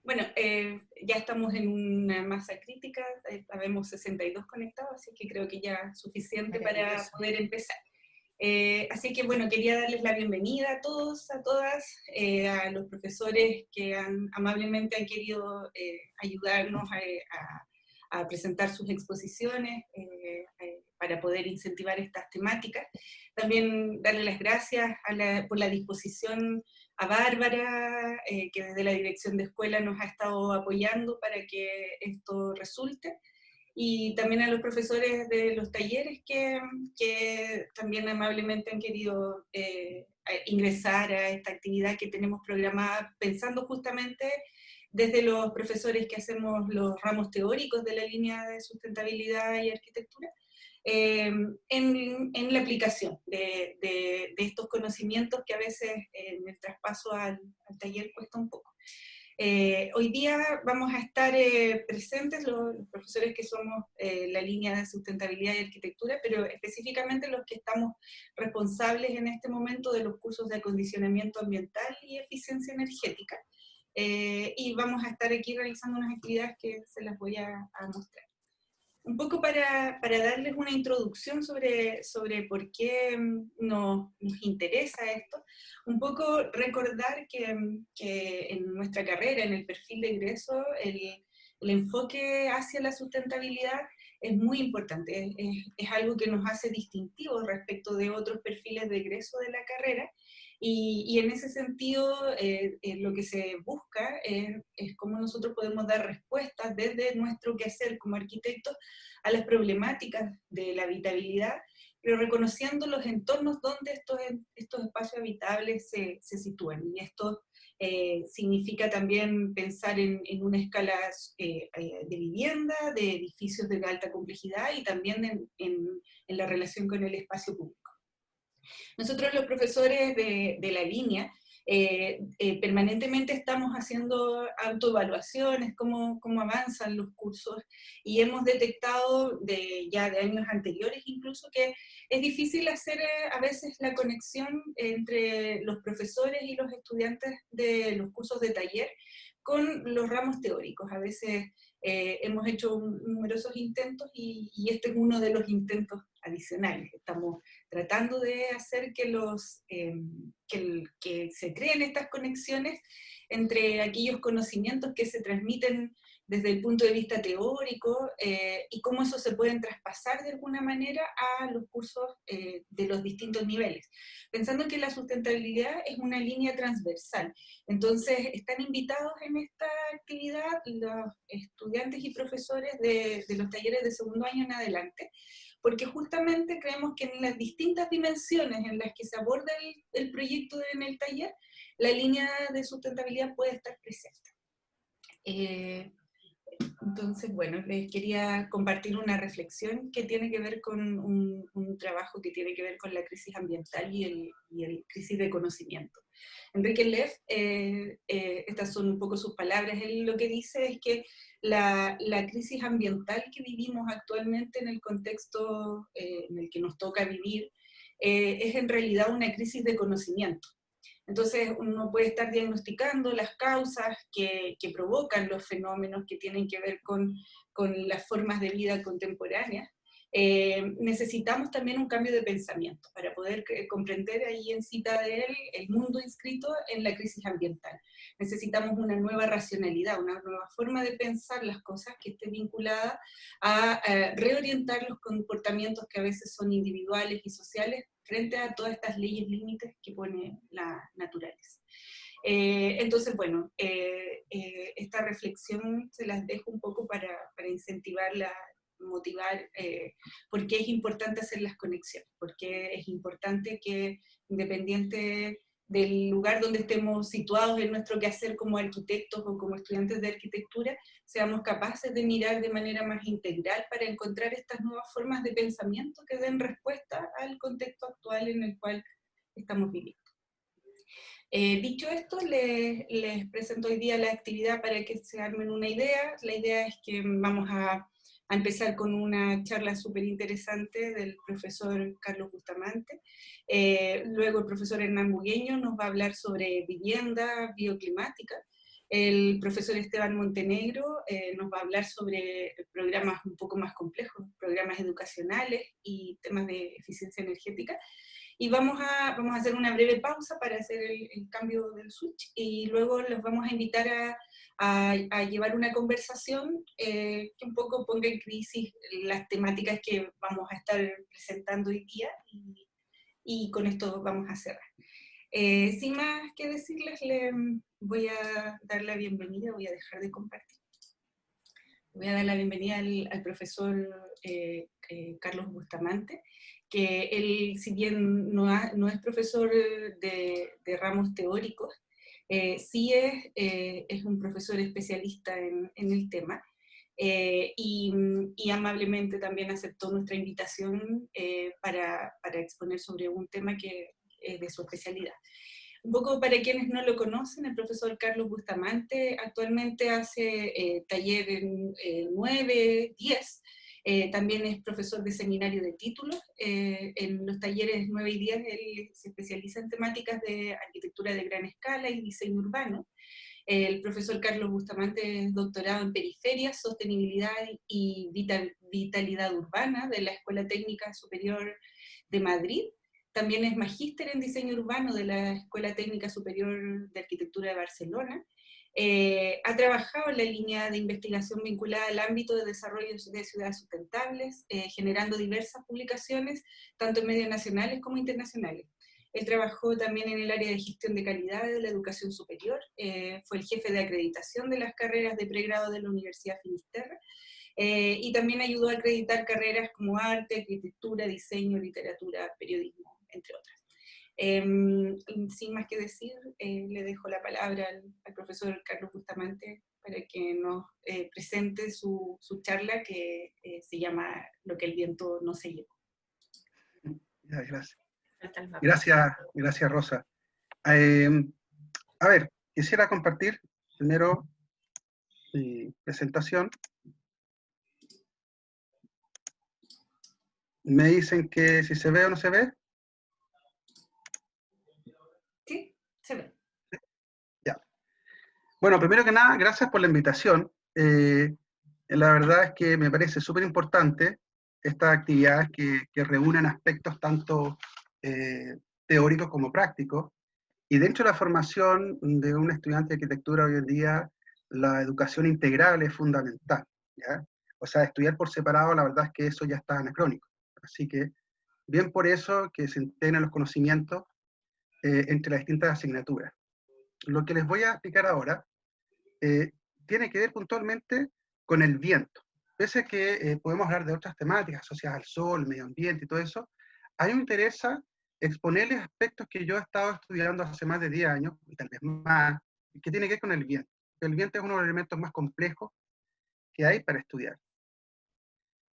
Bueno, ya estamos en una masa crítica, habemos 62 conectados, así que creo que ya es suficiente para Maravilloso. poder empezar. Así que bueno, quería darles la bienvenida a todos, a todas, a los profesores que amablemente han querido ayudarnos a presentar sus exposiciones para poder incentivar estas temáticas. También darle las gracias por la disposición a Bárbara, que desde la dirección de escuela nos ha estado apoyando para que esto resulte, y también a los profesores de los talleres que también amablemente han querido ingresar a esta actividad que tenemos programada, pensando justamente desde los profesores que hacemos los ramos teóricos de la línea de sustentabilidad y arquitectura, en la aplicación de estos conocimientos que a veces en el traspaso al taller cuesta un poco. Hoy día vamos a estar presentes los profesores que somos la línea de sustentabilidad y arquitectura, pero específicamente los que estamos responsables en este momento de los cursos de acondicionamiento ambiental y eficiencia energética. Y vamos a estar aquí realizando unas actividades que se las voy a mostrar. Un poco para darles una introducción sobre por qué nos interesa esto, un poco recordar que en nuestra carrera, en el perfil de egreso, el enfoque hacia la sustentabilidad es muy importante, es algo que nos hace distintivos respecto de otros perfiles de egreso de la carrera, y en ese sentido lo que se busca es cómo nosotros podemos dar respuestas desde nuestro quehacer como arquitectos a las problemáticas de la habitabilidad, pero reconociendo los entornos donde estos espacios habitables se sitúan. Y esto significa también pensar en una escala de vivienda, de edificios de alta complejidad y también en la relación con el espacio público. Nosotros los profesores de la línea permanentemente estamos haciendo autoevaluaciones, cómo avanzan los cursos, y hemos detectado ya de años anteriores incluso que es difícil hacer a veces la conexión entre los profesores y los estudiantes de los cursos de taller con los ramos teóricos. A veces hemos hecho numerosos intentos y este es uno de los intentos adicionales. Estamos tratando de hacer que se creen estas conexiones entre aquellos conocimientos que se transmiten desde el punto de vista teórico y cómo eso se pueden traspasar de alguna manera a los cursos de los distintos niveles. Pensando que la sustentabilidad es una línea transversal. Entonces, están invitados en esta actividad los estudiantes y profesores de los talleres de segundo año en adelante, porque justamente creemos que en las distintas dimensiones en las que se aborda el proyecto en el taller, la línea de sustentabilidad puede estar presente. Eh, entonces, bueno, les quería compartir una reflexión que tiene que ver con un trabajo que tiene que ver con la crisis ambiental y el crisis de conocimiento. Enrique Leff, estas son un poco sus palabras, él lo que dice es que la crisis ambiental que vivimos actualmente en el contexto en el que nos toca vivir es en realidad una crisis de conocimiento. Entonces uno puede estar diagnosticando las causas que provocan los fenómenos que tienen que ver con las formas de vida contemporáneas. Necesitamos también un cambio de pensamiento para poder comprender ahí en cita de él el mundo inscrito en la crisis ambiental. Necesitamos una nueva racionalidad, una nueva forma de pensar las cosas que esté vinculada a reorientar los comportamientos que a veces son individuales y sociales frente a todas estas leyes límites que pone la naturaleza. Entonces, bueno, esta reflexión se las dejo un poco para incentivarla, motivar, porque es importante hacer las conexiones, porque es importante que independiente del lugar donde estemos situados en nuestro quehacer como arquitectos o como estudiantes de arquitectura, seamos capaces de mirar de manera más integral para encontrar estas nuevas formas de pensamiento que den respuesta al contexto actual en el cual estamos viviendo. Dicho esto, les presento hoy día la actividad para que se armen una idea. La idea es que vamos a empezar con una charla súper interesante del profesor Carlos Bustamante. Luego el profesor Hernán Bugueño nos va a hablar sobre vivienda bioclimática. El profesor Esteban Montenegro nos va a hablar sobre programas un poco más complejos, programas educacionales y temas de eficiencia energética. Y vamos a hacer una breve pausa para hacer el cambio del switch y luego los vamos a invitar a llevar una conversación que un poco ponga en crisis las temáticas que vamos a estar presentando hoy día y con esto vamos a cerrar. Sin más que decirles, le voy a dar la bienvenida, voy a dejar de compartir. Voy a dar la bienvenida al profesor Carlos Bustamante, que él, si bien no es profesor de ramos teóricos, sí es un profesor especialista en el tema, y amablemente también aceptó nuestra invitación para exponer sobre un tema que es de su especialidad. Un poco para quienes no lo conocen, el profesor Carlos Bustamante actualmente hace taller en 9, 10, también es profesor de seminario de títulos. En los talleres 9 y 10 él se especializa en temáticas de arquitectura de gran escala y diseño urbano. El profesor Carlos Bustamante es doctorado en periferias, sostenibilidad y vitalidad urbana de la Escuela Técnica Superior de Madrid. También es magíster en diseño urbano de la Escuela Técnica Superior de Arquitectura de Barcelona. Ha trabajado en la línea de investigación vinculada al ámbito de desarrollo de ciudades sustentables, generando diversas publicaciones, tanto en medios nacionales como internacionales. Él trabajó también en el área de gestión de calidad de la educación superior, fue el jefe de acreditación de las carreras de pregrado de la Universidad Finisterra, y también ayudó a acreditar carreras como arte, arquitectura, diseño, literatura, periodismo, entre otras. Sin más que decir, le dejo la palabra al profesor Carlos Bustamante para que nos presente su charla que se llama Lo que el viento no se llevó. Ya, gracias. Gracias, Rosa. A ver, quisiera compartir primero mi presentación. Me dicen que si se ve o no se ve. Sí, se ve. Ya. Bueno, primero que nada, gracias por la invitación. La verdad es que me parece súper importante estas actividades que reúnen aspectos tanto teóricos como prácticos. Y dentro de la formación de un estudiante de arquitectura hoy en día, la educación integral es fundamental, ¿ya? O sea, estudiar por separado, la verdad es que eso ya está anacrónico. Así que, bien por eso que se integran los conocimientos entre las distintas asignaturas. Lo que les voy a explicar ahora tiene que ver puntualmente con el viento. Pese a que podemos hablar de otras temáticas asociadas al sol, medio ambiente y todo eso, a mí me interesa exponerles aspectos que yo he estado estudiando hace más de 10 años, y tal vez más, que tiene que ver con el viento. El viento es uno de los elementos más complejos que hay para estudiar.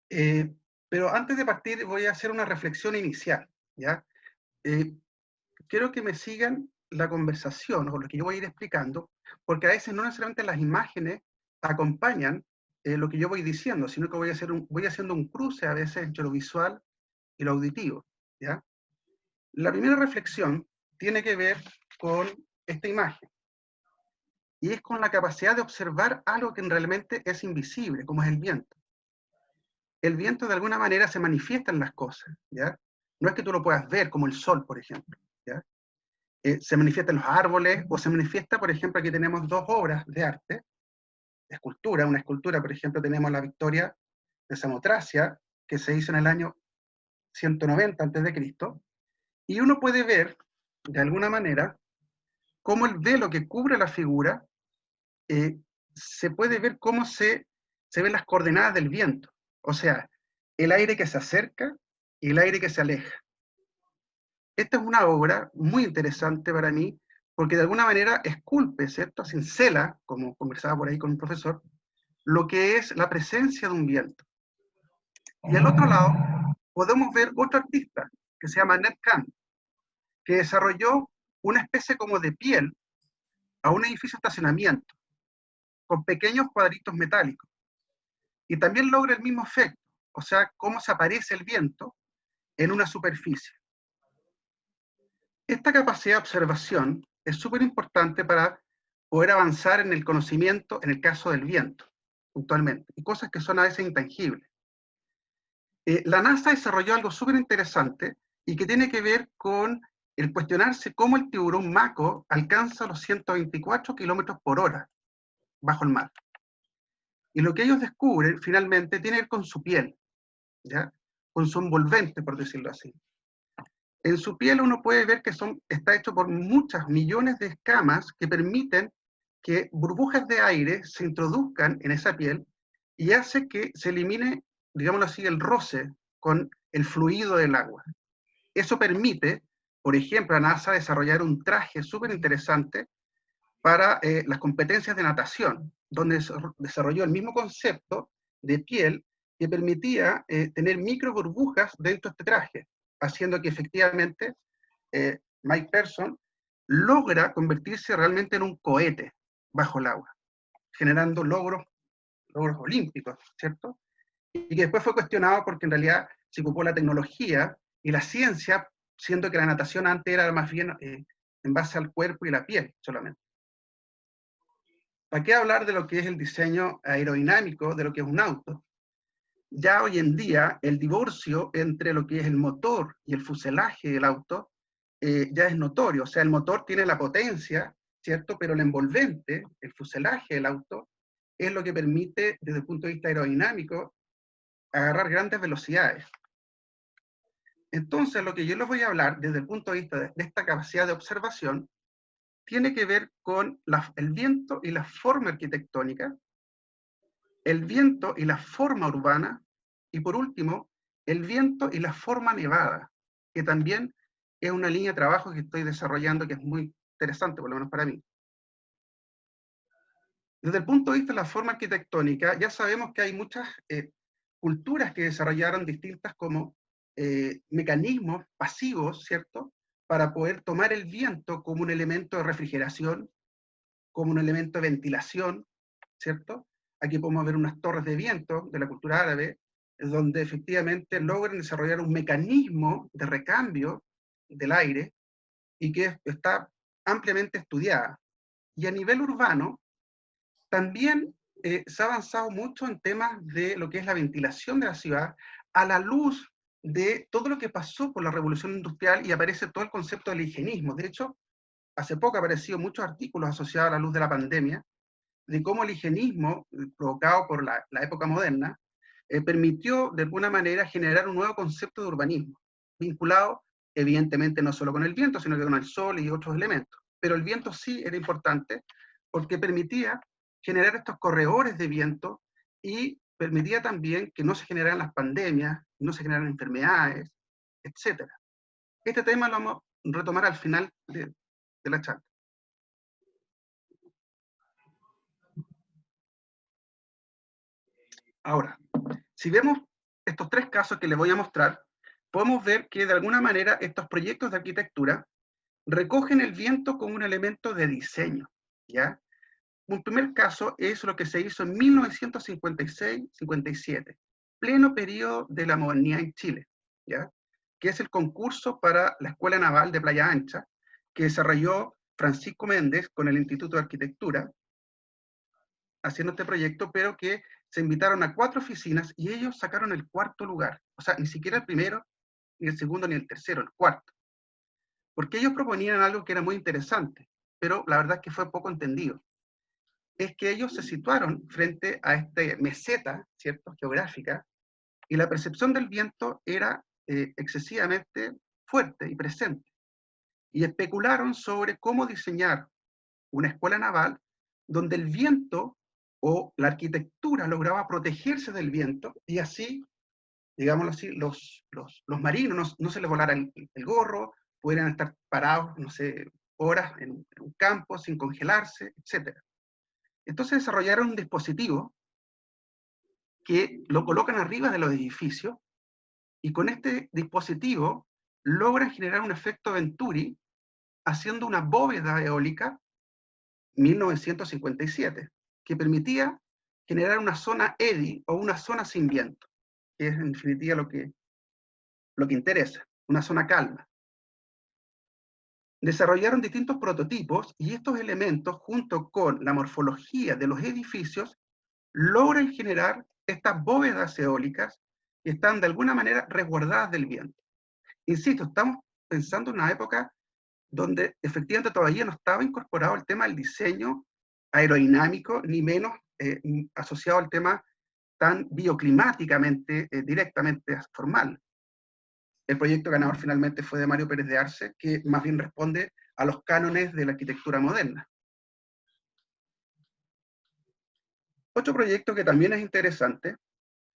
Pero antes de partir voy a hacer una reflexión inicial, ¿ya? Quiero que me sigan la conversación o lo que yo voy a ir explicando, porque a veces no necesariamente las imágenes acompañan lo que yo voy diciendo, sino que voy haciendo un cruce a veces entre lo visual y lo auditivo, ¿ya? La primera reflexión tiene que ver con esta imagen, y es con la capacidad de observar algo que realmente es invisible, como es el viento. El viento de alguna manera se manifiesta en las cosas, ¿ya? No es que tú lo puedas ver, como el sol, por ejemplo, ¿ya? Se manifiesta en los árboles, o se manifiesta, por ejemplo, aquí tenemos dos obras de arte, de escultura. Una escultura, por ejemplo, tenemos la Victoria de Samotracia, que se hizo en el año 190 a.C., y uno puede ver, de alguna manera, cómo el velo que cubre la figura, se puede ver cómo se ven las coordenadas del viento, o sea, el aire que se acerca y el aire que se aleja. Esta es una obra muy interesante para mí, porque de alguna manera esculpe, ¿cierto? Cincela, como conversaba por ahí con un profesor, lo que es la presencia de un viento. Y al otro lado podemos ver otro artista, que se llama Ned Kahn, que desarrolló una especie como de piel a un edificio de estacionamiento, con pequeños cuadritos metálicos. Y también logra el mismo efecto, o sea, cómo se aparece el viento en una superficie. Esta capacidad de observación es súper importante para poder avanzar en el conocimiento en el caso del viento, puntualmente, y cosas que son a veces intangibles. La NASA desarrolló algo súper interesante y que tiene que ver con el cuestionarse cómo el tiburón maco alcanza los 124 kilómetros por hora bajo el mar. Y lo que ellos descubren finalmente tiene que ver con su piel, ¿ya? Con su envolvente, por decirlo así. En su piel uno puede ver que está hecho por muchas millones de escamas que permiten que burbujas de aire se introduzcan en esa piel y hace que se elimine, digámoslo así, el roce con el fluido del agua. Eso permite, por ejemplo, a NASA desarrollar un traje súper interesante para las competencias de natación, donde desarrolló el mismo concepto de piel que permitía tener micro burbujas dentro de este traje, haciendo que efectivamente Mike Person logra convertirse realmente en un cohete bajo el agua, generando logros olímpicos, ¿cierto? Y que después fue cuestionado porque en realidad se ocupó la tecnología y la ciencia, siendo que la natación antes era más bien en base al cuerpo y la piel solamente. ¿Para qué hablar de lo que es el diseño aerodinámico de lo que es un auto? Ya hoy en día el divorcio entre lo que es el motor y el fuselaje del auto ya es notorio. O sea, el motor tiene la potencia, ¿cierto? Pero el envolvente, el fuselaje del auto, es lo que permite, desde el punto de vista aerodinámico, agarrar grandes velocidades. Entonces, lo que yo les voy a hablar desde el punto de vista de esta capacidad de observación tiene que ver con el viento y la forma arquitectónica, el viento y la forma urbana, y por último, el viento y la forma nevada, que también es una línea de trabajo que estoy desarrollando que es muy interesante, por lo menos para mí. Desde el punto de vista de la forma arquitectónica, ya sabemos que hay muchas culturas que desarrollaron distintas como mecanismos pasivos, ¿cierto? Para poder tomar el viento como un elemento de refrigeración, como un elemento de ventilación, ¿cierto? Aquí podemos ver unas torres de viento de la cultura árabe, donde efectivamente logran desarrollar un mecanismo de recambio del aire y que está ampliamente estudiada. Y a nivel urbano, también se ha avanzado mucho en temas de lo que es la ventilación de la ciudad a la luz de todo lo que pasó con la revolución industrial y aparece todo el concepto del higienismo. De hecho, hace poco han aparecido muchos artículos asociados a la luz de la pandemia, de cómo el higienismo, provocado por la época moderna, permitió de alguna manera generar un nuevo concepto de urbanismo, vinculado evidentemente no solo con el viento, sino que con el sol y otros elementos. Pero el viento sí era importante porque permitía generar estos corredores de viento y permitía también que no se generaran las pandemias, no se generaran enfermedades, etc. Este tema lo vamos a retomar al final de la charla. Ahora, si vemos estos tres casos que les voy a mostrar, podemos ver que de alguna manera estos proyectos de arquitectura recogen el viento como un elemento de diseño, ¿ya? Un primer caso es lo que se hizo en 1956-57, pleno periodo de la modernidad en Chile, ¿ya? Que es el concurso para la Escuela Naval de Playa Ancha, que desarrolló Francisco Méndez con el Instituto de Arquitectura, haciendo este proyecto, pero que se invitaron a 4 oficinas y ellos sacaron el cuarto lugar. O sea, ni siquiera el primero, ni el segundo, ni el tercero, el cuarto. Porque ellos proponían algo que era muy interesante, pero la verdad es que fue poco entendido. Es que ellos se situaron frente a esta meseta, ¿cierto?, geográfica, y la percepción del viento era excesivamente fuerte y presente. Y especularon sobre cómo diseñar una escuela naval donde el viento o la arquitectura lograba protegerse del viento y así, digámoslo así, los marinos no se les volara el gorro, pudieran estar parados, no sé, horas en un campo sin congelarse, etc. Entonces desarrollaron un dispositivo que lo colocan arriba de los edificios y con este dispositivo logran generar un efecto Venturi haciendo una bóveda eólica 1957, que permitía generar una zona eddy o una zona sin viento, que es en definitiva lo que interesa, una zona calma. Desarrollaron distintos prototipos y estos elementos, junto con la morfología de los edificios, logran generar estas bóvedas eólicas que están de alguna manera resguardadas del viento. Insisto, estamos pensando en una época donde efectivamente todavía no estaba incorporado el tema del diseño aerodinámico, ni menos asociado al tema tan bioclimáticamente, directamente formal. El proyecto ganador finalmente fue de Mario Pérez de Arce, que más bien responde a los cánones de la arquitectura moderna. Otro proyecto que también es interesante,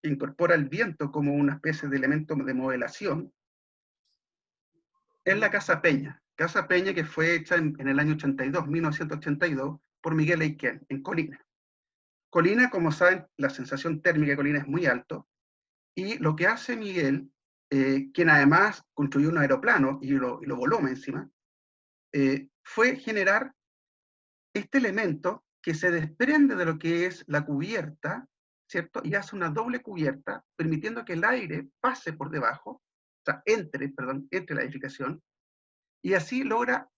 que incorpora el viento como una especie de elemento de modelación, es la Casa Peña. Casa Peña que fue hecha en el año 82, 1982, por Miguel Eiquén, en Colina. Colina, como saben, la sensación térmica de Colina es muy alto, y lo que hace Miguel, quien además construyó un aeroplano y lo voló encima, fue generar este elemento que se desprende de lo que es la cubierta, ¿cierto? Y hace una doble cubierta, permitiendo que el aire pase por debajo, o sea, entre la edificación, y así logra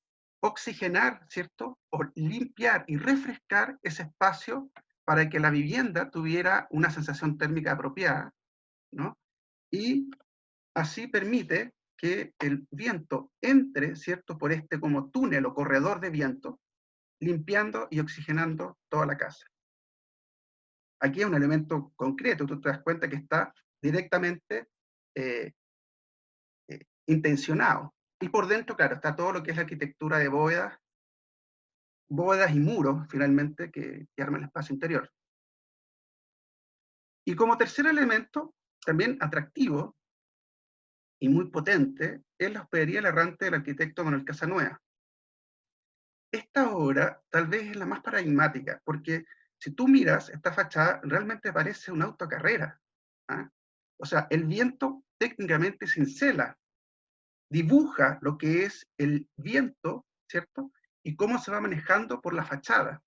oxigenar, ¿cierto? O limpiar y refrescar ese espacio para que la vivienda tuviera una sensación térmica apropiada, ¿no? Y así permite que el viento entre, ¿cierto? Por este como túnel o corredor de viento, limpiando y oxigenando toda la casa. Aquí es un elemento concreto, tú te das cuenta que está directamente eh, intencionado. Y por dentro, claro, está todo lo que es la arquitectura de bóvedas y muros, finalmente, que arman el espacio interior. Y como tercer elemento, también atractivo y muy potente, es la hospedería errante del arquitecto Manuel Casanueva. Esta obra tal vez es la más paradigmática, porque si tú miras esta fachada, realmente parece un auto a carrera. ¿Ah? O sea, el viento técnicamente cincela, dibuja lo que es el viento, ¿cierto? Y cómo se va manejando por la fachada.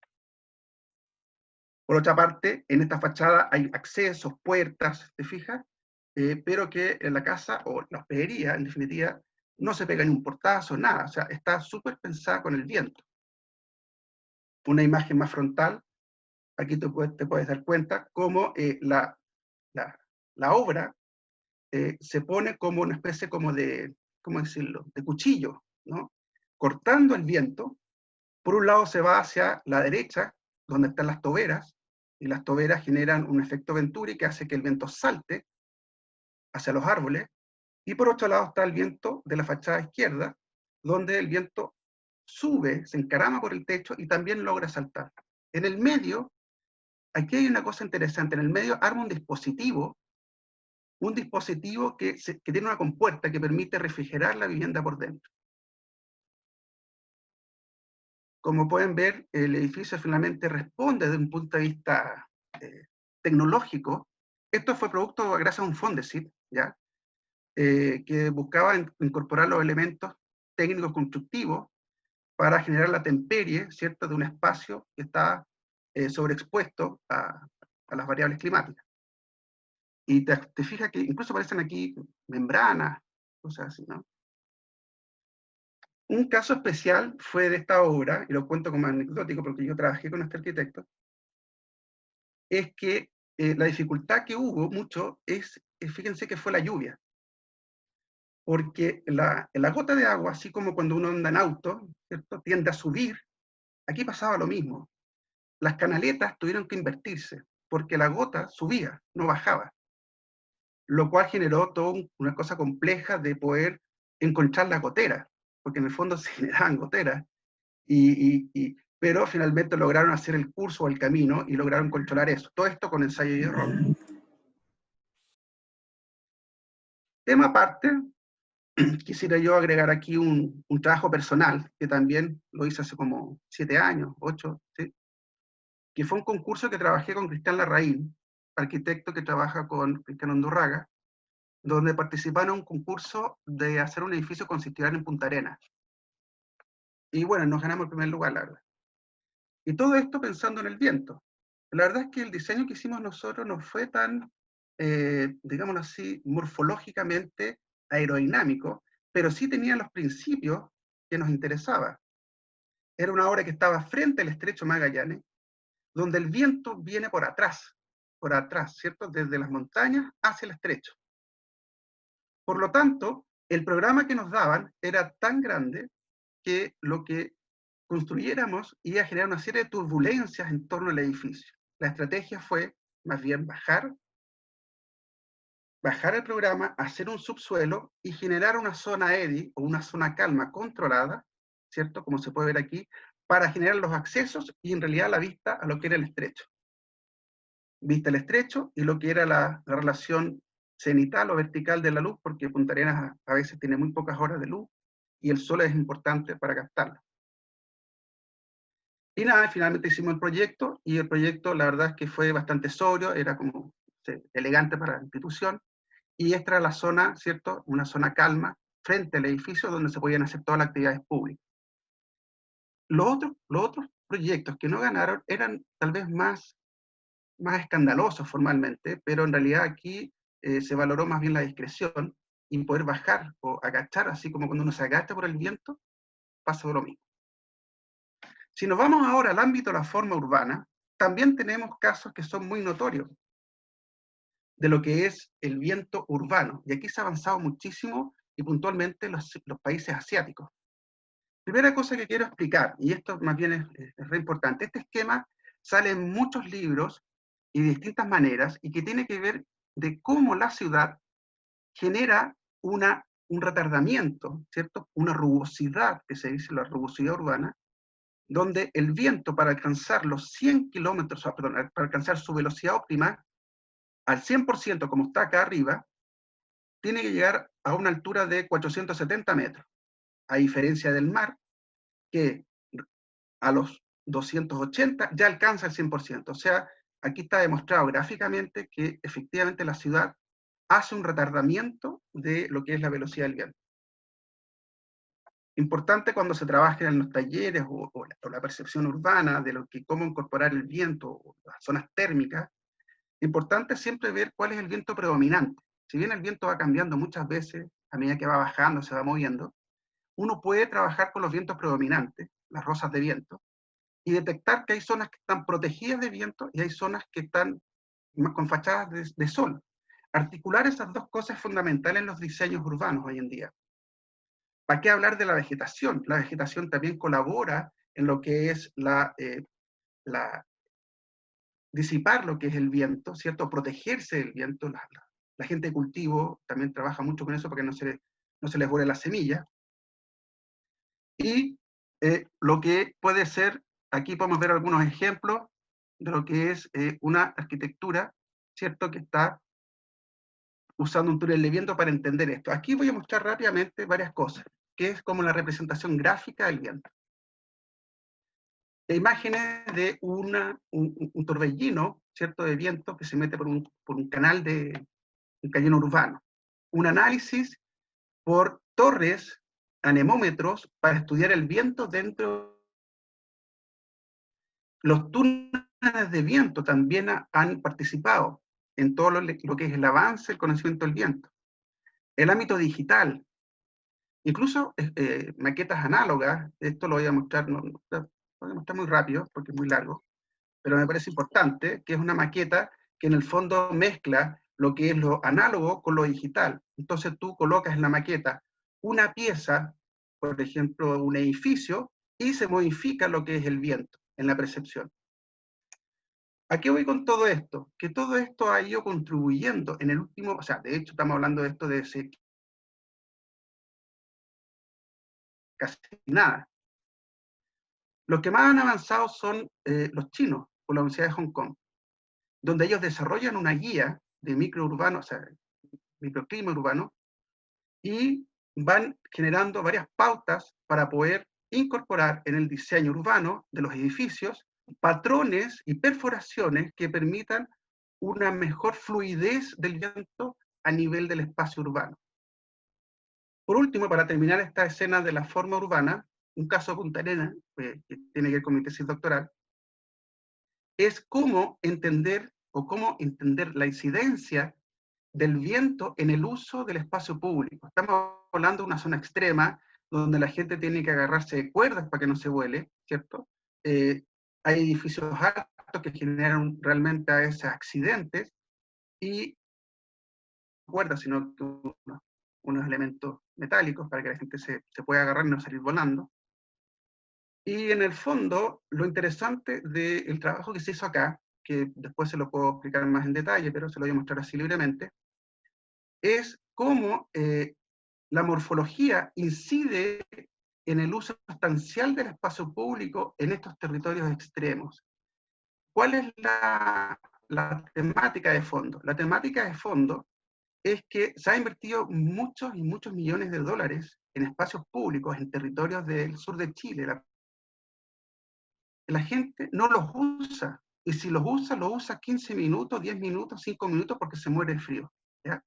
Por otra parte, en esta fachada hay accesos, puertas, ¿te fijas? Pero que en la casa, o la hospedería, en definitiva, no se pega ni un portazo, nada. O sea, está súper pensada con el viento. Una imagen más frontal, aquí te puedes dar cuenta cómo la obra se pone como una especie como de, ¿cómo decirlo?, de cuchillo, ¿no? Cortando el viento. Por un lado se va hacia la derecha, donde están las toberas, y las toberas generan un efecto Venturi que hace que el viento salte hacia los árboles, y por otro lado está el viento de la fachada izquierda, donde el viento sube, se encarama por el techo y también logra saltar. En el medio, aquí hay una cosa interesante, en el medio arma un dispositivo que tiene una compuerta que permite refrigerar la vivienda por dentro. Como pueden ver, el edificio finalmente responde desde un punto de vista tecnológico. Esto fue producto gracias a un Fondesit, ¿ya? Que buscaba incorporar los elementos técnicos constructivos para generar la temperie, ¿cierto?, de un espacio que está sobreexpuesto a las variables climáticas. Y te fijas que incluso aparecen aquí membranas, cosas así, ¿no? Un caso especial fue de esta obra, y lo cuento como anecdótico porque yo trabajé con este arquitecto, es que la dificultad que hubo mucho fíjense que fue la lluvia. Porque la gota de agua, así como cuando uno anda en auto, ¿cierto?, tiende a subir, aquí pasaba lo mismo. Las canaletas tuvieron que invertirse, porque la gota subía, no bajaba. Lo cual generó toda una cosa compleja de poder encontrar la gotera, porque en el fondo se generaban goteras, pero finalmente lograron hacer el curso o el camino y lograron controlar eso. Todo esto con ensayo y error. Tema aparte, quisiera yo agregar aquí un trabajo personal, que también lo hice hace como 7 años, 8, ¿sí? Que fue un concurso que trabajé con Cristian Larraín, arquitecto que trabaja con Cristian Undurraga, donde participaron en un concurso de hacer un edificio consistorial en Punta Arenas. Y bueno, nos ganamos el primer lugar, la verdad. Y todo esto pensando en el viento. La verdad es que el diseño que hicimos nosotros no fue tan, digámoslo así, morfológicamente aerodinámico, pero sí tenía los principios que nos interesaba. Era una obra que estaba frente al estrecho Magallanes, donde el viento viene por atrás, ¿cierto? Desde las montañas hacia el estrecho. Por lo tanto, el programa que nos daban era tan grande que lo que construyéramos iba a generar una serie de turbulencias en torno al edificio. La estrategia fue, más bien, bajar el programa, hacer un subsuelo y generar una zona EDI o una zona calma controlada, ¿cierto? Como se puede ver aquí, para generar los accesos y en realidad la vista a lo que era el estrecho. Vista el estrecho y lo que era la relación cenital o vertical de la luz, porque Punta Arenas a veces tiene muy pocas horas de luz y el sol es importante para captarla. Y nada, finalmente hicimos el proyecto y el proyecto la verdad es que fue bastante sobrio, era como elegante para la institución y esta era la zona, ¿cierto? Una zona calma frente al edificio donde se podían hacer todas las actividades públicas. Los otros proyectos que no ganaron eran tal vez más escandalosos formalmente, pero en realidad aquí se valoró más bien la discreción y poder bajar o agachar, así como cuando uno se agacha por el viento, pasa lo mismo. Si nos vamos ahora al ámbito de la forma urbana, también tenemos casos que son muy notorios de lo que es el viento urbano, y aquí se ha avanzado muchísimo y puntualmente los países asiáticos. Primera cosa que quiero explicar, y esto más bien es re importante, este esquema sale en muchos libros y de distintas maneras, y que tiene que ver de cómo la ciudad genera un retardamiento, ¿cierto? Una rugosidad, que se dice la rugosidad urbana, donde el viento para alcanzar los 100 kilómetros, perdón, para alcanzar su velocidad óptima, al 100%, como está acá arriba, tiene que llegar a una altura de 470 metros, a diferencia del mar, que a los 280 ya alcanza el 100%. O sea, aquí está demostrado gráficamente que efectivamente la ciudad hace un retardamiento de lo que es la velocidad del viento. Importante cuando se trabaja en los talleres o la percepción urbana de lo que, cómo incorporar el viento o las zonas térmicas, importante siempre ver cuál es el viento predominante. Si bien el viento va cambiando muchas veces a medida que va bajando, se va moviendo, uno puede trabajar con los vientos predominantes, las rosas de viento, y detectar que hay zonas que están protegidas de viento y hay zonas que están con fachadas de sol. Articular esas dos cosas es fundamental en los diseños urbanos hoy en día. ¿Para qué hablar de la vegetación? La vegetación también colabora en lo que es disipar lo que es el viento, ¿cierto? Protegerse del viento. La gente de cultivo también trabaja mucho con eso para que no se les vuele la semilla. Y lo que puede ser, aquí podemos ver algunos ejemplos de lo que es una arquitectura, ¿cierto? Que está usando un túnel de viento para entender esto. Aquí voy a mostrar rápidamente varias cosas, que es como la representación gráfica del viento. Imágenes de un torbellino, ¿cierto? De viento que se mete por un canal de un cañón urbano. Un análisis por torres, anemómetros, para estudiar el viento dentro. Los túneles de viento también han participado en todo lo que es el avance, el conocimiento del viento. El ámbito digital, incluso maquetas análogas, esto lo voy a mostrar, lo voy a mostrar muy rápido porque es muy largo, pero me parece importante, que es una maqueta que en el fondo mezcla lo que es lo análogo con lo digital. Entonces tú colocas en la maqueta una pieza, por ejemplo, un edificio, y se modifica lo que es el viento en la percepción. ¿A qué voy con todo esto? Que todo esto ha ido contribuyendo en el último, o sea, de hecho estamos hablando de esto de casi nada. Los que más han avanzado son los chinos, por la Universidad de Hong Kong, donde ellos desarrollan una guía de microurbano, o sea, microclima urbano, y van generando varias pautas para poder incorporar en el diseño urbano de los edificios patrones y perforaciones que permitan una mejor fluidez del viento a nivel del espacio urbano. Por último, para terminar esta escena de la forma urbana, un caso de Punta Arenas, que tiene que ver con mi tesis doctoral, es cómo entender la incidencia del viento en el uso del espacio público. Estamos hablando de una zona extrema, donde la gente tiene que agarrarse de cuerdas para que no se vuele, ¿cierto? Hay edificios altos que generan realmente a veces accidentes, y cuerdas, sino que unos elementos metálicos para que la gente se pueda agarrar y no salir volando. Y en el fondo, lo interesante del trabajo que se hizo acá, que después se lo puedo explicar más en detalle, pero se lo voy a mostrar así libremente, es cómo la morfología incide en el uso sustancial del espacio público en estos territorios extremos. ¿Cuál es la temática de fondo? La temática de fondo es que se ha invertido muchos y muchos millones de dólares en espacios públicos en territorios del sur de Chile. La gente no los usa, y si los usa 15 minutos, 10 minutos, 5 minutos, porque se muere el frío, ¿ya?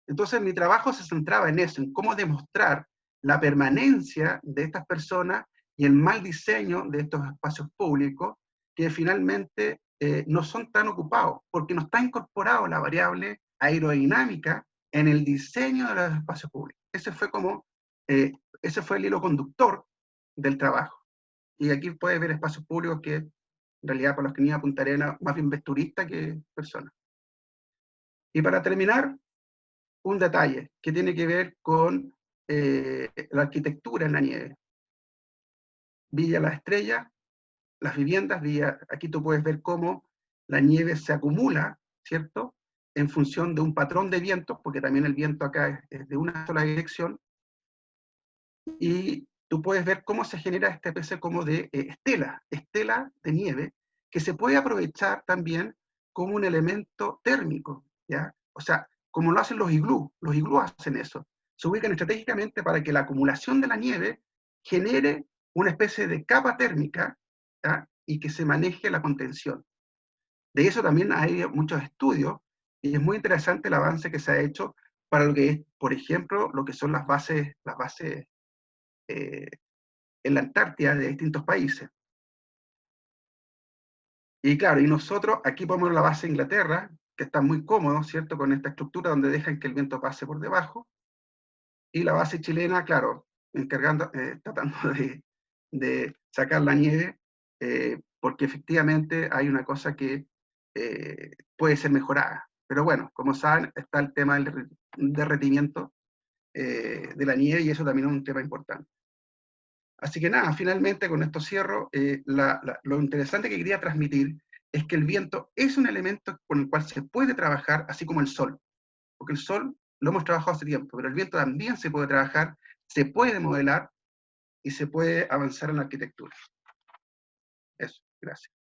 Entonces mi trabajo se centraba en eso, en cómo demostrar la permanencia de estas personas y el mal diseño de estos espacios públicos, que finalmente no son tan ocupados, porque no está incorporado la variable aerodinámica en el diseño de los espacios públicos. Ese fue el hilo conductor del trabajo. Y aquí puedes ver espacios públicos que, en realidad, para los que ni a Punta Arenas, más bien ves turista que personas. Y para terminar, un detalle que tiene que ver con la arquitectura en la nieve. Villa La Estrella, las viviendas, aquí tú puedes ver cómo la nieve se acumula, ¿cierto? En función de un patrón de vientos, porque también el viento acá es de una sola dirección, y tú puedes ver cómo se genera esta especie como de estela de nieve, que se puede aprovechar también como un elemento térmico, ¿ya? O sea, como lo hacen los iglús hacen eso, se ubican estratégicamente para que la acumulación de la nieve genere una especie de capa térmica, ¿ya? Y que se maneje la contención. De eso también hay muchos estudios, y es muy interesante el avance que se ha hecho para lo que es, por ejemplo, lo que son las bases eh, en la Antártida de distintos países. Y claro, y nosotros aquí ponemos la base de Inglaterra, que está muy cómodo, ¿cierto? Con esta estructura donde dejan que el viento pase por debajo. Y la base chilena, claro, tratando de sacar la nieve, porque efectivamente hay una cosa que puede ser mejorada. Pero bueno, como saben, está el tema del derretimiento de la nieve, y eso también es un tema importante. Así que nada, finalmente con esto cierro. Lo interesante que quería transmitir es que el viento es un elemento con el cual se puede trabajar, así como el sol. Porque el sol lo hemos trabajado hace tiempo, pero el viento también se puede trabajar, se puede modelar y se puede avanzar en la arquitectura. Eso, gracias.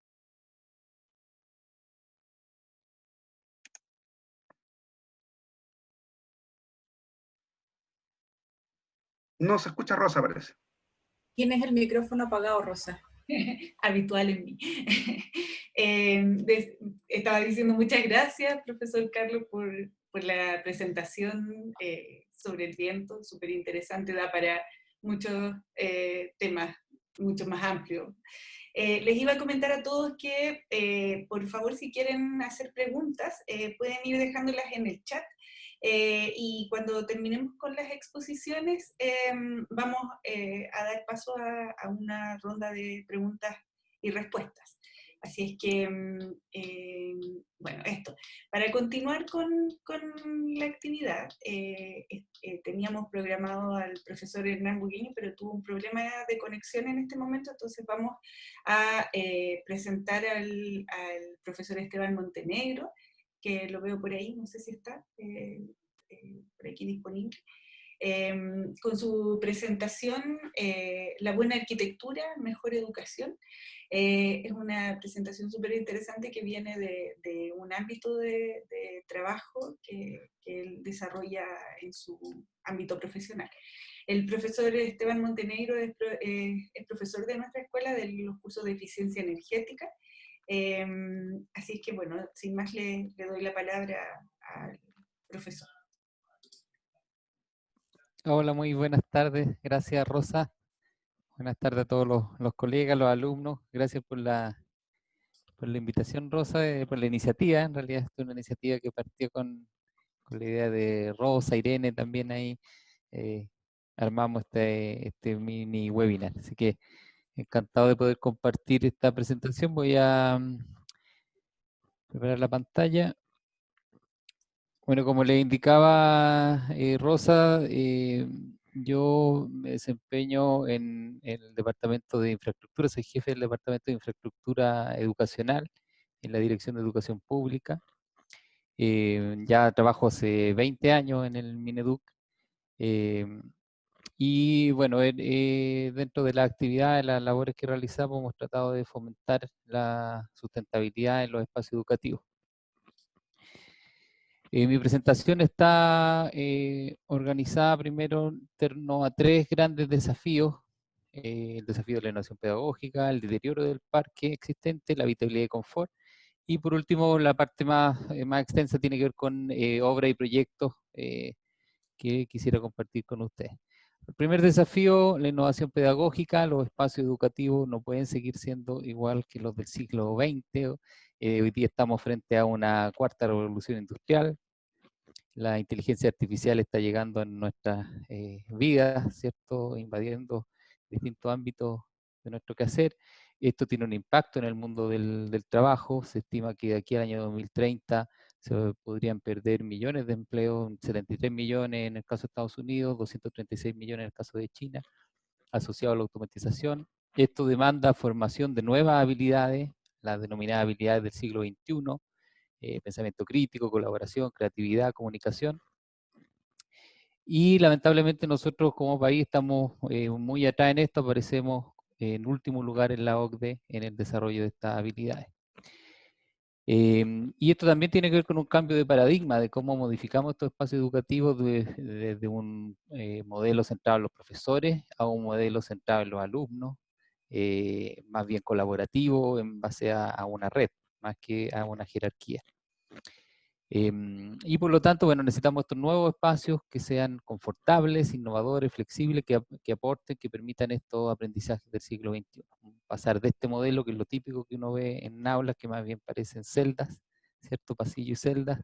No se escucha, Rosa, parece. Tienes el micrófono apagado, Rosa. Habitual en mí. Estaba diciendo muchas gracias, profesor Carlos, por la presentación sobre el viento, súper interesante, da para muchos temas mucho más amplios. Les iba a comentar a todos que, por favor, si quieren hacer preguntas, pueden ir dejándolas en el chat. Y cuando terminemos con las exposiciones, vamos a dar paso a una ronda de preguntas y respuestas. Así es que, bueno, esto. Para continuar con la actividad, teníamos programado al profesor Hernán Bugueño, pero tuvo un problema de conexión en este momento, entonces vamos a presentar al profesor Esteban Montenegro, que lo veo por ahí, no sé si está por aquí disponible, con su presentación La buena arquitectura, mejor educación. Es una presentación súper interesante que viene de un ámbito de trabajo que él desarrolla en su ámbito profesional. El profesor Esteban Montenegro es profesor de nuestra escuela de los cursos de eficiencia energética. Así es que, bueno, sin más le doy la palabra al profesor. Hola, muy buenas tardes. Gracias, Rosa. Buenas tardes a todos los colegas, los alumnos. Gracias por la invitación, Rosa, por la iniciativa. En realidad, es una iniciativa que partió con la idea de Rosa, Irene también ahí, armamos este mini webinar. Así que encantado de poder compartir esta presentación. Voy a preparar la pantalla. Bueno, como le indicaba Rosa, yo me desempeño en el Departamento de Infraestructura, soy jefe del Departamento de Infraestructura Educacional en la Dirección de Educación Pública. Ya trabajo hace 20 años en el Mineduc. Y bueno, dentro de las actividades, las labores que realizamos, hemos tratado de fomentar la sustentabilidad en los espacios educativos. Mi presentación está organizada primero en torno a 3 grandes desafíos. El desafío de la innovación pedagógica, el deterioro del parque existente, la habitabilidad y confort. Y por último, la parte más extensa tiene que ver con obras y proyectos que quisiera compartir con ustedes. El primer desafío, la innovación pedagógica. Los espacios educativos no pueden seguir siendo igual que los del siglo XX. Hoy día estamos frente a una cuarta revolución industrial. La inteligencia artificial está llegando en nuestras vidas, ¿cierto? Invadiendo distintos ámbitos de nuestro quehacer. Esto tiene un impacto en el mundo del trabajo. Se estima que de aquí al año 2030 se podrían perder millones de empleos, 73 millones en el caso de Estados Unidos, 236 millones en el caso de China, asociado a la automatización. Esto demanda formación de nuevas habilidades, las denominadas habilidades del siglo XXI, pensamiento crítico, colaboración, creatividad, comunicación. Y lamentablemente nosotros como país estamos muy atrás en esto, aparecemos en último lugar en la OCDE en el desarrollo de estas habilidades. Y esto también tiene que ver con un cambio de paradigma de cómo modificamos estos espacios educativos desde un modelo centrado en los profesores a un modelo centrado en los alumnos, más bien colaborativo en base a una red, más que a una jerarquía. Y por lo tanto, bueno, necesitamos estos nuevos espacios que sean confortables, innovadores, flexibles, que aporten, que permitan estos aprendizajes del siglo XXI. Pasar de este modelo, que es lo típico que uno ve en aulas, que más bien parecen celdas, ¿cierto? Pasillo y celdas,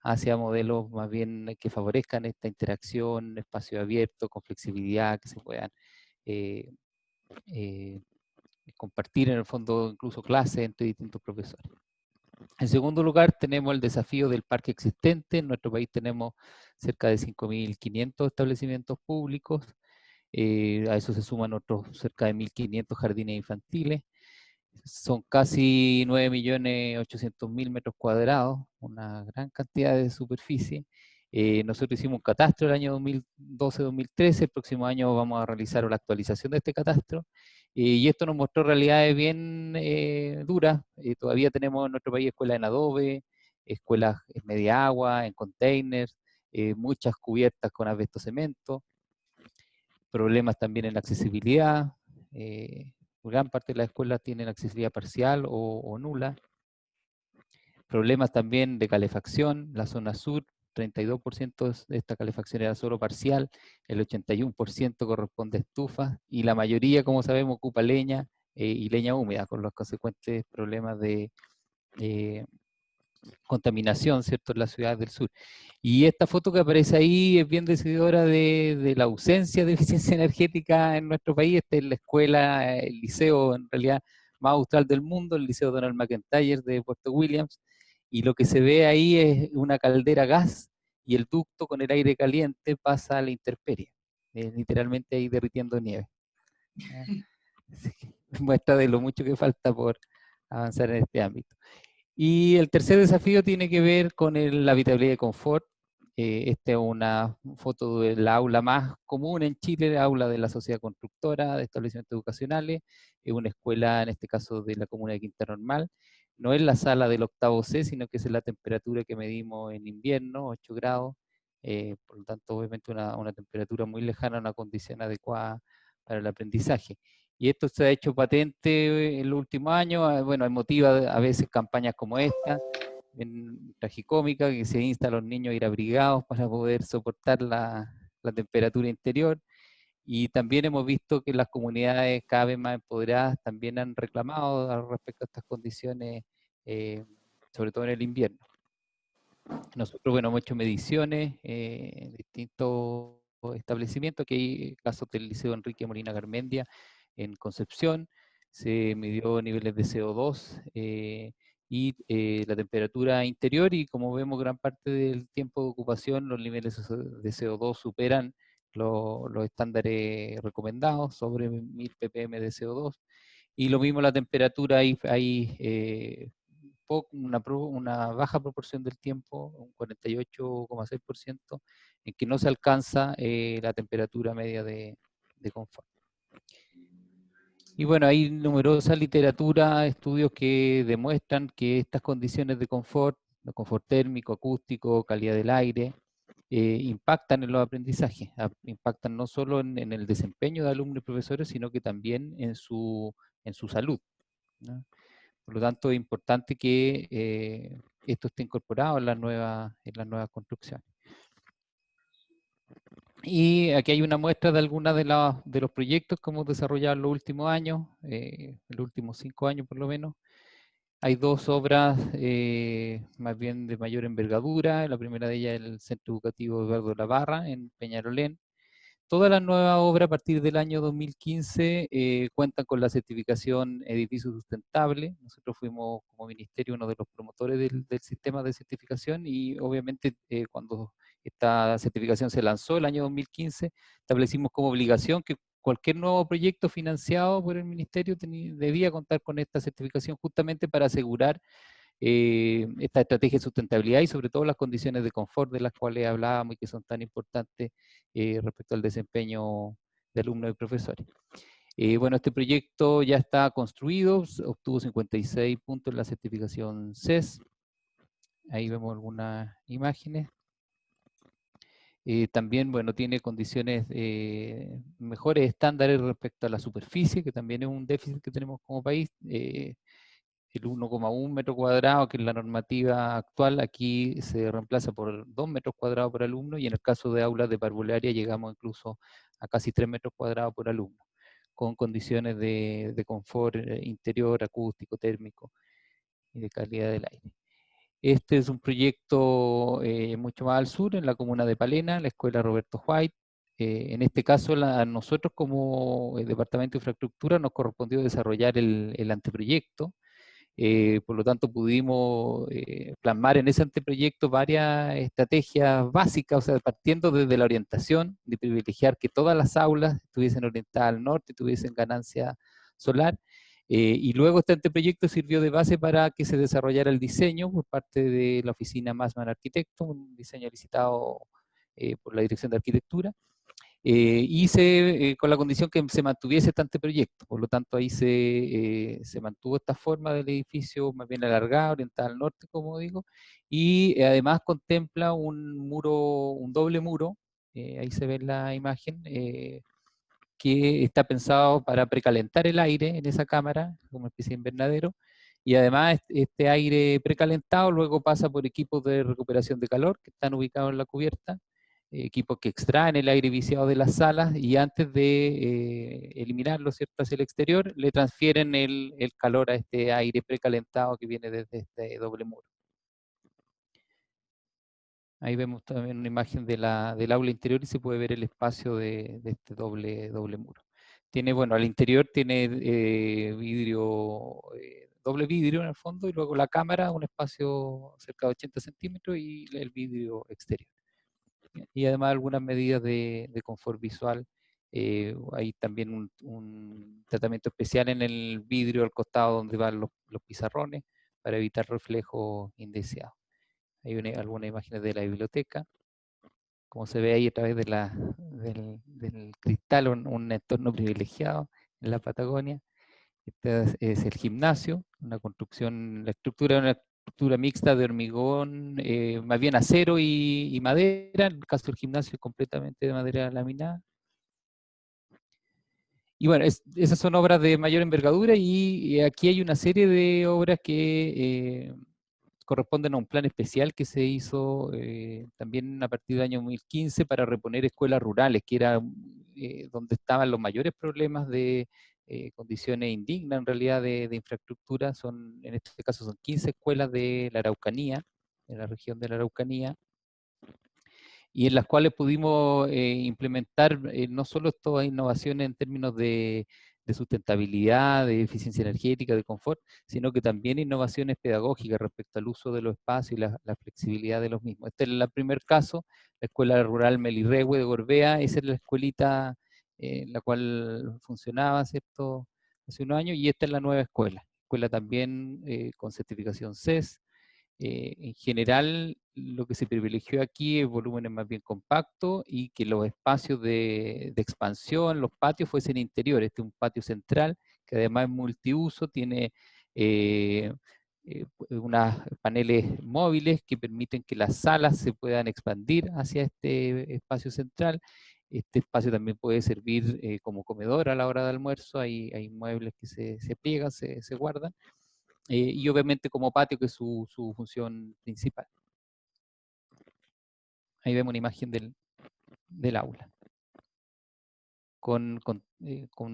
hacia modelos más bien que favorezcan esta interacción, espacio abierto, con flexibilidad, que se puedan eh, eh, compartir en el fondo incluso clases entre distintos profesores. En segundo lugar, tenemos el desafío del parque existente. En nuestro país tenemos cerca de 5.500 establecimientos públicos. A eso se suman otros cerca de 1.500 jardines infantiles. Son casi 9.800.000 metros cuadrados, una gran cantidad de superficie. Nosotros hicimos un catastro el año 2012-2013, el próximo año vamos a realizar la actualización de este catastro, y esto nos mostró realidades bien duras. Todavía tenemos en nuestro país escuelas en adobe, escuelas en media agua, en containers, muchas cubiertas con asbesto cemento, problemas también en la accesibilidad. Gran parte de las escuelas tienen accesibilidad parcial o nula. Problemas también de calefacción. La zona sur, 32% de esta calefacción era solo parcial, el 81% corresponde a estufas, y la mayoría, como sabemos, ocupa leña y leña húmeda, con los consecuentes problemas de contaminación, ¿cierto?, en las ciudades del sur. Y esta foto que aparece ahí es bien decidora de la ausencia de eficiencia energética en nuestro país. Esta es la escuela, el liceo en realidad más austral del mundo, el Liceo Donald McIntyre de Puerto Williams, y lo que se ve ahí es una caldera a gas, y el ducto con el aire caliente pasa a la intemperie, literalmente ahí derritiendo nieve. Muestra de lo mucho que falta por avanzar en este ámbito. Y el tercer desafío tiene que ver con la habitabilidad y confort. Esta es una foto del aula más común en Chile, el aula de la Sociedad Constructora de Establecimientos Educacionales. Es una escuela, en este caso de la comuna de Quinta Normal. No es la sala del octavo C, sino que es la temperatura que medimos en invierno, 8 grados. Por lo tanto, obviamente una temperatura muy lejana a una condición adecuada para el aprendizaje. Y esto se ha hecho patente en los últimos años. Bueno, motiva a veces campañas como esta, en tragicómica, que se insta a los niños a ir abrigados para poder soportar la temperatura interior. Y también hemos visto que las comunidades cada vez más empoderadas también han reclamado al respecto a estas condiciones, sobre todo en el invierno. Nosotros, bueno, hemos hecho mediciones en distintos establecimientos, que hay casos del Liceo Enrique Molina Garmendia en Concepción. Se midió niveles de CO2 y la temperatura interior, y como vemos gran parte del tiempo de ocupación los niveles de CO2 superan los estándares recomendados, sobre 1000 ppm de CO2, y lo mismo la temperatura, hay una baja proporción del tiempo, un 48,6%, en que no se alcanza la temperatura media de confort. Y bueno, hay numerosa literatura, estudios que demuestran que estas condiciones de confort térmico, acústico, calidad del aire, impactan en los aprendizajes, impactan no solo en el desempeño de alumnos y profesores, sino que también en su salud, ¿no? Por lo tanto, es importante que esto esté incorporado en en las nuevas construcciones. Y aquí hay una muestra de algunos de los proyectos que hemos desarrollado en los últimos años, en los últimos 5 años por lo menos. Hay 2 obras más bien de mayor envergadura. La primera de ellas es el Centro Educativo Eduardo Labarra en Peñarolén. Todas las nuevas obras a partir del año 2015 cuentan con la certificación Edificio Sustentable. Nosotros fuimos como ministerio uno de los promotores del sistema de certificación, y obviamente cuando esta certificación se lanzó el año 2015, establecimos como obligación que cualquier nuevo proyecto financiado por el ministerio debía contar con esta certificación, justamente para asegurar esta estrategia de sustentabilidad y sobre todo las condiciones de confort de las cuales hablábamos y que son tan importantes respecto al desempeño de alumnos y profesores. Bueno, este proyecto ya está construido, obtuvo 56 puntos en la certificación CES. Ahí vemos algunas imágenes. También, bueno, tiene condiciones, mejores estándares respecto a la superficie, que también es un déficit que tenemos como país. El 1,1 metro cuadrado, que es la normativa actual, aquí se reemplaza por 2 metros cuadrados por alumno, y en el caso de aulas de parvularia llegamos incluso a casi 3 metros cuadrados por alumno, con condiciones de confort interior, acústico, térmico y de calidad del aire. Este es un proyecto mucho más al sur, en la comuna de Palena, la escuela Roberto White. En este caso, a nosotros como Departamento de Infraestructura nos correspondió desarrollar el anteproyecto. Por lo tanto, pudimos plasmar en ese anteproyecto varias estrategias básicas, o sea, partiendo desde la orientación, de privilegiar que todas las aulas estuviesen orientadas al norte, tuviesen ganancia solar. Y luego este anteproyecto sirvió de base para que se desarrollara el diseño por parte de la oficina Massman Arquitecto, un diseño licitado por la Dirección de Arquitectura. Con la condición que se mantuviese este anteproyecto. Por lo tanto, ahí se mantuvo esta forma del edificio más bien alargado, orientada al norte, como digo, y además contempla un doble muro, ahí se ve la imagen, que está pensado para precalentar el aire en esa cámara, como especie de invernadero, y además este aire precalentado luego pasa por equipos de recuperación de calor que están ubicados en la cubierta, equipos que extraen el aire viciado de las salas, y antes de eliminarlo, ¿cierto?, hacia el exterior, le transfieren el calor a este aire precalentado que viene desde este doble muro. Ahí vemos también una imagen del aula interior y se puede ver el espacio de este doble muro. Tiene, bueno, al interior tiene doble vidrio en el fondo, y luego la cámara, un espacio cerca de 80 centímetros, y el vidrio exterior. Y además algunas medidas de confort visual. Hay también un tratamiento especial en el vidrio al costado donde van los pizarrones para evitar reflejos indeseados. Hay algunas imágenes de la biblioteca, como se ve ahí a través del cristal, un entorno privilegiado en la Patagonia. Este es el gimnasio, la estructura es una estructura mixta de hormigón, más bien acero y madera. En el caso del gimnasio es completamente de madera laminada. Y bueno, esas son obras de mayor envergadura, y aquí hay una serie de obras que corresponden a un plan especial que se hizo también a partir del año 2015 para reponer escuelas rurales, que era donde estaban los mayores problemas de condiciones indignas en realidad de infraestructura. En este caso son 15 escuelas de la Araucanía, de la región de la Araucanía, y en las cuales pudimos implementar no solo todas innovaciones en términos de sustentabilidad, de eficiencia energética, de confort, sino que también innovaciones pedagógicas respecto al uso de los espacios y la flexibilidad de los mismos. Este es el primer caso, la Escuela Rural Melirrehue de Gorbea, esa es la escuelita la cual funcionaba, ¿cierto?, hace unos años, y esta es la nueva escuela también con certificación CES. En general, lo que se privilegió aquí es volúmenes más bien compactos y que los espacios de expansión, los patios, fuesen interiores. Este es un patio central que además es multiuso, tiene unos paneles móviles que permiten que las salas se puedan expandir hacia este espacio central. Este espacio también puede servir como comedor a la hora de almuerzo, hay muebles que se pliegan, se guardan. Y obviamente como patio, que es su función principal. Ahí vemos una imagen del aula. Con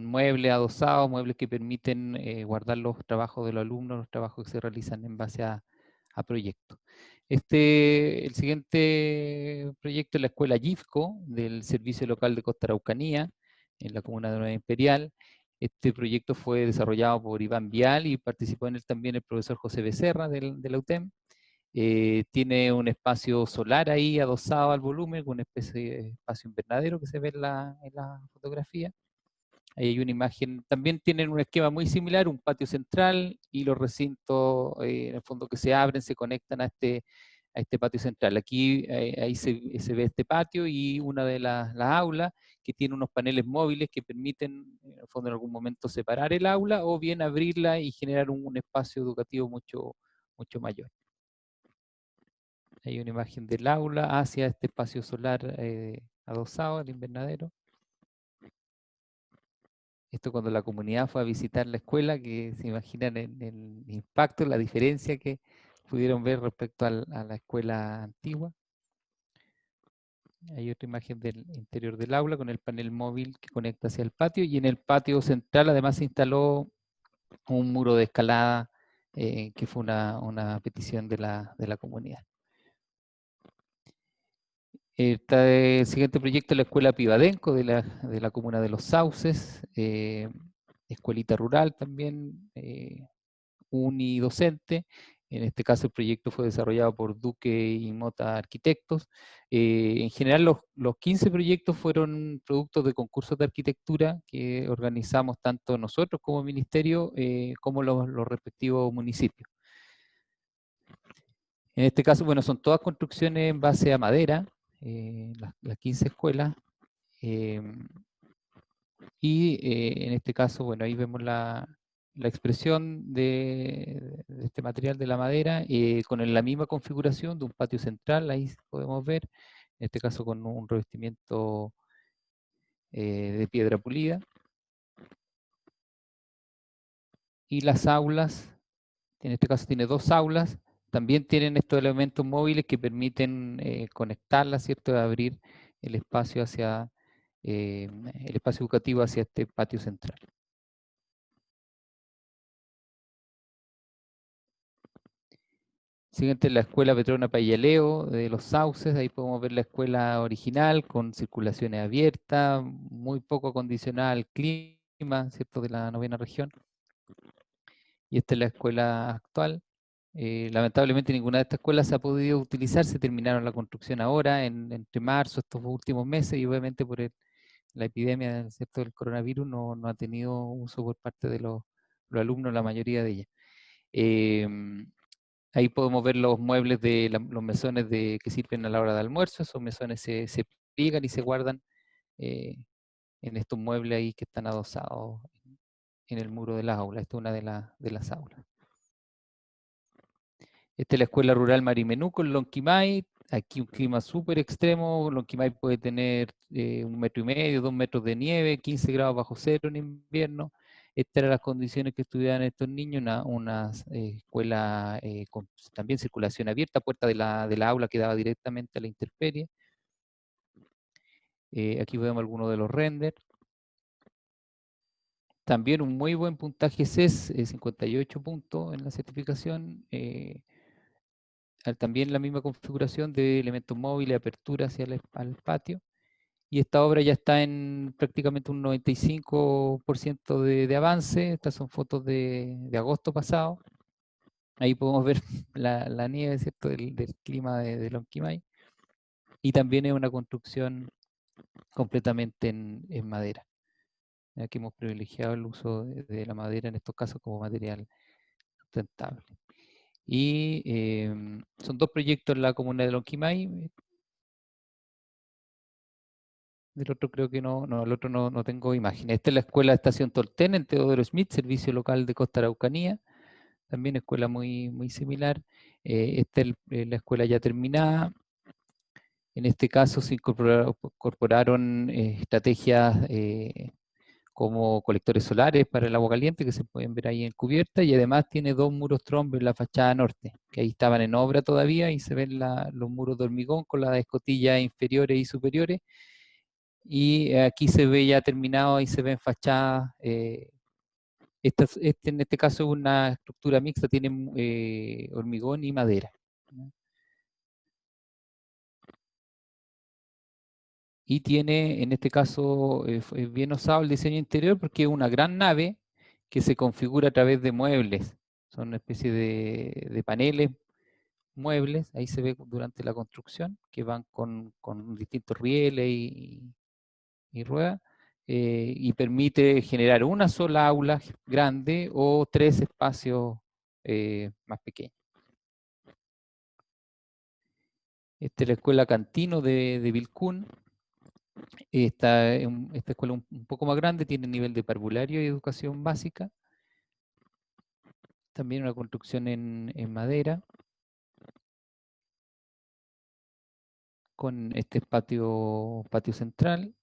muebles adosados, muebles que permiten guardar los trabajos de los alumnos, los trabajos que se realizan en base a proyectos. El siguiente proyecto es la escuela GIFCO, del Servicio Local de Costa Araucanía, en la comuna de Nueva Imperial. Este proyecto fue desarrollado por Iván Vial y participó en él también el profesor José Becerra de la UTEM. Tiene un espacio solar ahí adosado al volumen, con una especie de espacio invernadero que se ve en la fotografía. Ahí hay una imagen, también tienen un esquema muy similar, un patio central y los recintos en el fondo que se abren, se conectan a este patio central. Aquí ahí se ve este patio y una de las aulas que tiene unos paneles móviles que permiten en el fondo en algún momento separar el aula o bien abrirla y generar un espacio educativo mucho mayor. Hay una imagen del aula hacia este espacio solar adosado, el invernadero. Esto cuando la comunidad fue a visitar la escuela, que se imaginan el impacto, la diferencia que pudieron ver respecto a la escuela antigua. Hay otra imagen del interior del aula con el panel móvil que conecta hacia el patio, y en el patio central además se instaló un muro de escalada que fue una petición de la comunidad. El siguiente proyecto es la Escuela Pivadenco de la comuna de Los Sauces, escuelita rural también, unidocente. En este caso el proyecto fue desarrollado por Duque y Mota Arquitectos. En general los 15 proyectos fueron productos de concursos de arquitectura que organizamos tanto nosotros como ministerio como los respectivos municipios. En este caso, bueno, son todas construcciones en base a madera, las 15 escuelas. En este caso, bueno, ahí vemos la expresión de este material de la madera con la misma configuración de un patio central, ahí podemos ver, en este caso con un revestimiento de piedra pulida. Y las aulas, en este caso tiene 2 aulas, también tienen estos elementos móviles que permiten conectarlas, ¿cierto?, abrir el espacio el espacio educativo hacia este patio central. Siguiente es la escuela Petrona Payaleo de Los Sauces, ahí podemos ver la escuela original con circulaciones abiertas, muy poco acondicionada al clima, ¿cierto?, de la 9ª región. Y esta es la escuela actual. Lamentablemente ninguna de estas escuelas se ha podido utilizar, se terminaron la construcción ahora, entre marzo, estos últimos meses, y obviamente por la epidemia, ¿cierto?, del coronavirus no ha tenido uso por parte de los alumnos, la mayoría de ellas. Ahí podemos ver los muebles los mesones que sirven a la hora de almuerzo. Esos mesones se pliegan y se guardan en estos muebles ahí que están adosados en el muro de las aulas. Esta es una de las aulas. Esta es la escuela rural Marimenuco en Lonquimay. Aquí un clima súper extremo. Lonquimay puede tener 1,5 metros, 2 metros de nieve, 15 grados bajo cero en invierno. Estas eran las condiciones que estudiaban estos niños, una escuela con también circulación abierta, puerta de la aula que daba directamente a la intemperie. Aquí vemos algunos de los renders. También un muy buen puntaje CES, 58 puntos en la certificación. también la misma configuración de elementos móviles, apertura hacia al patio. Y esta obra ya está en prácticamente un 95% de avance. Estas son fotos de agosto pasado. Ahí podemos ver la nieve, ¿cierto?, del clima de Lonquimay. Y también es una construcción completamente en madera. Aquí hemos privilegiado el uso de la madera en estos casos como material sustentable. Y son dos proyectos en la comuna de Lonquimay. Del otro creo que no, el otro no tengo imágenes. Esta es la escuela de Estación Tolten en Teodoro Smith, servicio local de Costa Araucanía. También escuela muy similar. Esta es la escuela ya terminada. En este caso se incorporaron estrategias como colectores solares para el agua caliente, que se pueden ver ahí en cubierta, y además tiene dos muros trombe en la fachada norte, que ahí estaban en obra todavía, y se ven los muros de hormigón con las escotillas inferiores y superiores, y aquí se ve ya terminado y se ven fachadas. En este caso es una estructura mixta, tiene hormigón y madera. Y tiene, en este caso, es bien osado el diseño interior porque es una gran nave que se configura a través de muebles. Son una especie de paneles, muebles, ahí se ve durante la construcción, que van con distintos rieles y ruedas, y permite generar una sola aula grande o tres espacios más pequeños. Esta es la escuela Cantino de Vilcún. Esta escuela un poco más grande, tiene nivel de parvulario y educación básica. También una construcción en madera, con este patio central,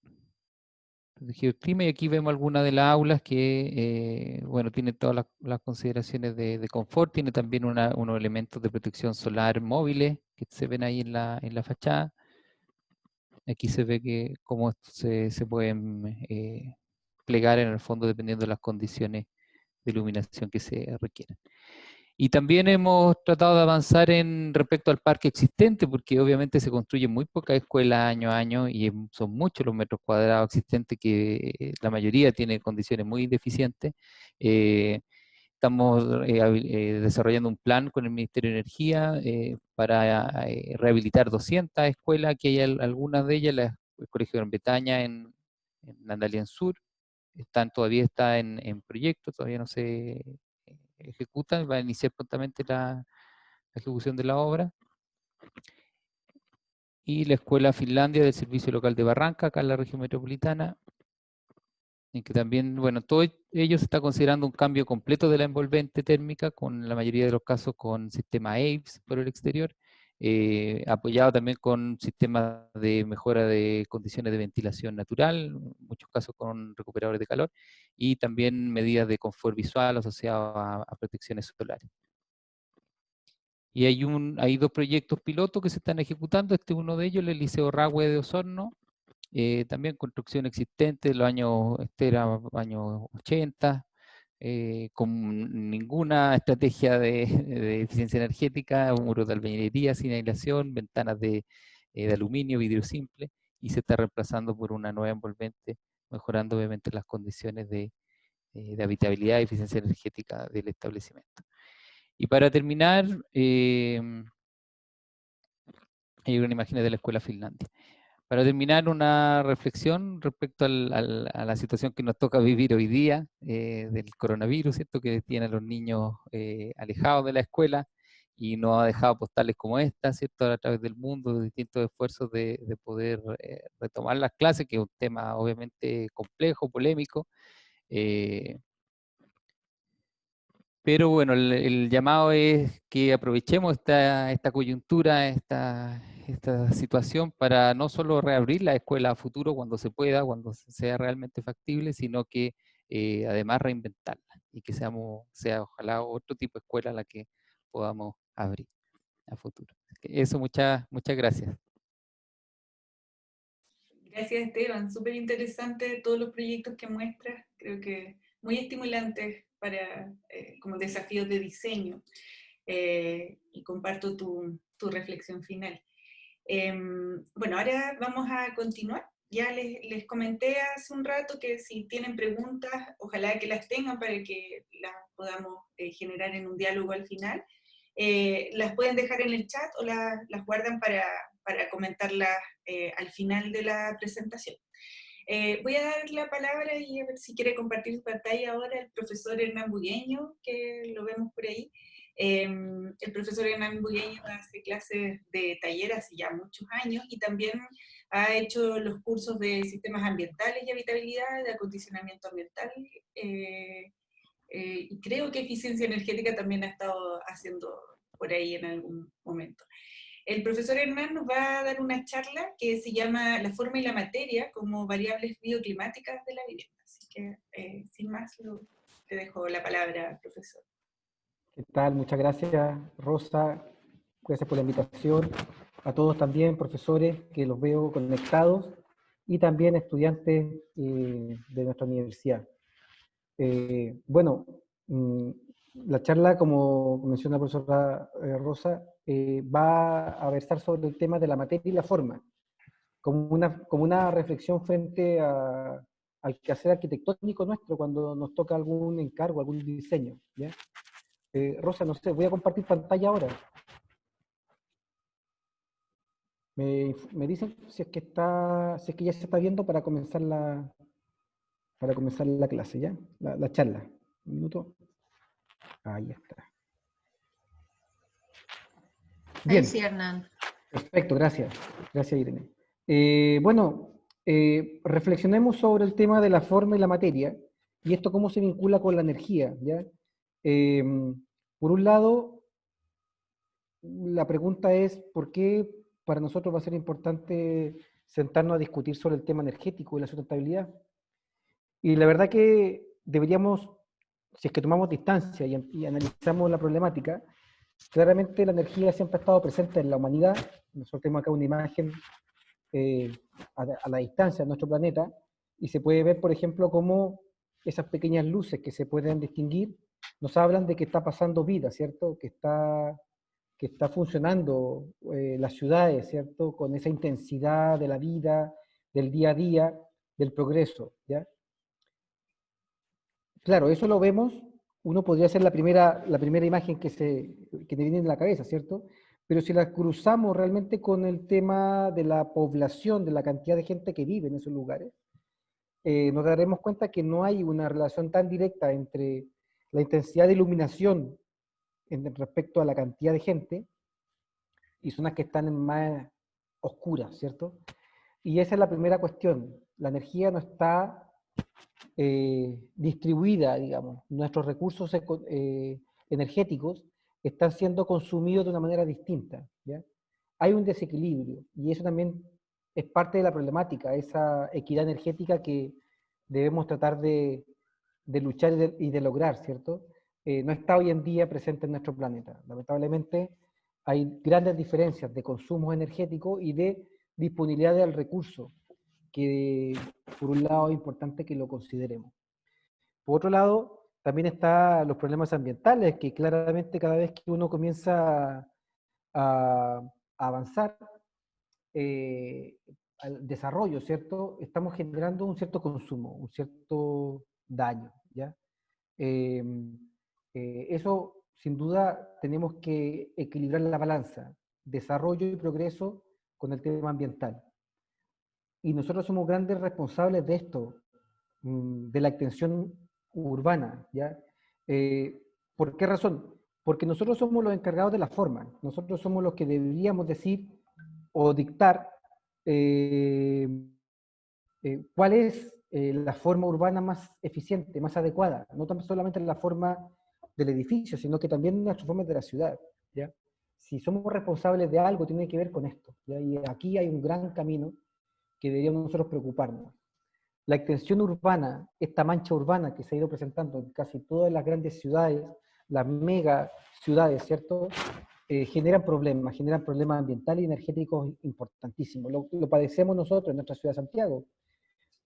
protegido el clima, y aquí vemos algunas de las aulas que, bueno, tiene todas las consideraciones de confort, tiene también unos elementos de protección solar móviles que se ven ahí en la fachada. Aquí se ve que cómo se pueden plegar en el fondo dependiendo de las condiciones de iluminación que se requieran. Y también hemos tratado de avanzar en respecto al parque existente, porque obviamente se construyen muy pocas escuelas año a año y son muchos los metros cuadrados existentes, que la mayoría tiene condiciones muy deficientes. Estamos desarrollando un plan con el Ministerio de Energía para rehabilitar 200 escuelas, que hay algunas de ellas, el Colegio Gran Bretaña en Andalién Sur, todavía está en proyecto, todavía no se ejecutan, va a iniciar prontamente la ejecución de la obra. Y la Escuela Finlandia del Servicio Local de Barranca, acá en la región metropolitana, en que también, bueno, todo ello se está considerando un cambio completo de la envolvente térmica, con la mayoría de los casos con sistema AVES por el exterior, apoyado también con sistemas de mejora de condiciones de ventilación natural, en muchos casos con recuperadores de calor, y también medidas de confort visual asociadas a protecciones solares. Y hay dos proyectos pilotos que se están ejecutando. Este es uno de ellos, el Liceo Rahue de Osorno, también construcción existente de los años, este era años 80, con ninguna estrategia de eficiencia energética, muros de albañilería sin aislación, ventanas de aluminio, vidrio simple, y se está reemplazando por una nueva envolvente, mejorando obviamente las condiciones de habitabilidad y eficiencia energética del establecimiento. Y para terminar, hay una imagen de la Escuela Finlandia. Para terminar, una reflexión respecto a la situación que nos toca vivir hoy día del coronavirus, ¿cierto? Que tiene a los niños alejados de la escuela y nos ha dejado postales como esta, ¿cierto? A través del mundo, de distintos esfuerzos de poder retomar las clases, que es un tema obviamente complejo, polémico. Pero bueno, el llamado es que aprovechemos esta coyuntura, esta situación para no solo reabrir la escuela a futuro cuando se pueda, cuando sea realmente factible, sino que además reinventarla y que sea ojalá otro tipo de escuela la que podamos abrir a futuro. Eso, muchas gracias. Gracias, Esteban. Súper interesante todos los proyectos que muestras. Creo que muy estimulantes para como desafíos de diseño. y comparto tu reflexión final. Bueno, ahora vamos a continuar. Ya les comenté hace un rato que si tienen preguntas, ojalá que las tengan para que las podamos generar en un diálogo al final. Las pueden dejar en el chat o las guardan para comentarlas al final de la presentación. Voy a dar la palabra y a ver si quiere compartir su pantalla ahora el profesor Hernán Bugueño, que lo vemos por ahí. El profesor Hernán Bugueño hace clases de taller hace ya muchos años y también ha hecho los cursos de sistemas ambientales y habitabilidad, de acondicionamiento ambiental, y creo que eficiencia energética también ha estado haciendo por ahí en algún momento. El profesor Hernán nos va a dar una charla que se llama La forma y la materia como variables bioclimáticas de la vivienda. Así que, sin más, te dejo la palabra, profesor. ¿Qué tal? Muchas gracias, Rosa. Gracias por la invitación. A todos también, profesores, que los veo conectados, y también estudiantes de nuestra universidad. Bueno, la charla, como menciona la profesora Rosa, va a versar sobre el tema de la materia y la forma, como una reflexión frente al quehacer arquitectónico nuestro cuando nos toca algún encargo, algún diseño, ¿ya? Rosa, no sé, voy a compartir pantalla ahora. Me dicen si es que ya se está viendo para comenzar la clase, ¿ya? La charla. Un minuto. Ahí está. Bien. Ahí sí, Hernán. Perfecto, gracias. Gracias, Irene. Bueno, reflexionemos sobre el tema de la forma y la materia, y esto cómo se vincula con la energía, ¿ya? Por un lado, la pregunta es, ¿por qué para nosotros va a ser importante sentarnos a discutir sobre el tema energético y la sustentabilidad? Y la verdad que deberíamos, si es que tomamos distancia y analizamos la problemática, claramente la energía siempre ha estado presente en la humanidad. Nosotros tenemos acá una imagen a la distancia de nuestro planeta, y se puede ver, por ejemplo, cómo esas pequeñas luces que se pueden distinguir nos hablan de que está pasando vida, ¿cierto? Que está funcionando las ciudades, ¿cierto? Con esa intensidad de la vida, del día a día, del progreso, ¿ya? Claro, eso lo vemos, uno podría ser la primera imagen que te viene en la cabeza, ¿cierto? Pero si la cruzamos realmente con el tema de la población, de la cantidad de gente que vive en esos lugares, nos daremos cuenta que no hay una relación tan directa entre la intensidad de iluminación respecto a la cantidad de gente y zonas que están más oscuras, ¿cierto? Y esa es la primera cuestión. La energía no está distribuida, digamos. Nuestros recursos energéticos están siendo consumidos de una manera distinta, ¿ya? Hay un desequilibrio, y eso también es parte de la problemática, esa equidad energética que debemos tratar de luchar y de lograr, ¿cierto? No está hoy en día presente en nuestro planeta. Lamentablemente hay grandes diferencias de consumo energético y de disponibilidad del recurso, que por un lado es importante que lo consideremos. Por otro lado, también están los problemas ambientales, que claramente cada vez que uno comienza a avanzar al desarrollo, ¿cierto? Estamos generando un cierto consumo, un cierto daño, ¿ya? Eso, sin duda, tenemos que equilibrar la balanza, desarrollo y progreso con el tema ambiental. Y nosotros somos grandes responsables de esto, de la extensión urbana, ¿ya? ¿Por qué razón? Porque nosotros somos los encargados de la forma, nosotros somos los que deberíamos decir o dictar cuál es la forma urbana más eficiente, más adecuada, no tan solamente la forma del edificio, sino que también nuestra forma de la ciudad, ¿ya? Si somos responsables de algo, tiene que ver con esto, ¿ya? Y aquí hay un gran camino que deberíamos nosotros preocuparnos. La extensión urbana, esta mancha urbana que se ha ido presentando en casi todas las grandes ciudades, las mega ciudades, ¿cierto? Generan problemas ambientales y energéticos importantísimos. Lo padecemos nosotros en nuestra ciudad de Santiago,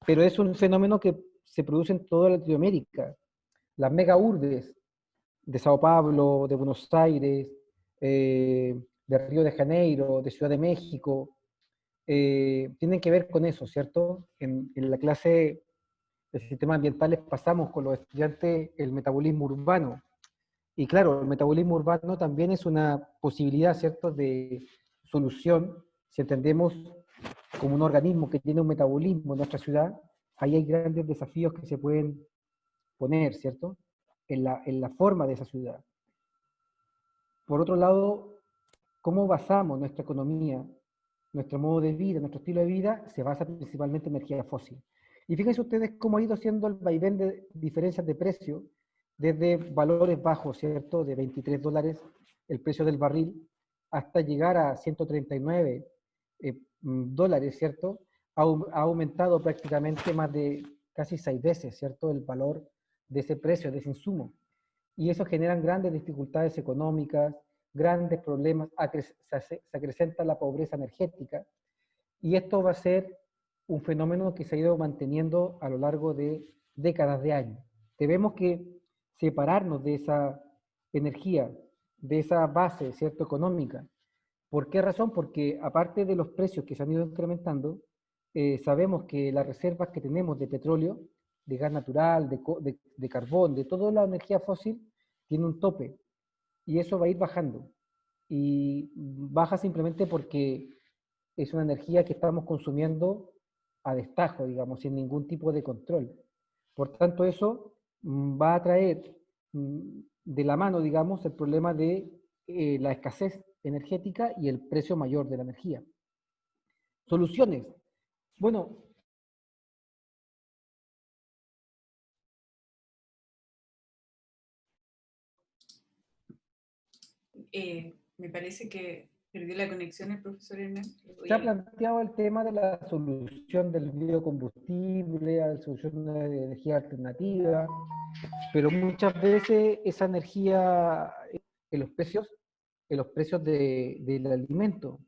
pero es un fenómeno que se produce en toda Latinoamérica. Las mega urbes de Sao Paulo, de Buenos Aires, de Río de Janeiro, de Ciudad de México, tienen que ver con eso, ¿cierto? En la clase de sistemas ambientales pasamos con los estudiantes el metabolismo urbano. Y claro, el metabolismo urbano también es una posibilidad, ¿cierto?, de solución. Si entendemos como un organismo que tiene un metabolismo en nuestra ciudad, ahí hay grandes desafíos que se pueden poner, ¿cierto?, en la forma de esa ciudad. Por otro lado, ¿cómo basamos nuestra economía, nuestro modo de vida, nuestro estilo de vida? Se basa principalmente en energía fósil. Y fíjense ustedes cómo ha ido siendo el vaivén de diferencias de precio, desde valores bajos, ¿cierto?, de $23 el precio del barril, hasta llegar a 139 dólares, ¿cierto? Ha aumentado prácticamente más de casi 6 veces, ¿cierto?, el valor de ese precio, de ese insumo. Y eso genera grandes dificultades económicas, grandes problemas, se acrecenta la pobreza energética, y esto va a ser un fenómeno que se ha ido manteniendo a lo largo de décadas de años. Tenemos que separarnos de esa energía, de esa base, ¿cierto?, económica. ¿Por qué razón? Porque aparte de los precios que se han ido incrementando, sabemos que las reservas que tenemos de petróleo, de gas natural, de carbón, de toda la energía fósil, tiene un tope, y eso va a ir bajando. Y baja simplemente porque es una energía que estamos consumiendo a destajo, digamos, sin ningún tipo de control. Por tanto, eso va a traer de la mano, digamos, el problema de la escasez energética y el precio mayor de la energía. Soluciones. Bueno, Me parece que perdió la conexión el profesor Hernán. se ha planteado el tema de la solución del biocombustible, a la solución de energía alternativa, pero muchas veces esa energía en los precios del alimento,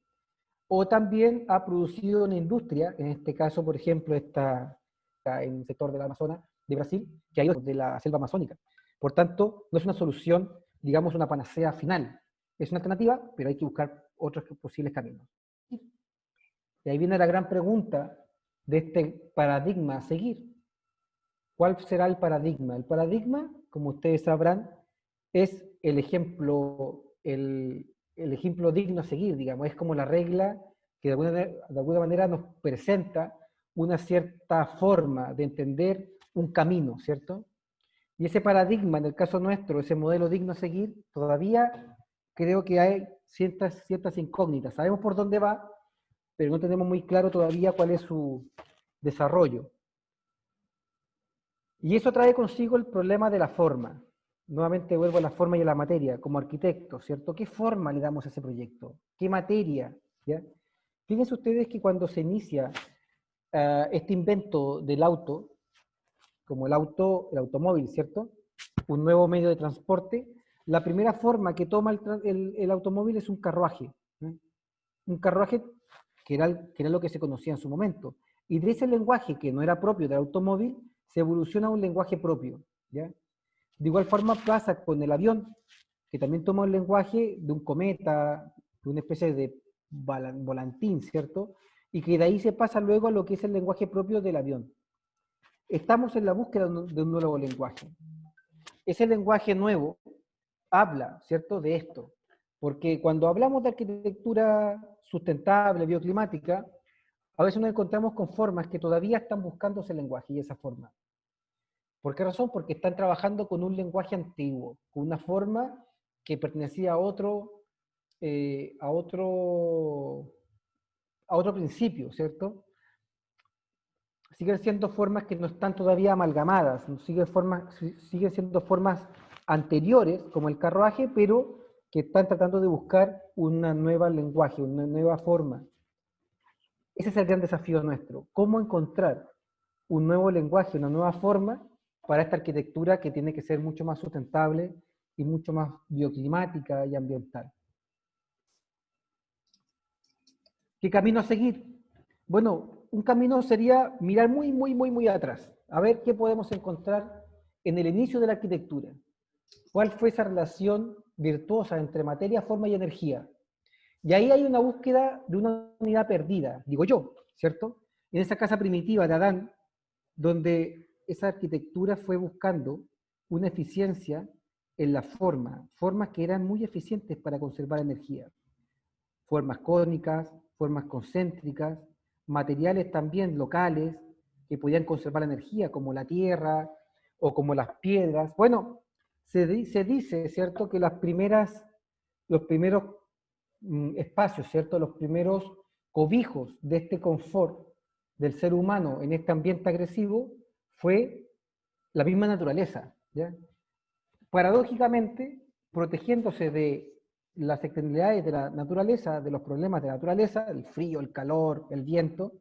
o también ha producido una industria, en este caso, por ejemplo, está en el sector del Amazonas, de Brasil, que ha ido de la selva amazónica. Por tanto, no es una solución, digamos, una panacea final. Es una alternativa, pero hay que buscar otros posibles caminos. Y ahí viene la gran pregunta de este paradigma a seguir. ¿Cuál será el paradigma? El paradigma, como ustedes sabrán, es el ejemplo digno a seguir, digamos, es como la regla que de alguna manera nos presenta una cierta forma de entender un camino, ¿cierto? Y ese paradigma, en el caso nuestro, ese modelo digno a seguir, todavía creo que hay ciertas incógnitas. Sabemos por dónde va, pero no tenemos muy claro todavía cuál es su desarrollo. Y eso trae consigo el problema de la forma. Nuevamente vuelvo a la forma y a la materia, como arquitecto, ¿cierto? ¿Qué forma le damos a ese proyecto? ¿Qué materia? ¿Ya? Fíjense ustedes que cuando se inicia este invento del auto, como el automóvil, ¿cierto?, un nuevo medio de transporte, la primera forma que toma el automóvil es un carruaje. ¿Eh? Un carruaje que era lo que se conocía en su momento. Y de ese lenguaje que no era propio del automóvil, se evoluciona a un lenguaje propio, ¿ya? De igual forma pasa con el avión, que también toma un lenguaje de un cometa, de una especie de volantín, ¿cierto? Y que de ahí se pasa luego a lo que es el lenguaje propio del avión. Estamos en la búsqueda de un nuevo lenguaje. Ese lenguaje nuevo habla, ¿cierto?, de esto. Porque cuando hablamos de arquitectura sustentable, bioclimática, a veces nos encontramos con formas que todavía están buscando ese lenguaje y esa forma. ¿Por qué razón? Porque están trabajando con un lenguaje antiguo, con una forma que pertenecía a otro principio, ¿cierto? Siguen siendo formas que no están todavía amalgamadas, siguen siendo formas anteriores, como el carruaje, pero que están tratando de buscar una nueva lenguaje, una nueva forma. Ese es el gran desafío nuestro, cómo encontrar un nuevo lenguaje, una nueva forma para esta arquitectura que tiene que ser mucho más sustentable y mucho más bioclimática y ambiental. ¿Qué camino a seguir? Bueno, un camino sería mirar muy atrás, a ver qué podemos encontrar en el inicio de la arquitectura. ¿Cuál fue esa relación virtuosa entre materia, forma y energía? Y ahí hay una búsqueda de una unidad perdida, digo yo, ¿cierto? En esa casa primitiva de Adán, donde esa arquitectura fue buscando una eficiencia en la forma, formas que eran muy eficientes para conservar energía. Formas cónicas, formas concéntricas, materiales también locales que podían conservar la energía, como la tierra o como las piedras. Bueno, se dice, ¿cierto?, que los primeros espacios, ¿cierto?, los primeros cobijos de este confort del ser humano en este ambiente agresivo fue la misma naturaleza, ¿ya? Paradójicamente, protegiéndose de las externalidades de la naturaleza, de los problemas de la naturaleza, el frío, el calor, el viento,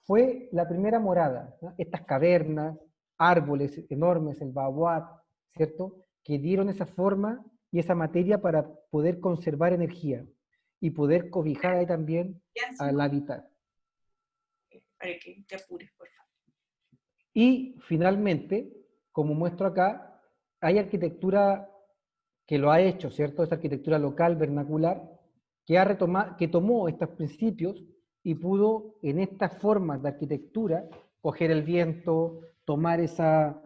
fue la primera morada, ¿no? Estas cavernas, árboles enormes, el baobab, ¿cierto?, que dieron esa forma y esa materia para poder conservar energía y poder cobijar ahí también al hábitat. Para que te apures, por favor. Y finalmente, como muestro acá, hay arquitectura que lo ha hecho, ¿cierto? Esa arquitectura local, vernacular, que tomó estos principios y pudo en estas formas de arquitectura coger el viento, tomar esa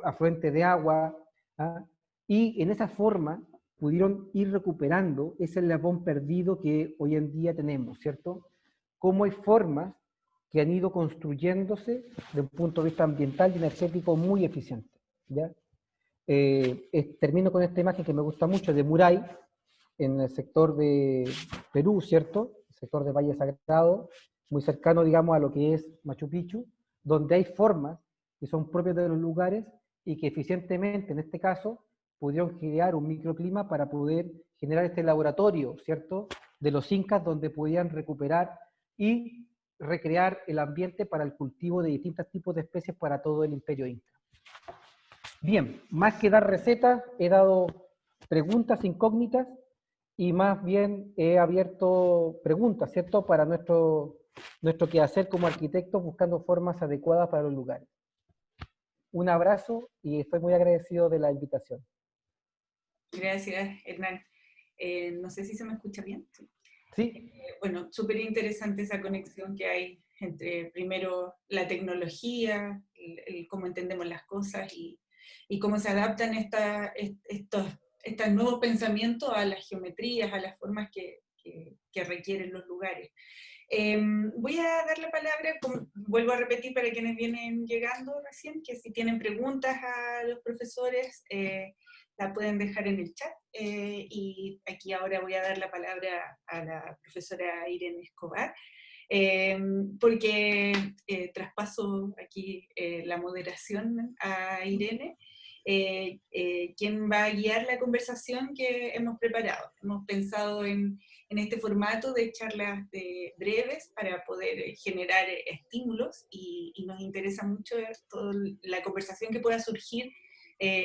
afluente de agua, ¿ah? Y en esa forma pudieron ir recuperando ese eslabón perdido que hoy en día tenemos, ¿cierto? Cómo hay formas que han ido construyéndose de un punto de vista ambiental y energético muy eficiente, ¿ya? Termino con esta imagen que me gusta mucho de Muray, en el sector de Perú, ¿cierto? El sector de Valle Sagrado, muy cercano, digamos, a lo que es Machu Picchu, donde hay formas que son propias de los lugares y que eficientemente, en este caso, pudieron crear un microclima para poder generar este laboratorio, ¿cierto?, de los incas, donde podían recuperar y recrear el ambiente para el cultivo de distintos tipos de especies para todo el imperio inca. Bien, más que dar recetas, he dado preguntas incógnitas y más bien he abierto preguntas, ¿cierto?, para nuestro quehacer como arquitectos buscando formas adecuadas para los lugares. Un abrazo y estoy muy agradecido de la invitación. Gracias, Hernán. No sé si se me escucha bien. Sí. Bueno, súper interesante esa conexión que hay entre, primero, la tecnología, cómo entendemos las cosas y cómo se adaptan estos nuevos pensamientos a las geometrías, a las formas que requieren los lugares. Voy a dar la palabra, vuelvo a repetir para quienes vienen llegando recién, que si tienen preguntas a los profesores, la pueden dejar en el chat. Y aquí ahora voy a dar la palabra a la profesora Irene Escobar, porque traspaso aquí la moderación a Irene, quien va a guiar la conversación que hemos preparado. Hemos pensado en este formato de charlas breves para poder generar estímulos y nos interesa mucho toda la conversación que pueda surgir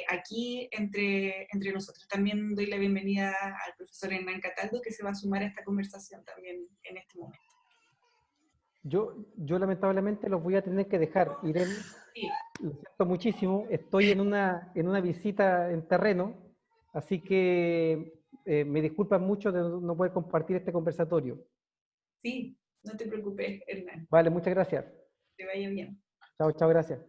aquí entre nosotros. También doy la bienvenida al profesor Hernán Cataldo, que se va a sumar a esta conversación también en este momento. Yo lamentablemente los voy a tener que dejar, Irene. Sí. Lo siento muchísimo, estoy en una visita en terreno, así que me disculpan mucho de no poder compartir este conversatorio. Sí, no te preocupes, Hernán. Vale, muchas gracias. Que vaya bien. Chao, chao, gracias.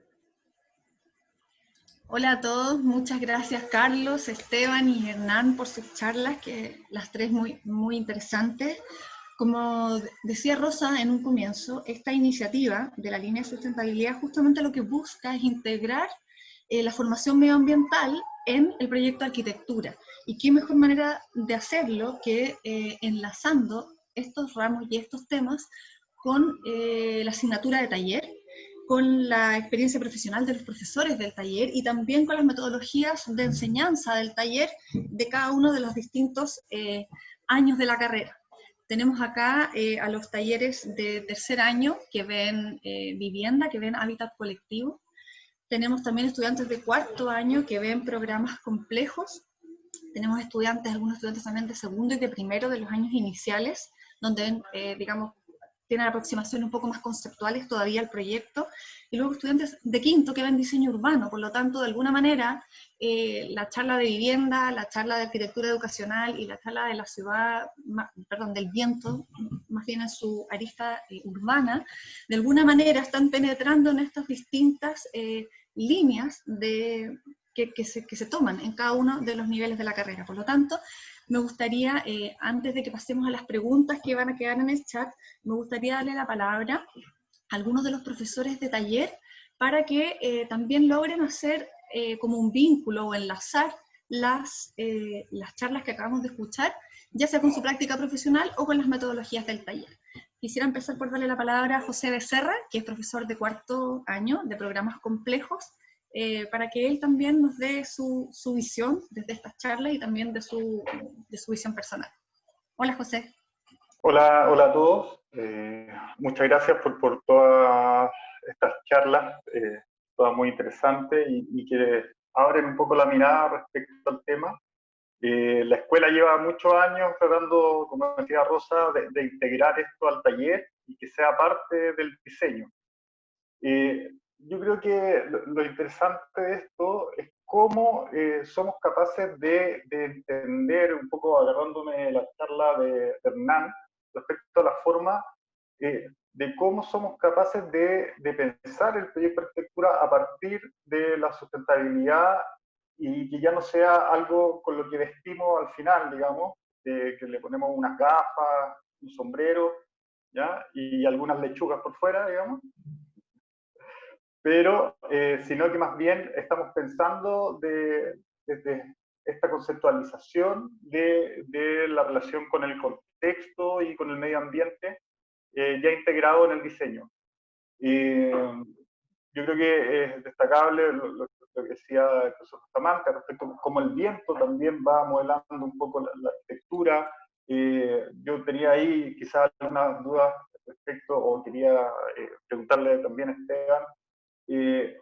Hola a todos, muchas gracias Carlos, Esteban y Hernán por sus charlas, que las tres muy interesantes. Como decía Rosa en un comienzo, esta iniciativa de la línea de sustentabilidad justamente lo que busca es integrar la formación medioambiental en el proyecto de arquitectura. Y qué mejor manera de hacerlo que enlazando estos ramos y estos temas con la asignatura de taller, con la experiencia profesional de los profesores del taller y también con las metodologías de enseñanza del taller de cada uno de los distintos años de la carrera. Tenemos acá a los talleres de tercer año que ven vivienda, que ven hábitat colectivo. Tenemos también estudiantes de cuarto año que ven programas complejos. Tenemos algunos estudiantes también de segundo y de primero de los años iniciales, donde ven, digamos, tienen aproximaciones un poco más conceptuales todavía al proyecto, y luego estudiantes de quinto que ven diseño urbano. Por lo tanto, de alguna manera, la charla de vivienda, la charla de arquitectura educacional y la charla de la ciudad, perdón, del viento, más bien en su arista urbana, de alguna manera están penetrando en estas distintas líneas que se toman en cada uno de los niveles de la carrera. Por lo tanto, me gustaría, antes de que pasemos a las preguntas que van a quedar en el chat, me gustaría darle la palabra a algunos de los profesores de taller para que también logren hacer como un vínculo o enlazar las charlas que acabamos de escuchar, ya sea con su práctica profesional o con las metodologías del taller. Quisiera empezar por darle la palabra a José Becerra, que es profesor de cuarto año de programas complejos, para que él también nos dé su visión desde estas charlas y también de su visión personal. Hola, José. Hola, hola a todos. Muchas gracias por todas estas charlas, todas muy interesantes y que abren un poco la mirada respecto al tema. La escuela lleva muchos años tratando, como decía Rosa, de integrar esto al taller y que sea parte del diseño. Yo creo que lo interesante de esto es cómo somos capaces de entender, un poco agarrándome la charla de Hernán, respecto a la forma de cómo somos capaces de pensar el proyecto de arquitectura a partir de la sustentabilidad y que ya no sea algo con lo que vestimos al final, digamos, que le ponemos unas gafas, un sombrero, ¿ya? Y algunas lechugas por fuera, digamos, pero sino que más bien estamos pensando desde esta conceptualización de la relación con el contexto y con el medio ambiente ya integrado en el diseño. Yo creo que es destacable lo que decía el profesor Bustamante respecto a cómo el viento también va modelando un poco la arquitectura. Yo tenía ahí quizás algunas dudas respecto, o quería preguntarle también a Esteban,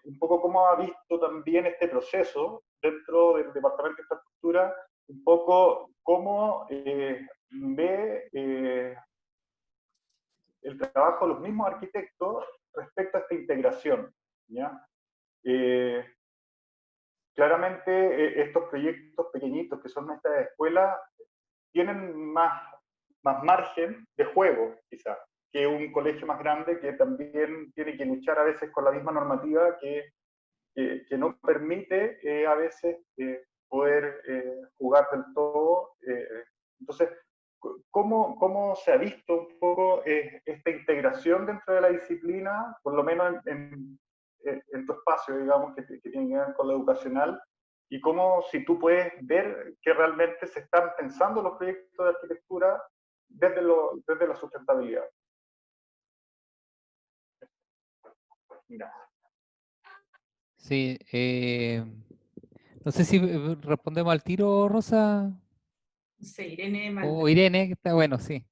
un poco cómo ha visto también este proceso dentro del Departamento de Infraestructura, un poco cómo ve el trabajo de los mismos arquitectos respecto a esta integración, ¿ya? Claramente estos proyectos pequeñitos que son nuestras escuelas tienen más margen de juego, quizás, que un colegio más grande que también tiene que luchar a veces con la misma normativa que no permite a veces poder jugar del todo. Entonces, ¿cómo se ha visto un poco esta integración dentro de la disciplina, por lo menos en tu espacio, digamos, que tiene que ver con lo educacional? Y cómo, si tú puedes ver que realmente se están pensando los proyectos de arquitectura desde la sustentabilidad. Gracias. Sí, no sé si respondemos al tiro, Rosa. Sí, Irene O Irene, que está bueno, sí.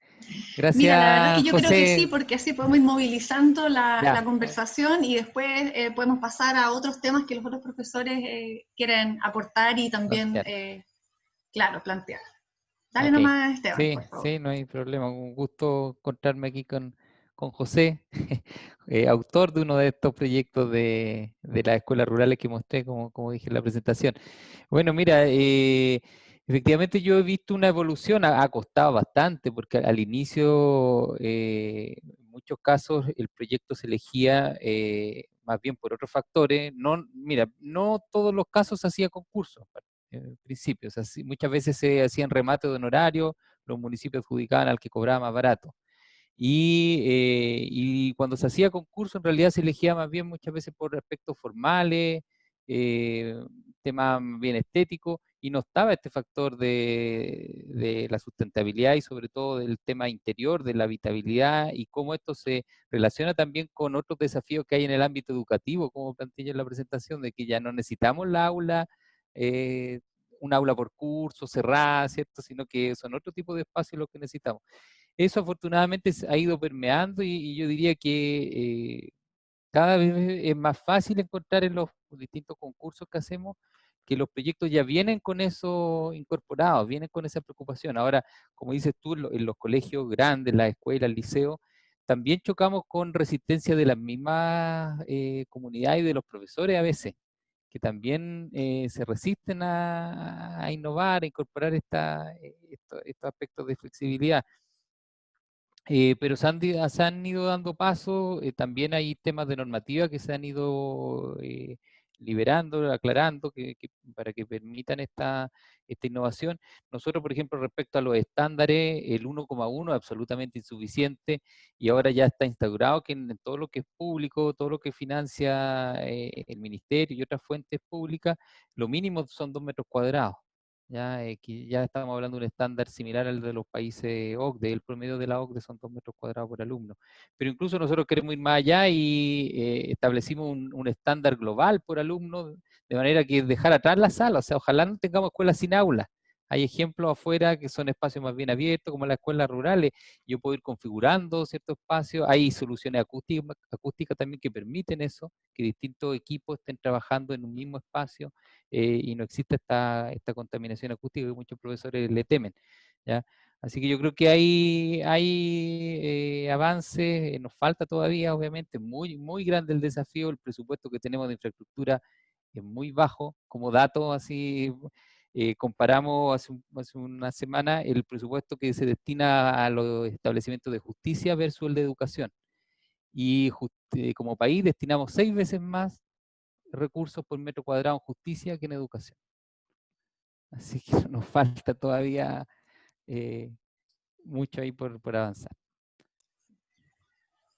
Gracias, Mira, la verdad es que yo José. creo que sí, porque así podemos ir movilizando la Ya. conversación y después podemos pasar a otros temas que los otros profesores quieren aportar y también, claro, plantear. Dale Ok. nomás, Esteban, Sí, por favor. sí, no hay problema. Un gusto encontrarme aquí con José, autor de uno de estos proyectos de las escuelas rurales que mostré, como dije en la presentación. Bueno, mira, efectivamente yo he visto una evolución, ha costado bastante, porque al inicio, en muchos casos, el proyecto se elegía más bien por otros factores. No, mira, no todos los casos se hacía concurso, en principio. O sea, muchas veces se hacían remates de honorario, los municipios adjudicaban al que cobraba más barato. Y cuando se hacía concurso, en realidad se elegía más bien muchas veces por aspectos formales, eh, temas bien estéticos, y no estaba este factor de la sustentabilidad y sobre todo del tema interior, de la habitabilidad y cómo esto se relaciona también con otros desafíos que hay en el ámbito educativo, como planteé en la presentación, de que ya no necesitamos la aula, eh, un aula por curso, cerrada, ¿cierto? Sino que son otro tipo de espacios los que necesitamos. Eso afortunadamente ha ido permeando y yo diría que cada vez es más fácil encontrar en los distintos concursos que hacemos que los proyectos ya vienen con eso incorporados, vienen con esa preocupación. Ahora, como dices tú, en los colegios grandes, las escuelas, el liceo, también chocamos con resistencia de las mismas comunidades y de los profesores a veces, que también se resisten a innovar, a incorporar estos aspectos de flexibilidad. Pero se han ido dando pasos, también hay temas de normativa que se han ido liberando, aclarando, para que permitan esta innovación. Nosotros, por ejemplo, respecto a los estándares, el 1,1 es absolutamente insuficiente y ahora ya está instaurado que en todo lo que es público, todo lo que financia el ministerio y otras fuentes públicas, lo mínimo son 2 metros cuadrados. Que ya estamos hablando de un estándar similar al de los países OCDE, el promedio de la OCDE son 2 metros cuadrados por alumno. Pero incluso nosotros queremos ir más allá y establecimos un estándar global por alumno, de manera que dejar atrás la sala, o sea, ojalá no tengamos escuelas sin aula. Hay ejemplos afuera que son espacios más bien abiertos, como las escuelas rurales. Yo puedo ir configurando ciertos espacios. Hay soluciones acústicas también que permiten eso, que distintos equipos estén trabajando en un mismo espacio y no existe esta contaminación acústica que muchos profesores le temen, ¿ya? Así que yo creo que hay avances, nos falta todavía, obviamente, muy, muy grande el desafío. El presupuesto que tenemos de infraestructura es muy bajo. Como dato, así comparamos hace una semana el presupuesto que se destina a los establecimientos de justicia versus el de educación. Y como país destinamos 6 veces más recursos por metro cuadrado en justicia que en educación. Así que nos falta todavía mucho ahí por avanzar.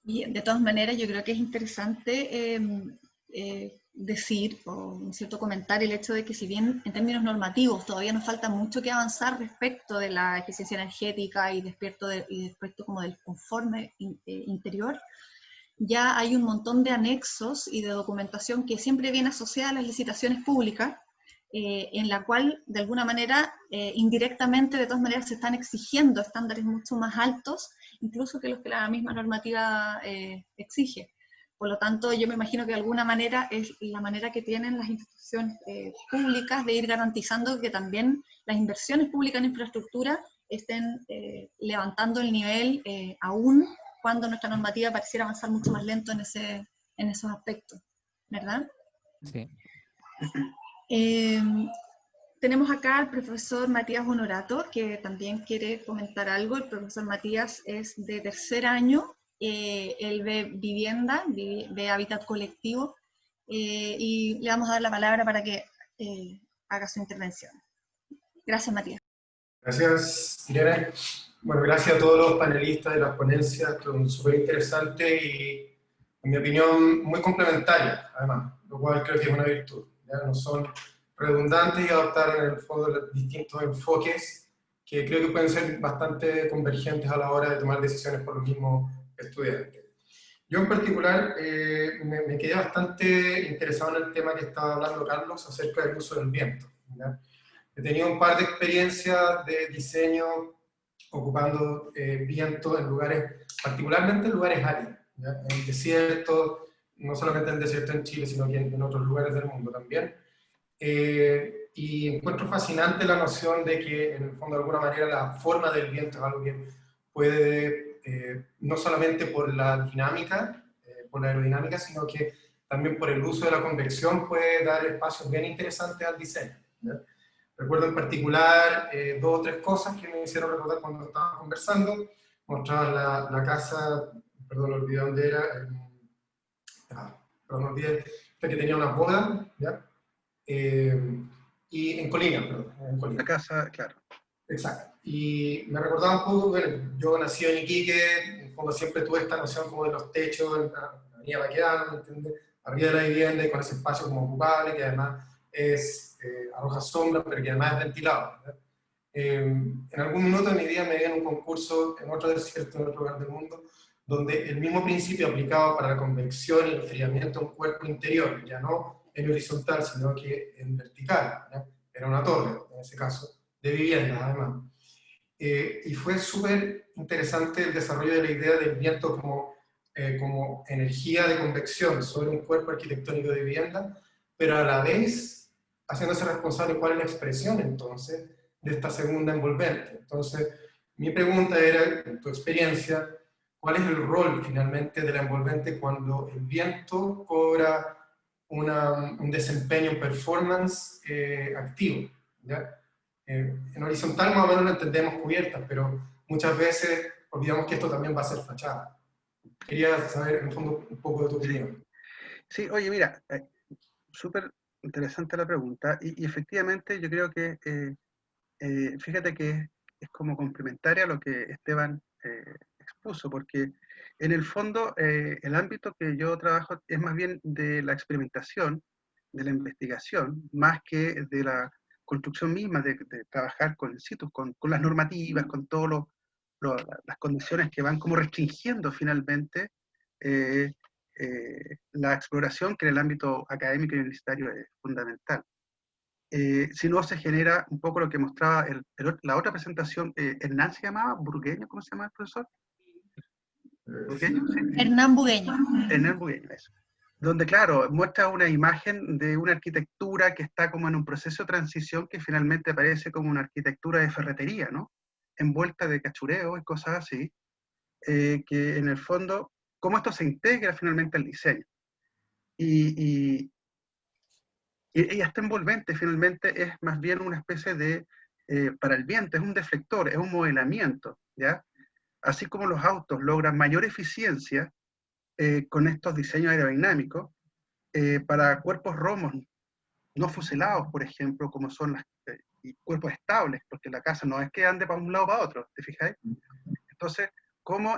Bien, de todas maneras, yo creo que es interesante decir o cierto comentar el hecho de que si bien en términos normativos todavía nos falta mucho que avanzar respecto de la eficiencia energética y respecto como del conforme interior, ya hay un montón de anexos y de documentación que siempre viene asociada a las licitaciones públicas, en la cual, de alguna manera, indirectamente, de todas maneras, se están exigiendo estándares mucho más altos, incluso que los que la misma normativa exige. Por lo tanto, yo me imagino que de alguna manera es la manera que tienen las instituciones públicas de ir garantizando que también las inversiones públicas en infraestructura estén levantando el nivel aún cuando nuestra normativa pareciera avanzar mucho más lento en esos aspectos, ¿verdad? Sí. Tenemos acá al profesor Matías Honorato, que también quiere comentar algo. El profesor Matías es de tercer año, él ve vivienda, ve hábitat colectivo, y le vamos a dar la palabra para que haga su intervención. Gracias, Matías. Gracias, Irene. Bueno, gracias a todos los panelistas de la ponencia, esto es súper interesante y, en mi opinión, muy complementaria, además, lo cual creo que es una virtud. ¿Ya? No son redundantes y adoptar en el fondo los distintos enfoques que creo que pueden ser bastante convergentes a la hora de tomar decisiones por los mismos estudiantes. Yo en particular me quedé bastante interesado en el tema que estaba hablando Carlos acerca del uso del viento. ¿Ya? He tenido un par de experiencias de diseño ocupando viento en lugares, particularmente en lugares áridos, ¿ya? En desiertos, no solamente en el desierto en Chile, sino que en otros lugares del mundo también. Y encuentro fascinante la noción de que, en el fondo, de alguna manera, la forma del viento es algo que puede, no solamente por la dinámica, por la aerodinámica, sino que también por el uso de la convección puede dar espacios bien interesantes al diseño, ¿ya? Recuerdo en particular 2 o 3 cosas que me hicieron recordar cuando estábamos conversando. Mostraban la casa, perdón, no olvidé dónde era, pero no olvidé, que tenía una boda, ¿ya? Y en Colina, perdón. En Colina. La casa, claro. Exacto. Y me recordaba un poco, bueno, yo nací en Iquique, en el fondo siempre tuve esta noción como de los techos, en la avenida Baquedano, ¿me entiendes? Arriba de la vivienda y con ese espacio como ocupable, que además arroja sombra, pero que además es ventilado, ¿verdad? En algún minuto de mi vida me vi en un concurso en otro desierto, en otro lugar del mundo, donde el mismo principio aplicado para la convección y el enfriamiento de un cuerpo interior, ya no en horizontal, sino que en vertical, ¿ya? Era una torre, en ese caso, de vivienda además. Y fue súper interesante el desarrollo de la idea del viento como energía de convección sobre un cuerpo arquitectónico de vivienda, pero a la vez haciéndose responsable de cuál es la expresión entonces de esta segunda envolvente. Entonces, mi pregunta era, en tu experiencia, cuál es el rol finalmente de la envolvente cuando el viento cobra un desempeño, un performance activo, ¿ya? En horizontal más o menos lo entendemos cubiertas, pero muchas veces olvidamos que esto también va a ser fachada. Quería saber, en el fondo, un poco de tu opinión. Sí, oye, mira, súper interesante la pregunta, y efectivamente yo creo que, fíjate que es como complementaria a lo que Esteban expuso, porque en el fondo el ámbito que yo trabajo es más bien de la experimentación, de la investigación, más que de la construcción misma, de trabajar con in situ, con las normativas, con todas las condiciones que van como restringiendo finalmente la exploración, que en el ámbito académico y universitario es fundamental. Si no se genera un poco lo que mostraba la otra presentación, Hernán se llamaba, Burgueño, ¿cómo se llama el profesor? ¿Burgueño? Sí. Hernán Bugueño. Hernán Burgueño, eso. Donde, claro, muestra una imagen de una arquitectura que está como en un proceso de transición que finalmente parece como una arquitectura de ferretería, ¿no? Envuelta de cachureo y cosas así, que en el fondo, cómo esto se integra finalmente al diseño. Y hasta envolvente finalmente es más bien una especie de, para el viento, es un deflector, es un modelamiento, ¿ya? Así como los autos logran mayor eficiencia con estos diseños aerodinámicos, para cuerpos romos no fuselados, por ejemplo, como son y cuerpos estables, porque la casa no es que ande para un lado o para otro, ¿te fijáis? Entonces, cómo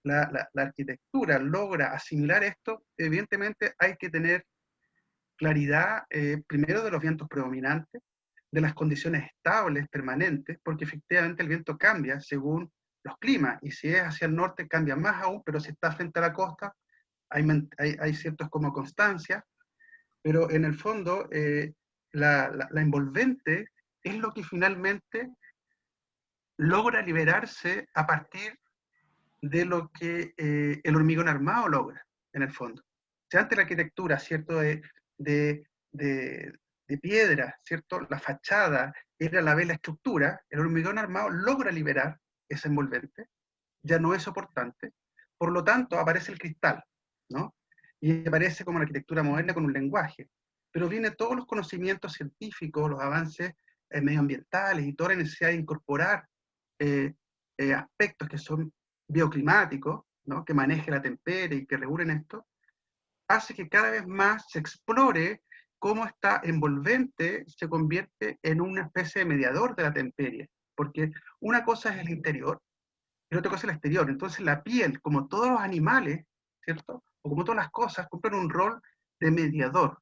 la arquitectura logra asimilar esto, evidentemente hay que tener claridad, primero de los vientos predominantes, de las condiciones estables, permanentes, porque efectivamente el viento cambia según los climas, y si es hacia el norte cambia más aún, pero si está frente a la costa, hay ciertos como constancias, pero en el fondo la envolvente es lo que finalmente logra liberarse a partir de lo que el hormigón armado logra, en el fondo. Si antes la arquitectura, ¿cierto?, de piedra, ¿cierto?, la fachada era la vela estructura, el hormigón armado logra liberar ese envolvente, ya no es soportante, por lo tanto aparece el cristal, ¿no? Y aparece como la arquitectura moderna con un lenguaje, pero vienen todos los conocimientos científicos, los avances medioambientales y toda la necesidad de incorporar aspectos que son bioclimáticos, ¿no?, que maneje la temperie y que regulen esto, hace que cada vez más se explore cómo esta envolvente se convierte en una especie de mediador de la temperie, porque una cosa es el interior y la otra cosa es el exterior. Entonces la piel, como todos los animales, ¿cierto?, o como todas las cosas, cumplen un rol de mediador.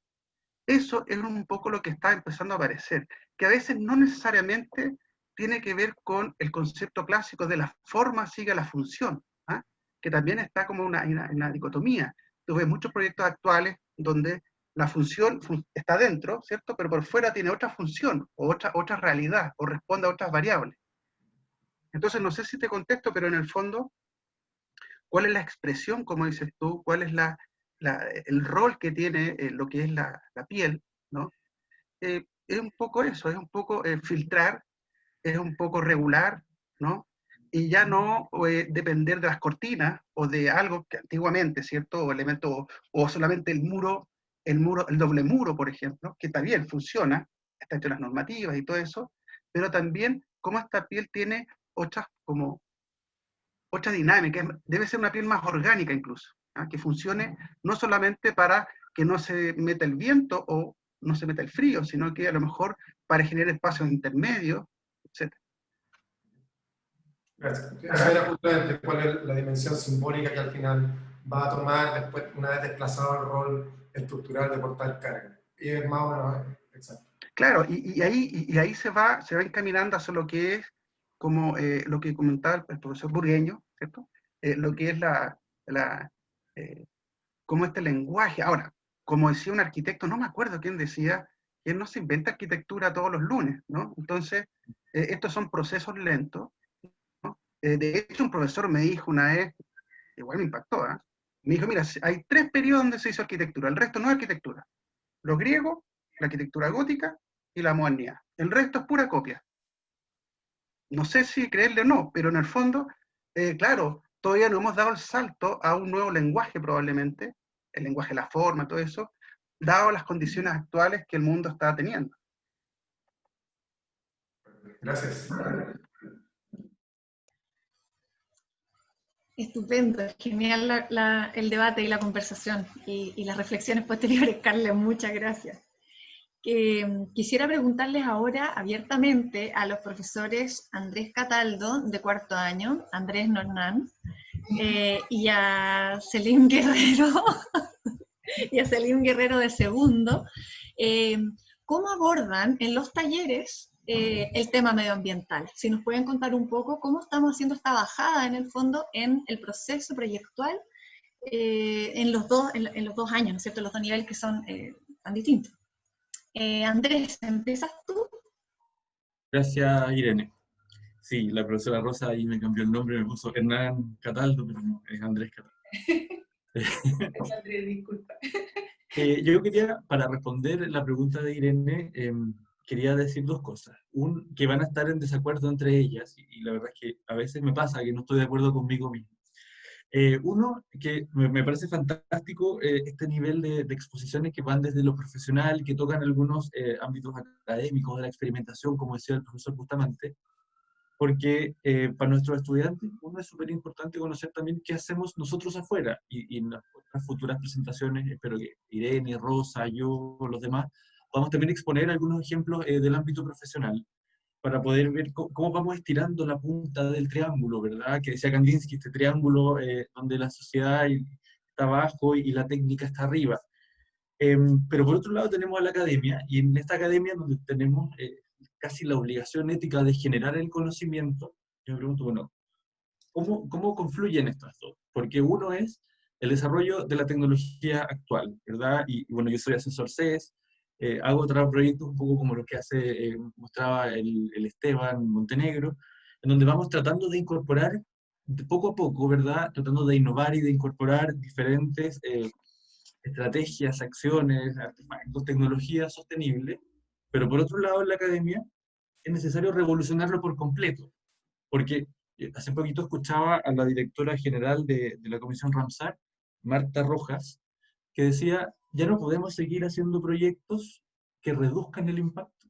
Eso es un poco lo que está empezando a aparecer, que a veces no necesariamente tiene que ver con el concepto clásico de la forma sigue la función, ¿ah?, que también está como una dicotomía. Tú ves muchos proyectos actuales donde la función está dentro, ¿cierto?, pero por fuera tiene otra función, o otra realidad, o responde a otras variables. Entonces, no sé si te contesto, pero en el fondo, ¿cuál es la expresión, como dices tú? ¿Cuál es el rol que tiene lo que es la piel, ¿no? Es un poco eso, es un poco filtrar, es un poco regular, ¿no? Y ya no depender de las cortinas o de algo que antiguamente, ¿cierto? O elementos, o solamente el doble muro, por ejemplo, que también funciona, está entre las normativas y todo eso, pero también cómo esta piel tiene otra dinámica, debe ser una piel más orgánica incluso, ¿ah?, que funcione no solamente para que no se meta el viento o no se meta el frío, sino que a lo mejor para generar espacios intermedios, etc. Gracias. Esa era justamente cuál es la dimensión simbólica que al final va a tomar después, una vez desplazado el rol estructural de portar carga. Y es más o menos exacto. Claro, y ahí se va encaminando hacia lo que es, como lo que comentaba el profesor Burgueño, ¿cierto? Lo que es como este lenguaje. Ahora, como decía un arquitecto, no me acuerdo quién decía, que no se inventa arquitectura todos los lunes, ¿no? Entonces, estos son procesos lentos, ¿no? De hecho, un profesor me dijo una vez, igual me impactó, ¿eh? Me dijo, mira, hay 3 periodos donde se hizo arquitectura, el resto no es arquitectura. Los griegos, la arquitectura gótica y la modernidad. El resto es pura copia. No sé si creerle o no, pero en el fondo, claro, todavía no hemos dado el salto a un nuevo lenguaje probablemente, el lenguaje de la forma, todo eso, dado las condiciones actuales que el mundo está teniendo. Gracias. Estupendo, genial el debate y la conversación y las reflexiones posteriores, Carlos, muchas gracias. Quisiera preguntarles ahora abiertamente a los profesores Andrés Cataldo, de cuarto año, Andrés Nornán, y a Selim Guerrero, de segundo, ¿cómo abordan en los talleres el tema medioambiental? Si nos pueden contar un poco cómo estamos haciendo esta bajada en el fondo en el proceso proyectual en los dos años, ¿no es cierto? Los dos niveles que son tan distintos. Andrés, ¿empiezas tú? Gracias, Irene. Sí, la profesora Rosa ahí me cambió el nombre, me puso Hernán Cataldo, pero no, es Andrés Cataldo. Andrés, disculpa. Yo quería, para responder la pregunta de Irene, quería decir dos cosas. Que van a estar en desacuerdo entre ellas, y la verdad es que a veces me pasa que no estoy de acuerdo conmigo mismo. Uno, que me parece fantástico este nivel de exposiciones que van desde lo profesional, que tocan algunos ámbitos académicos de la experimentación, como decía el profesor Bustamante, porque para nuestros estudiantes, uno es súper importante conocer también qué hacemos nosotros afuera, y en las futuras presentaciones, espero que Irene, Rosa, yo, los demás, podamos también exponer algunos ejemplos del ámbito profesional, para poder ver cómo vamos estirando la punta del triángulo, ¿verdad? Que decía Kandinsky, este triángulo donde la sociedad está abajo y la técnica está arriba. Pero por otro lado tenemos a la academia, y en esta academia donde tenemos casi la obligación ética de generar el conocimiento, yo me pregunto, bueno, ¿cómo confluyen estas dos? Porque uno es el desarrollo de la tecnología actual, ¿verdad? Y bueno, yo soy asesor CES, hago otros proyectos un poco como lo que mostraba el Esteban Montenegro, en donde vamos tratando de incorporar poco a poco, ¿verdad? Tratando de innovar y de incorporar diferentes estrategias, acciones, artefactos, tecnologías sostenibles, pero por otro lado en la academia es necesario revolucionarlo por completo, porque hace poquito escuchaba a la directora general de la Comisión Ramsar, Marta Rojas, que decía, ya no podemos seguir haciendo proyectos que reduzcan el impacto.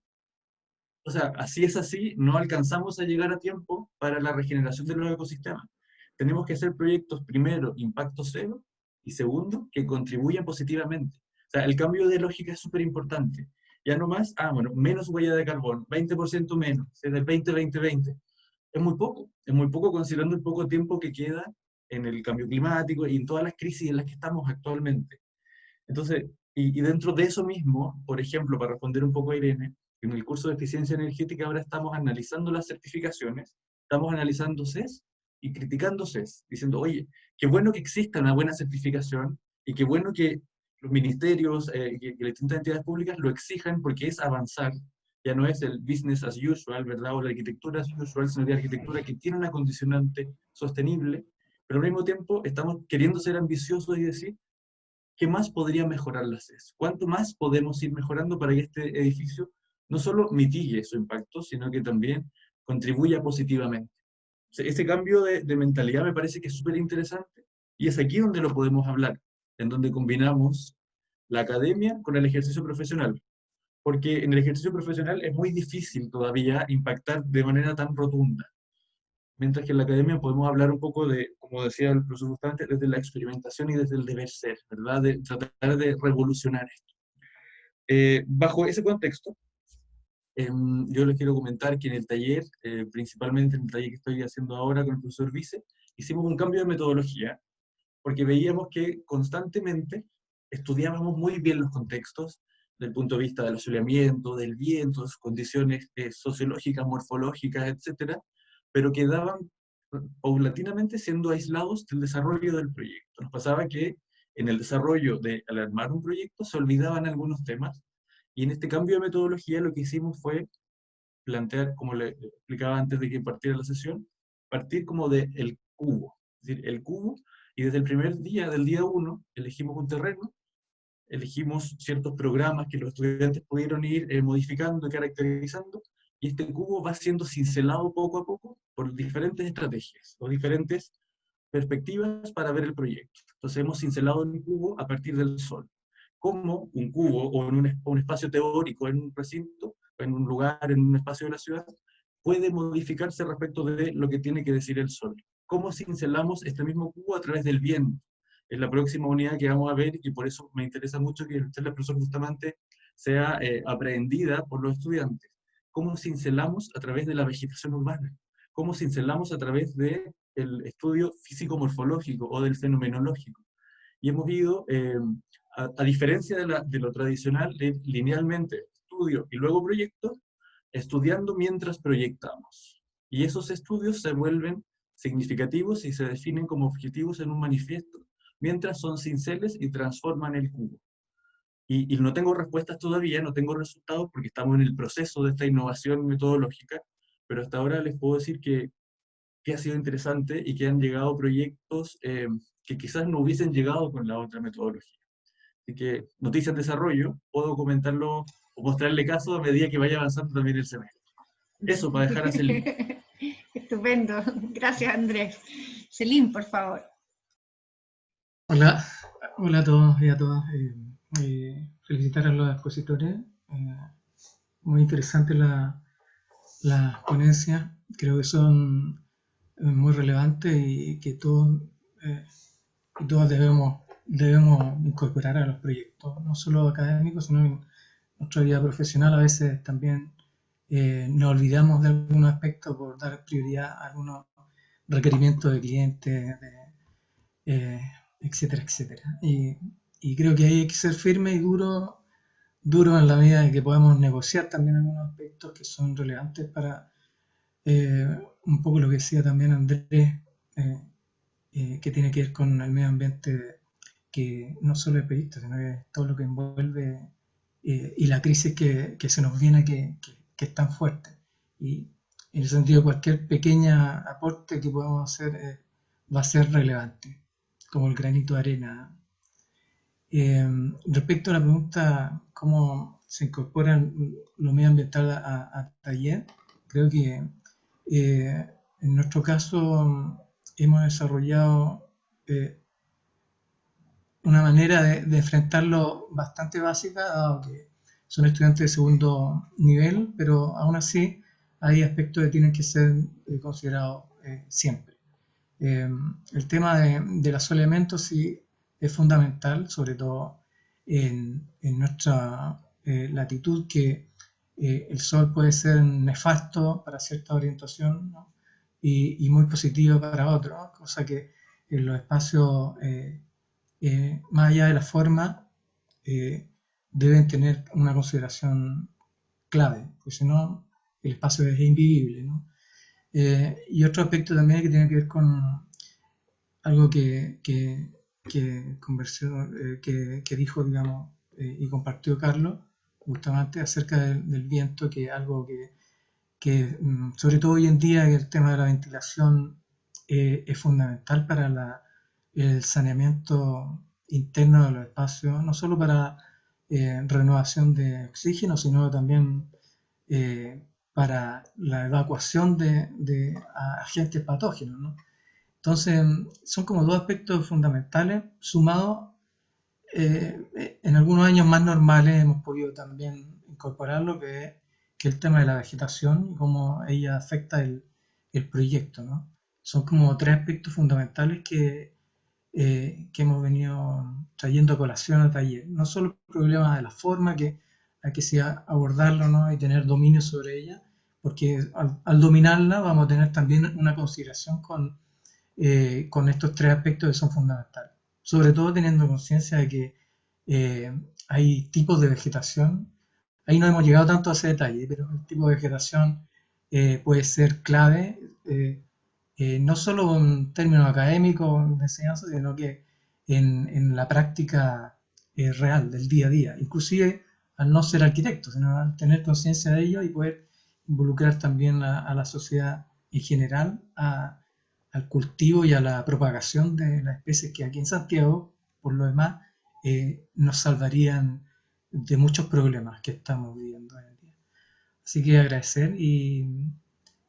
O sea, así es así, no alcanzamos a llegar a tiempo para la regeneración de los ecosistemas. Tenemos que hacer proyectos, primero, impacto cero, y segundo, que contribuyan positivamente. O sea, el cambio de lógica es súper importante. Ya no más, bueno, menos huella de carbono, 20% menos, desde el 20-20-20. Es muy poco considerando el poco tiempo que queda en el cambio climático y en todas las crisis en las que estamos actualmente. Entonces, y dentro de eso mismo, por ejemplo, para responder un poco a Irene, en el curso de eficiencia energética ahora estamos analizando las certificaciones, estamos analizando CES y criticando CES, diciendo, oye, qué bueno que exista una buena certificación y qué bueno que los ministerios, que las distintas entidades públicas lo exijan porque es avanzar, ya no es el business as usual, ¿verdad? O la arquitectura as usual, sino la arquitectura que tiene una condicionante sostenible, pero al mismo tiempo estamos queriendo ser ambiciosos y decir, ¿qué más podría mejorar la CES? ¿Cuánto más podemos ir mejorando para que este edificio no solo mitigue su impacto, sino que también contribuya positivamente? O sea, ese cambio de mentalidad me parece que es súper interesante, y es aquí donde lo podemos hablar, en donde combinamos la academia con el ejercicio profesional. Porque en el ejercicio profesional es muy difícil todavía impactar de manera tan rotunda. Mientras que en la academia podemos hablar un poco de, como decía el profesor Bustamante, desde la experimentación y desde el deber ser, ¿verdad? De tratar de revolucionar esto. Bajo ese contexto, yo les quiero comentar que en el taller, principalmente en el taller que estoy haciendo ahora con el profesor Vice, hicimos un cambio de metodología, porque veíamos que constantemente estudiábamos muy bien los contextos, del punto de vista del asoleamiento, del viento, sus condiciones sociológicas, morfológicas, etcétera, pero quedaban paulatinamente siendo aislados del desarrollo del proyecto. Nos pasaba que en el desarrollo al armar un proyecto se olvidaban algunos temas, y en este cambio de metodología lo que hicimos fue plantear, como le explicaba antes de que partiera la sesión, partir como del cubo, es decir, el cubo, y desde el primer día, del día 1, elegimos un terreno, elegimos ciertos programas que los estudiantes pudieron ir modificando y caracterizando, y este cubo va siendo cincelado poco a poco por diferentes estrategias, o diferentes perspectivas para ver el proyecto. Entonces hemos cincelado un cubo a partir del Sol. Cómo un cubo o un espacio teórico en un recinto, en un lugar, en un espacio de la ciudad, puede modificarse respecto de lo que tiene que decir el Sol. Cómo cincelamos este mismo cubo a través del viento. Es la próxima unidad que vamos a ver, y por eso me interesa mucho que la profesor justamente sea aprendida por los estudiantes. Cómo cincelamos a través de la vegetación urbana. Cómo cincelamos a través del estudio físico-morfológico o del fenomenológico. Y hemos ido, a diferencia de lo tradicional, linealmente, estudio y luego proyecto, estudiando mientras proyectamos. Y esos estudios se vuelven significativos y se definen como objetivos en un manifiesto, mientras son cinceles y transforman el cubo. Y no tengo respuestas todavía, no tengo resultados, porque estamos en el proceso de esta innovación metodológica, pero hasta ahora les puedo decir que ha sido interesante y que han llegado proyectos que quizás no hubiesen llegado con la otra metodología. Así que, noticias en desarrollo, puedo comentarlo o mostrarle caso a medida que vaya avanzando también el semestre. Eso, para dejar a Celine. Estupendo, gracias Andrés. Celine, por favor. Hola, hola a todos y a todas. Felicitar a los expositores. Muy interesante las ponencias. Creo que son muy relevantes y que todos y todas debemos incorporar a los proyectos, no solo académicos, sino en nuestra vida profesional. A veces también nos olvidamos de algunos aspectos por dar prioridad a algunos requerimientos de clientes, etcétera, etcétera. Y creo que hay que ser firme y duro en la medida de que podamos negociar también algunos aspectos que son relevantes para un poco lo que decía también Andrés, que tiene que ver con el medio ambiente, que no solo es proyecto, sino que todo lo que envuelve y la crisis que se nos viene, que es tan fuerte. Y en ese sentido, cualquier pequeña aporte que podamos hacer va a ser relevante, como el granito de arena. Respecto a la pregunta, ¿cómo se incorpora lo medioambiental a taller? Creo que en nuestro caso hemos desarrollado una manera de enfrentarlo bastante básica, dado que son estudiantes de segundo nivel, pero aún así hay aspectos que tienen que ser considerados siempre. El tema de los elementos sí es fundamental, sobre todo en nuestra latitud, que el sol puede ser nefasto para cierta orientación, ¿no? y muy positivo para otros, ¿no? Cosa que en los espacios, más allá de la forma, deben tener una consideración clave, porque si no el espacio es invivible, ¿no? Y otro aspecto también que tiene que ver con algo que conversó, que dijo, digamos, y compartió Carlos, justamente acerca del viento, que es algo que sobre todo hoy en día, el tema de la ventilación es fundamental para el saneamiento interno de los espacios, no solo para renovación de oxígeno, sino también para la evacuación de agentes patógenos, ¿no? Entonces, son como dos aspectos fundamentales, sumados. En algunos años más normales hemos podido también incorporar lo que es el tema de la vegetación y cómo ella afecta el proyecto, ¿no? Son como tres aspectos fundamentales que hemos venido trayendo a colación al taller. No solo el problema de la forma, que hay que abordarlo, ¿no? Y tener dominio sobre ella, porque al dominarla vamos a tener también una consideración con estos tres aspectos que son fundamentales. Sobre todo teniendo conciencia de que hay tipos de vegetación. Ahí no hemos llegado tanto a ese detalle, pero el tipo de vegetación puede ser clave, no solo en términos académicos de enseñanza, sino que en la práctica real del día a día, inclusive al no ser arquitecto, sino al tener conciencia de ello y poder involucrar también a la sociedad en general, al cultivo y a la propagación de las especies que aquí en Santiago, por lo demás, nos salvarían de muchos problemas que estamos viviendo hoy en día. Así que agradecer, y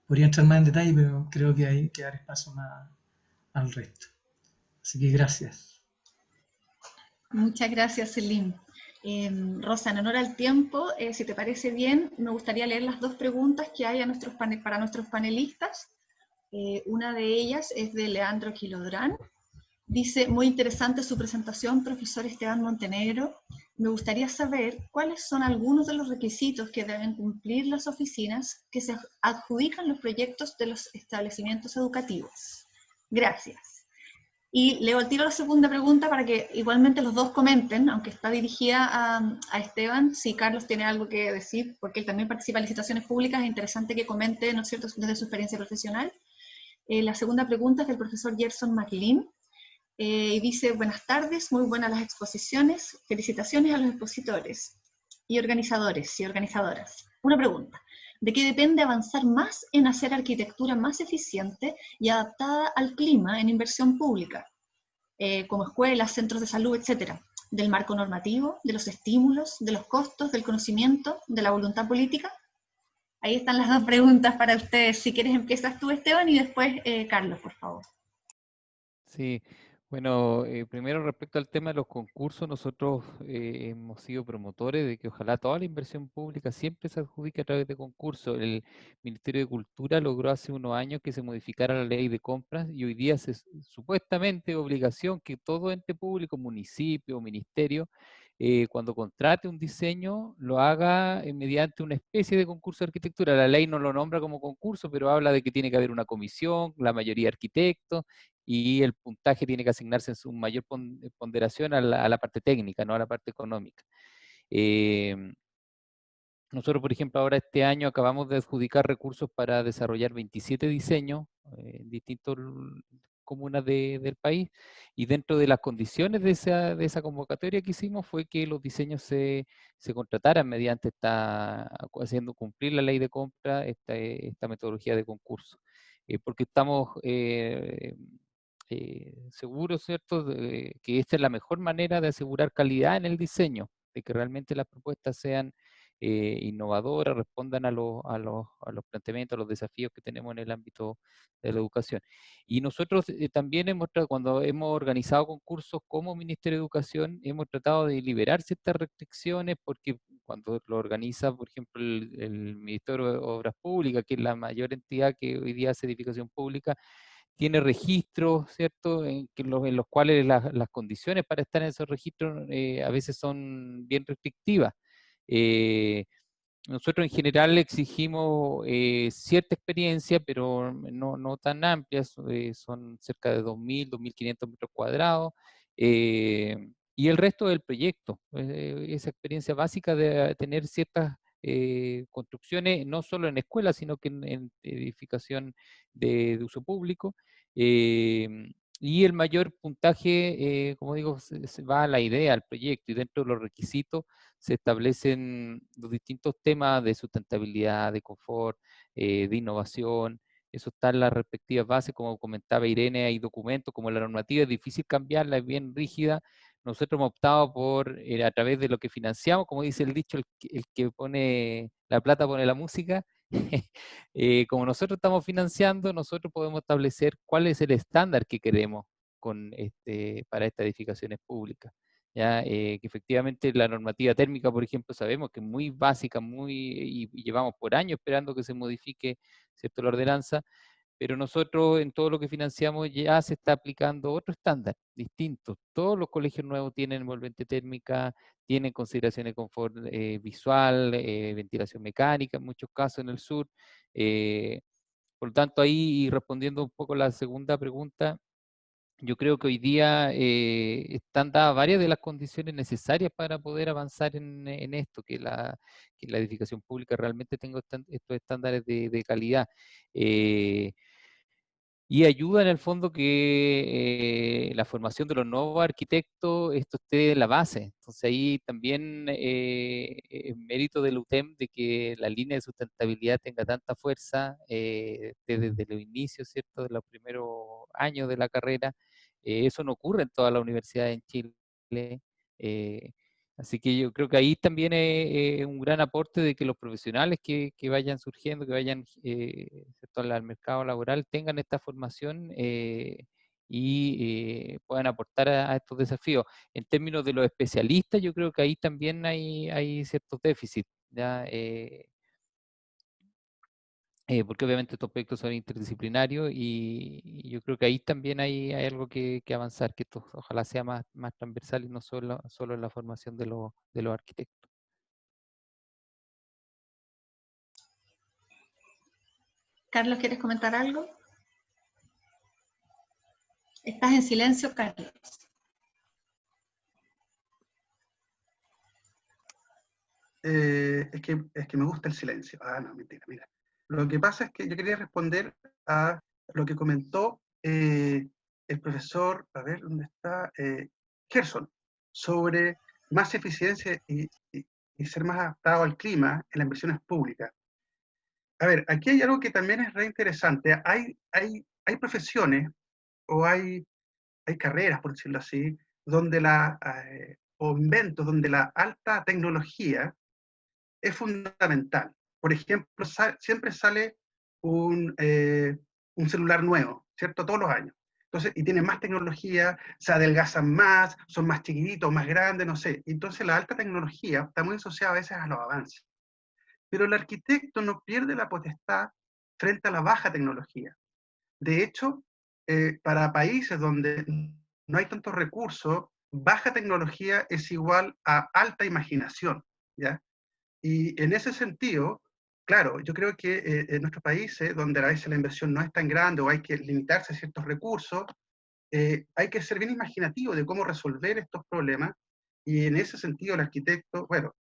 podría entrar más en detalle, pero creo que hay que dar espacio más al resto. Así que gracias. Muchas gracias, Selim. Rosa, en honor al tiempo, si te parece bien, me gustaría leer las dos preguntas que hay para nuestros panelistas. Una de ellas es de Leandro Quilodrán. Dice, muy interesante su presentación, profesor Esteban Montenegro. Me gustaría saber cuáles son algunos de los requisitos que deben cumplir las oficinas que se adjudican los proyectos de los establecimientos educativos. Gracias. Y leo al tiro la segunda pregunta para que igualmente los dos comenten, aunque está dirigida a Esteban, si Carlos tiene algo que decir, porque él también participa en licitaciones públicas, es interesante que comente, ¿no es cierto?, desde su experiencia profesional. La segunda pregunta es del profesor Gerson McLean, y dice, buenas tardes, muy buenas las exposiciones, felicitaciones a los expositores y organizadores y organizadoras. Una pregunta, ¿de qué depende avanzar más en hacer arquitectura más eficiente y adaptada al clima en inversión pública, como escuelas, centros de salud, etcétera? ¿Del marco normativo, de los estímulos, de los costos, del conocimiento, de la voluntad política? Ahí están las dos preguntas para ustedes. Si quieres empiezas tú, Esteban, y después Carlos, por favor. Sí, bueno, primero respecto al tema de los concursos, nosotros hemos sido promotores de que ojalá toda la inversión pública siempre se adjudique a través de concursos. El Ministerio de Cultura logró hace unos años que se modificara la ley de compras y hoy día es supuestamente obligación que todo ente público, municipio, ministerio, cuando contrate un diseño, lo haga mediante una especie de concurso de arquitectura. La ley no lo nombra como concurso, pero habla de que tiene que haber una comisión, la mayoría arquitectos, y el puntaje tiene que asignarse en su mayor ponderación a la parte técnica, no a la parte económica. Nosotros, por ejemplo, ahora este año acabamos de adjudicar recursos para desarrollar 27 diseños en distintas comunas del país, y dentro de las condiciones de esa convocatoria que hicimos fue que los diseños se contrataran mediante haciendo cumplir la ley de compra, esta metodología de concurso. Porque estamos seguros, ¿cierto?, de que esta es la mejor manera de asegurar calidad en el diseño, de que realmente las propuestas sean innovadoras, respondan a los planteamientos, a los desafíos que tenemos en el ámbito de la educación. Y nosotros también cuando hemos organizado concursos como Ministerio de Educación, hemos tratado de liberar ciertas restricciones, porque cuando lo organiza, por ejemplo, el Ministerio de Obras Públicas, que es la mayor entidad que hoy día hace edificación pública, tiene registros, ¿cierto?, en los cuales las condiciones para estar en esos registros a veces son bien restrictivas. Nosotros en general exigimos cierta experiencia, pero no tan amplias, son cerca de 2.000, 2.500 metros cuadrados, y el resto del proyecto, esa experiencia básica de tener ciertas construcciones, no solo en escuelas, sino que en edificación de uso público, y el mayor puntaje, como digo, se va a la idea, al proyecto, y dentro de los requisitos se establecen los distintos temas de sustentabilidad, de confort, de innovación. Eso está en las respectivas bases, como comentaba Irene, hay documentos como la normativa, es difícil cambiarla, es bien rígida. Nosotros hemos optado por, a través de lo que financiamos, como dice el dicho, el que pone la plata pone la música. Como nosotros estamos financiando, nosotros podemos establecer cuál es el estándar que queremos para estas edificaciones públicas. ¿Ya? Que efectivamente la normativa térmica, por ejemplo, sabemos que es muy básica, y llevamos por años esperando que se modifique, ¿cierto?, la ordenanza, pero nosotros en todo lo que financiamos ya se está aplicando otro estándar distinto. Todos los colegios nuevos tienen envolvente térmica, tienen consideraciones de confort visual, ventilación mecánica, en muchos casos en el sur. Por lo tanto, ahí, y respondiendo un poco a la segunda pregunta, yo creo que hoy día están dadas varias de las condiciones necesarias para poder avanzar en esto, que la edificación pública realmente tenga estos estándares de calidad. Y ayuda en el fondo que la formación de los nuevos arquitectos, esto esté en la base. Entonces ahí también es mérito del UTEM de que la línea de sustentabilidad tenga tanta fuerza desde los inicios, ¿cierto?, de los primeros años de la carrera. Eso no ocurre en todas las universidades en Chile. eh, Así que yo creo que ahí también es un gran aporte de que los profesionales que vayan surgiendo, que vayan ¿cierto?, al mercado laboral, tengan esta formación y puedan aportar a estos desafíos. En términos de los especialistas, yo creo que ahí también hay ciertos déficits, ¿ya? Porque obviamente estos proyectos son interdisciplinarios y yo creo que ahí también hay algo que avanzar, que esto ojalá sea más transversal y no solo en la formación de los arquitectos. Carlos, ¿quieres comentar algo? Estás en silencio, Carlos. Es que me gusta el silencio. Ah, no, mentira, mira. Lo que pasa es que yo quería responder a lo que comentó el profesor, a ver, ¿dónde está? Gerson, sobre más eficiencia y ser más adaptado al clima en las inversiones públicas. A ver, aquí hay algo que también es re interesante. Hay profesiones o hay carreras, por decirlo así, donde o inventos donde la alta tecnología es fundamental. Por ejemplo, siempre sale un celular nuevo, ¿cierto? Todos los años. Entonces, y tienen más tecnología, se adelgazan más, son más chiquititos, más grandes, no sé. Entonces, la alta tecnología está muy asociada a veces a los avances. Pero el arquitecto no pierde la potestad frente a la baja tecnología. De hecho, para países donde no hay tantos recursos, baja tecnología es igual a alta imaginación, ¿ya? Y en ese sentido, claro, yo creo que en nuestros países, donde a veces la inversión no es tan grande o hay que limitarse a ciertos recursos, hay que ser bien imaginativo de cómo resolver estos problemas. Y en ese sentido, el arquitecto, bueno,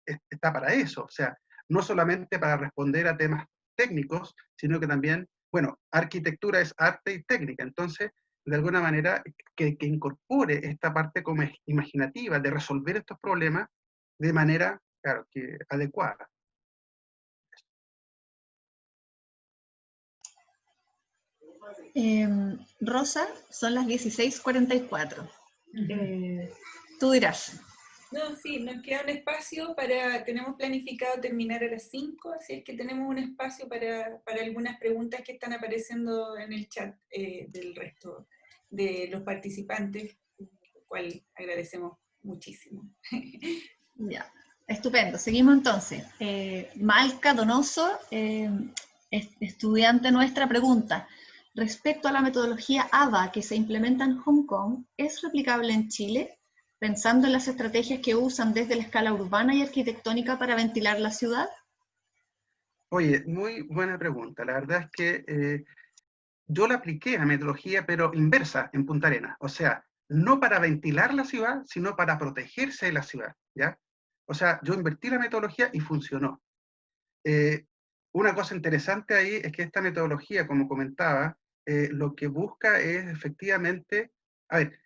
está para eso. O sea, no solamente para responder a temas técnicos, sino que también, bueno, arquitectura es arte y técnica. Entonces, de alguna manera, que incorpore esta parte como imaginativa de resolver estos problemas de manera, claro, que adecuada. Rosa, son las 16:44. Tú dirás. No, sí, nos queda un espacio tenemos planificado terminar a las 5, así es que tenemos un espacio para algunas preguntas que están apareciendo en el chat del resto de los participantes, lo cual agradecemos muchísimo. Ya, estupendo. Seguimos entonces. Malca Donoso, estudiante nuestra, pregunta: respecto a la metodología AVA que se implementa en Hong Kong, ¿es replicable en Chile? Pensando en las estrategias que usan desde la escala urbana y arquitectónica para ventilar la ciudad. Oye, muy buena pregunta. La verdad es que yo la apliqué a metodología, pero inversa en Punta Arenas. O sea, no para ventilar la ciudad, sino para protegerse de la ciudad, ¿ya? O sea, yo invertí la metodología y funcionó. Una cosa interesante ahí es que esta metodología, como comentaba, lo que busca es efectivamente, a ver,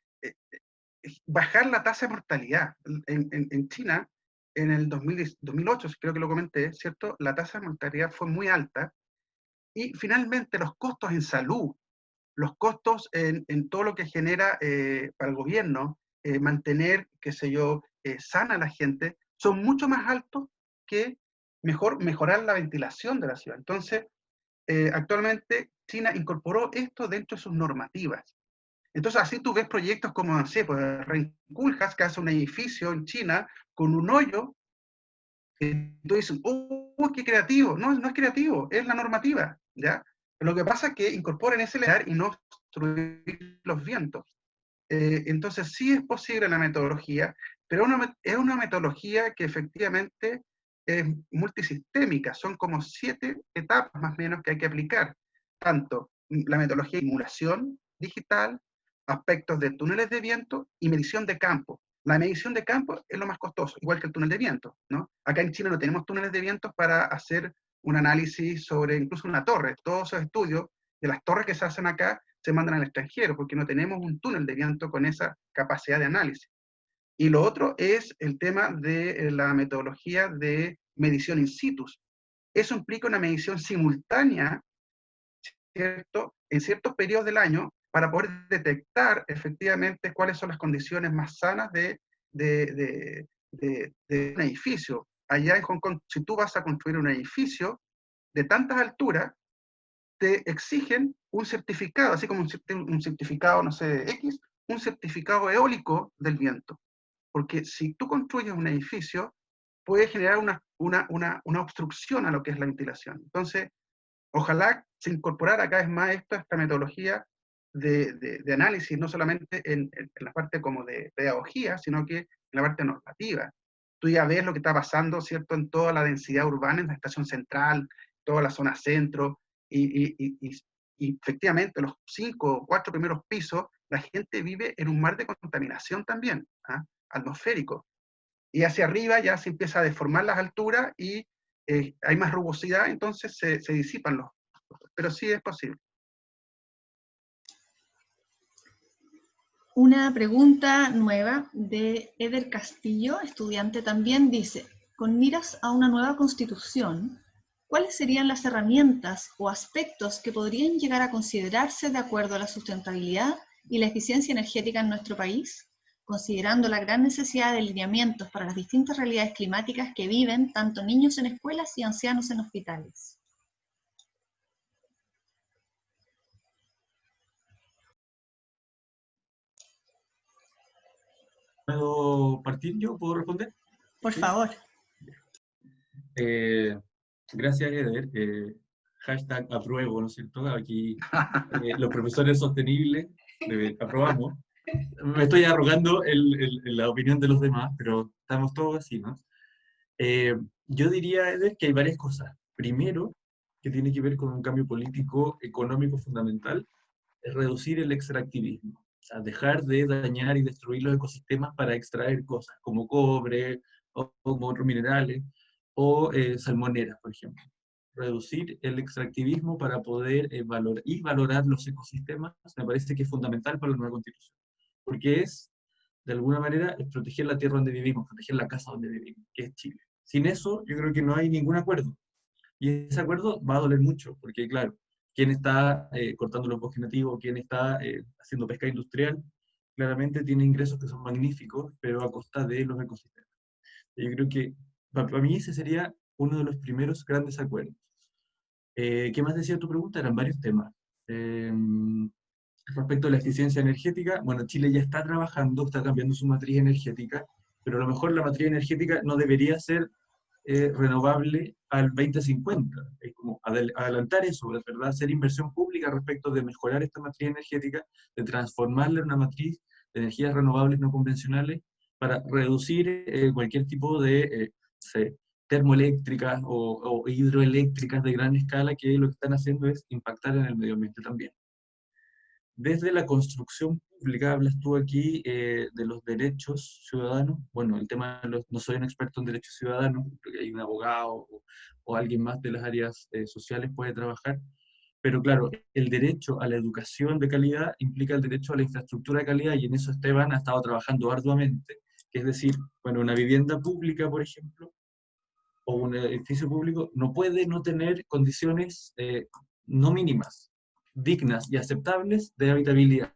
bajar la tasa de mortalidad. En China, en el 2008, creo que lo comenté, ¿cierto? La tasa de mortalidad fue muy alta y finalmente los costos en salud, los costos en todo lo que genera para el gobierno, mantener, qué sé yo, sana a la gente, son mucho más altos que mejorar la ventilación de la ciudad. Entonces, actualmente China incorporó esto dentro de sus normativas. Entonces, así tú ves proyectos como, no sé, pues Renkulhas, que hace un edificio en China con un hoyo, y tú dices, ¡oh, qué creativo! No, no es creativo, es la normativa, ¿ya? Lo que pasa es que incorporan ese lear y no obstruir los vientos. Entonces, sí es posible la metodología, pero es una metodología que efectivamente es multisistémica, son como 7 etapas más o menos que hay que aplicar, tanto la metodología de simulación digital, aspectos de túneles de viento y medición de campo. La medición de campo es lo más costoso, igual que el túnel de viento, ¿no? Acá en China no tenemos túneles de viento para hacer un análisis sobre incluso una torre. Todos esos estudios de las torres que se hacen acá se mandan al extranjero, porque no tenemos un túnel de viento con esa capacidad de análisis. Y lo otro es el tema de la metodología de medición in situ. Eso implica una medición simultánea, ¿cierto?, en ciertos periodos del año para poder detectar efectivamente cuáles son las condiciones más sanas de un edificio. Allá en Hong Kong, si tú vas a construir un edificio de tantas alturas, te exigen un certificado, así como un certificado, no sé, X, un certificado eólico del viento. Porque si tú construyes un edificio, puede generar una obstrucción a lo que es la ventilación. Entonces, ojalá se incorporara cada vez más esta metodología de análisis, no solamente en la parte como de pedagogía, sino que en la parte normativa. Tú ya ves lo que está pasando, ¿cierto?, en toda la densidad urbana, en la estación central, toda la zona centro, y efectivamente los 5 o 4 primeros pisos, la gente vive en un mar de contaminación también, atmosférico. Y hacia arriba ya se empieza a deformar las alturas y hay más rugosidad, entonces se disipan los... Pero sí es posible. Una pregunta nueva de Eder Castillo, estudiante también, dice: con miras a una nueva constitución, ¿cuáles serían las herramientas o aspectos que podrían llegar a considerarse de acuerdo a la sustentabilidad y la eficiencia energética en nuestro país, considerando la gran necesidad de lineamientos para las distintas realidades climáticas que viven tanto niños en escuelas y ancianos en hospitales? ¿Puedo partir yo? ¿Puedo responder? Por ¿Sí? favor. Gracias, Eder. Hashtag apruebo, ¿no es cierto? Aquí los profesores sostenibles aprobamos. Me estoy arrogando la opinión de los demás, pero estamos todos así, ¿no? Yo diría, Eder, que hay varias cosas. Primero, que tiene que ver con un cambio político, económico fundamental, es reducir el extractivismo. O sea, dejar de dañar y destruir los ecosistemas para extraer cosas como cobre o como otros minerales o salmoneras, por ejemplo. Reducir el extractivismo para poder valorar los ecosistemas me parece que es fundamental para la nueva constitución. Porque es, de alguna manera, es proteger la tierra donde vivimos, proteger la casa donde vivimos, que es Chile. Sin eso, yo creo que no hay ningún acuerdo. Y ese acuerdo va a doler mucho, porque claro, quien está cortando los bosques nativos, quien está haciendo pesca industrial, claramente tiene ingresos que son magníficos, pero a costa de los ecosistemas. Yo creo que para mí ese sería uno de los primeros grandes acuerdos. ¿Qué más decía tu pregunta? Eran varios temas. Respecto a la eficiencia energética, bueno, Chile ya está trabajando, está cambiando su matriz energética, pero a lo mejor la matriz energética no debería ser renovable al 2050. Es como adelantar eso, ¿verdad? Hacer inversión pública respecto de mejorar esta matriz energética, de transformarla en una matriz de energías renovables no convencionales para reducir cualquier tipo de termoeléctricas o hidroeléctricas de gran escala que lo que están haciendo es impactar en el medio ambiente también. Desde la construcción pública, hablas tú aquí de los derechos ciudadanos. Bueno, el tema no soy un experto en derechos ciudadanos, creo que hay un abogado o alguien más de las áreas sociales puede trabajar, pero claro, el derecho a la educación de calidad implica el derecho a la infraestructura de calidad, y en eso Esteban ha estado trabajando arduamente, que es decir, bueno, una vivienda pública, por ejemplo, o un edificio público, no puede no tener condiciones no mínimas, dignas y aceptables de habitabilidad.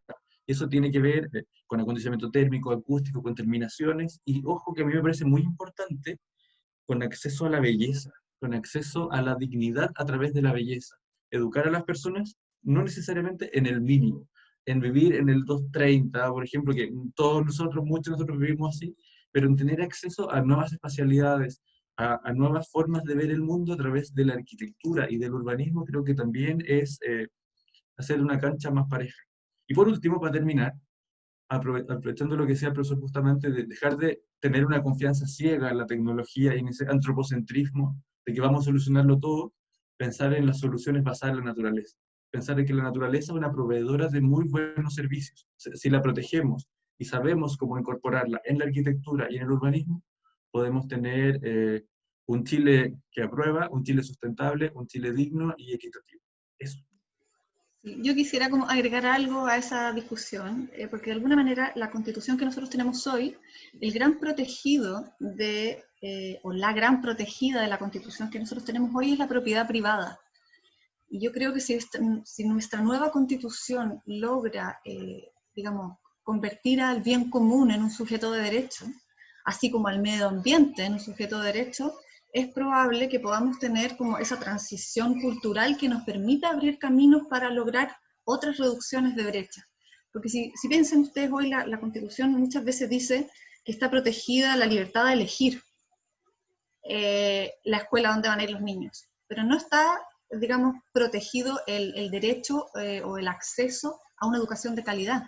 Eso tiene que ver con acondicionamiento térmico, acústico, con terminaciones, y ojo que a mí me parece muy importante, con acceso a la belleza, con acceso a la dignidad a través de la belleza. Educar a las personas, no necesariamente en el mínimo, en vivir en el 230, por ejemplo, que muchos de nosotros vivimos así, pero en tener acceso a nuevas espacialidades, a nuevas formas de ver el mundo a través de la arquitectura y del urbanismo, creo que también es hacer una cancha más pareja. Y por último, para terminar, aprovechando lo que decía el profesor justamente, de dejar de tener una confianza ciega en la tecnología y en ese antropocentrismo de que vamos a solucionarlo todo, pensar en las soluciones basadas en la naturaleza. Pensar en que la naturaleza es una proveedora de muy buenos servicios. Si la protegemos y sabemos cómo incorporarla en la arquitectura y en el urbanismo, podemos tener un Chile que aprueba, un Chile sustentable, un Chile digno y equitativo. Eso. Yo quisiera como agregar algo a esa discusión, porque de alguna manera la constitución que nosotros tenemos hoy, el gran protegido o la gran protegida de la constitución que nosotros tenemos hoy es la propiedad privada. Y yo creo que si nuestra nueva constitución logra, digamos, convertir al bien común en un sujeto de derecho, así como al medio ambiente en un sujeto de derecho, es probable que podamos tener como esa transición cultural que nos permita abrir caminos para lograr otras reducciones de brecha. Porque si piensan ustedes hoy, la Constitución muchas veces dice que está protegida la libertad de elegir la escuela donde van a ir los niños, pero no está, digamos, protegido el derecho o el acceso a una educación de calidad.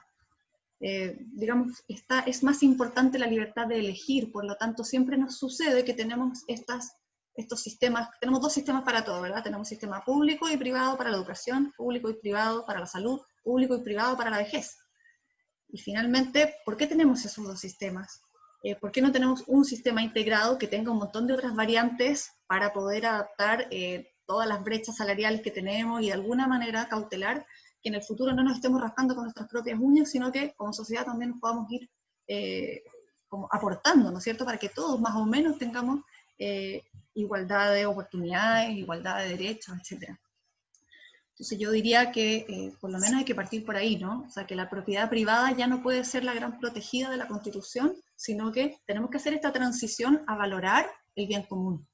Digamos, es más importante la libertad de elegir, por lo tanto siempre nos sucede que tenemos estos sistemas, tenemos dos sistemas para todo, ¿verdad? Tenemos sistema público y privado para la educación, público y privado para la salud, público y privado para la vejez. Y finalmente, ¿por qué tenemos esos dos sistemas? ¿Por qué no tenemos un sistema integrado que tenga un montón de otras variantes para poder adaptar todas las brechas salariales que tenemos y de alguna manera cautelar que en el futuro no nos estemos rascando con nuestras propias uñas, sino que como sociedad también podamos ir como aportando, ¿no es cierto?, para que todos más o menos tengamos igualdad de oportunidades, igualdad de derechos, etc. Entonces yo diría que por lo menos hay que partir por ahí, ¿no? O sea, que la propiedad privada ya no puede ser la gran protegida de la Constitución, sino que tenemos que hacer esta transición a valorar el bien común.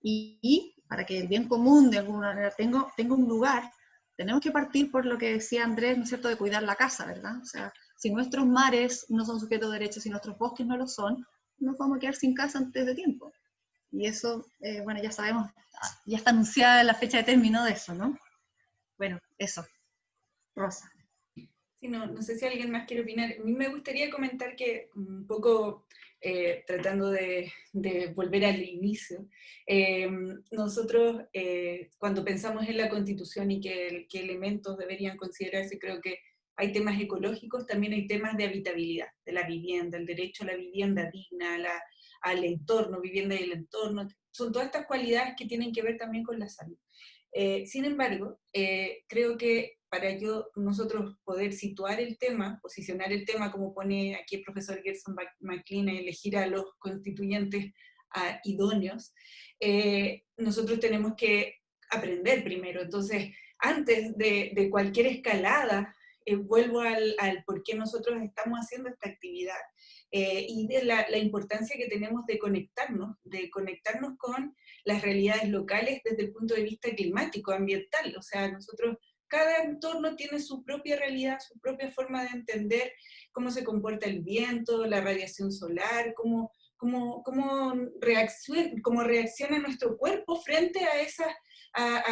Y para que el bien común de alguna manera tenga un lugar, tenemos que partir por lo que decía Andrés, ¿no es cierto?, de cuidar la casa, ¿verdad? O sea, si nuestros mares no son sujetos de derechos, si nuestros bosques no lo son, nos vamos a quedar sin casa antes de tiempo. Y eso, bueno, ya sabemos, ya está anunciada la fecha de término de eso, ¿no? Bueno, eso. Rosa. Sí, no sé si alguien más quiere opinar. A mí me gustaría comentar que un poco, tratando de volver al inicio, nosotros cuando pensamos en la Constitución y qué elementos deberían considerarse, creo que hay temas ecológicos, también hay temas de habitabilidad, de la vivienda, el derecho a la vivienda digna, al entorno, vivienda y el entorno. Son todas estas cualidades que tienen que ver también con la salud. Sin embargo, creo que para nosotros poder situar el tema, posicionar el tema, como pone aquí el profesor Gerson McLean, elegir a los constituyentes idóneos, nosotros tenemos que aprender primero. Entonces, antes de cualquier escalada, vuelvo al por qué nosotros estamos haciendo esta actividad y de la importancia que tenemos de conectarnos con las realidades locales desde el punto de vista climático, ambiental. O sea, cada entorno tiene su propia realidad, su propia forma de entender cómo se comporta el viento, la radiación solar, cómo reacciona nuestro cuerpo frente a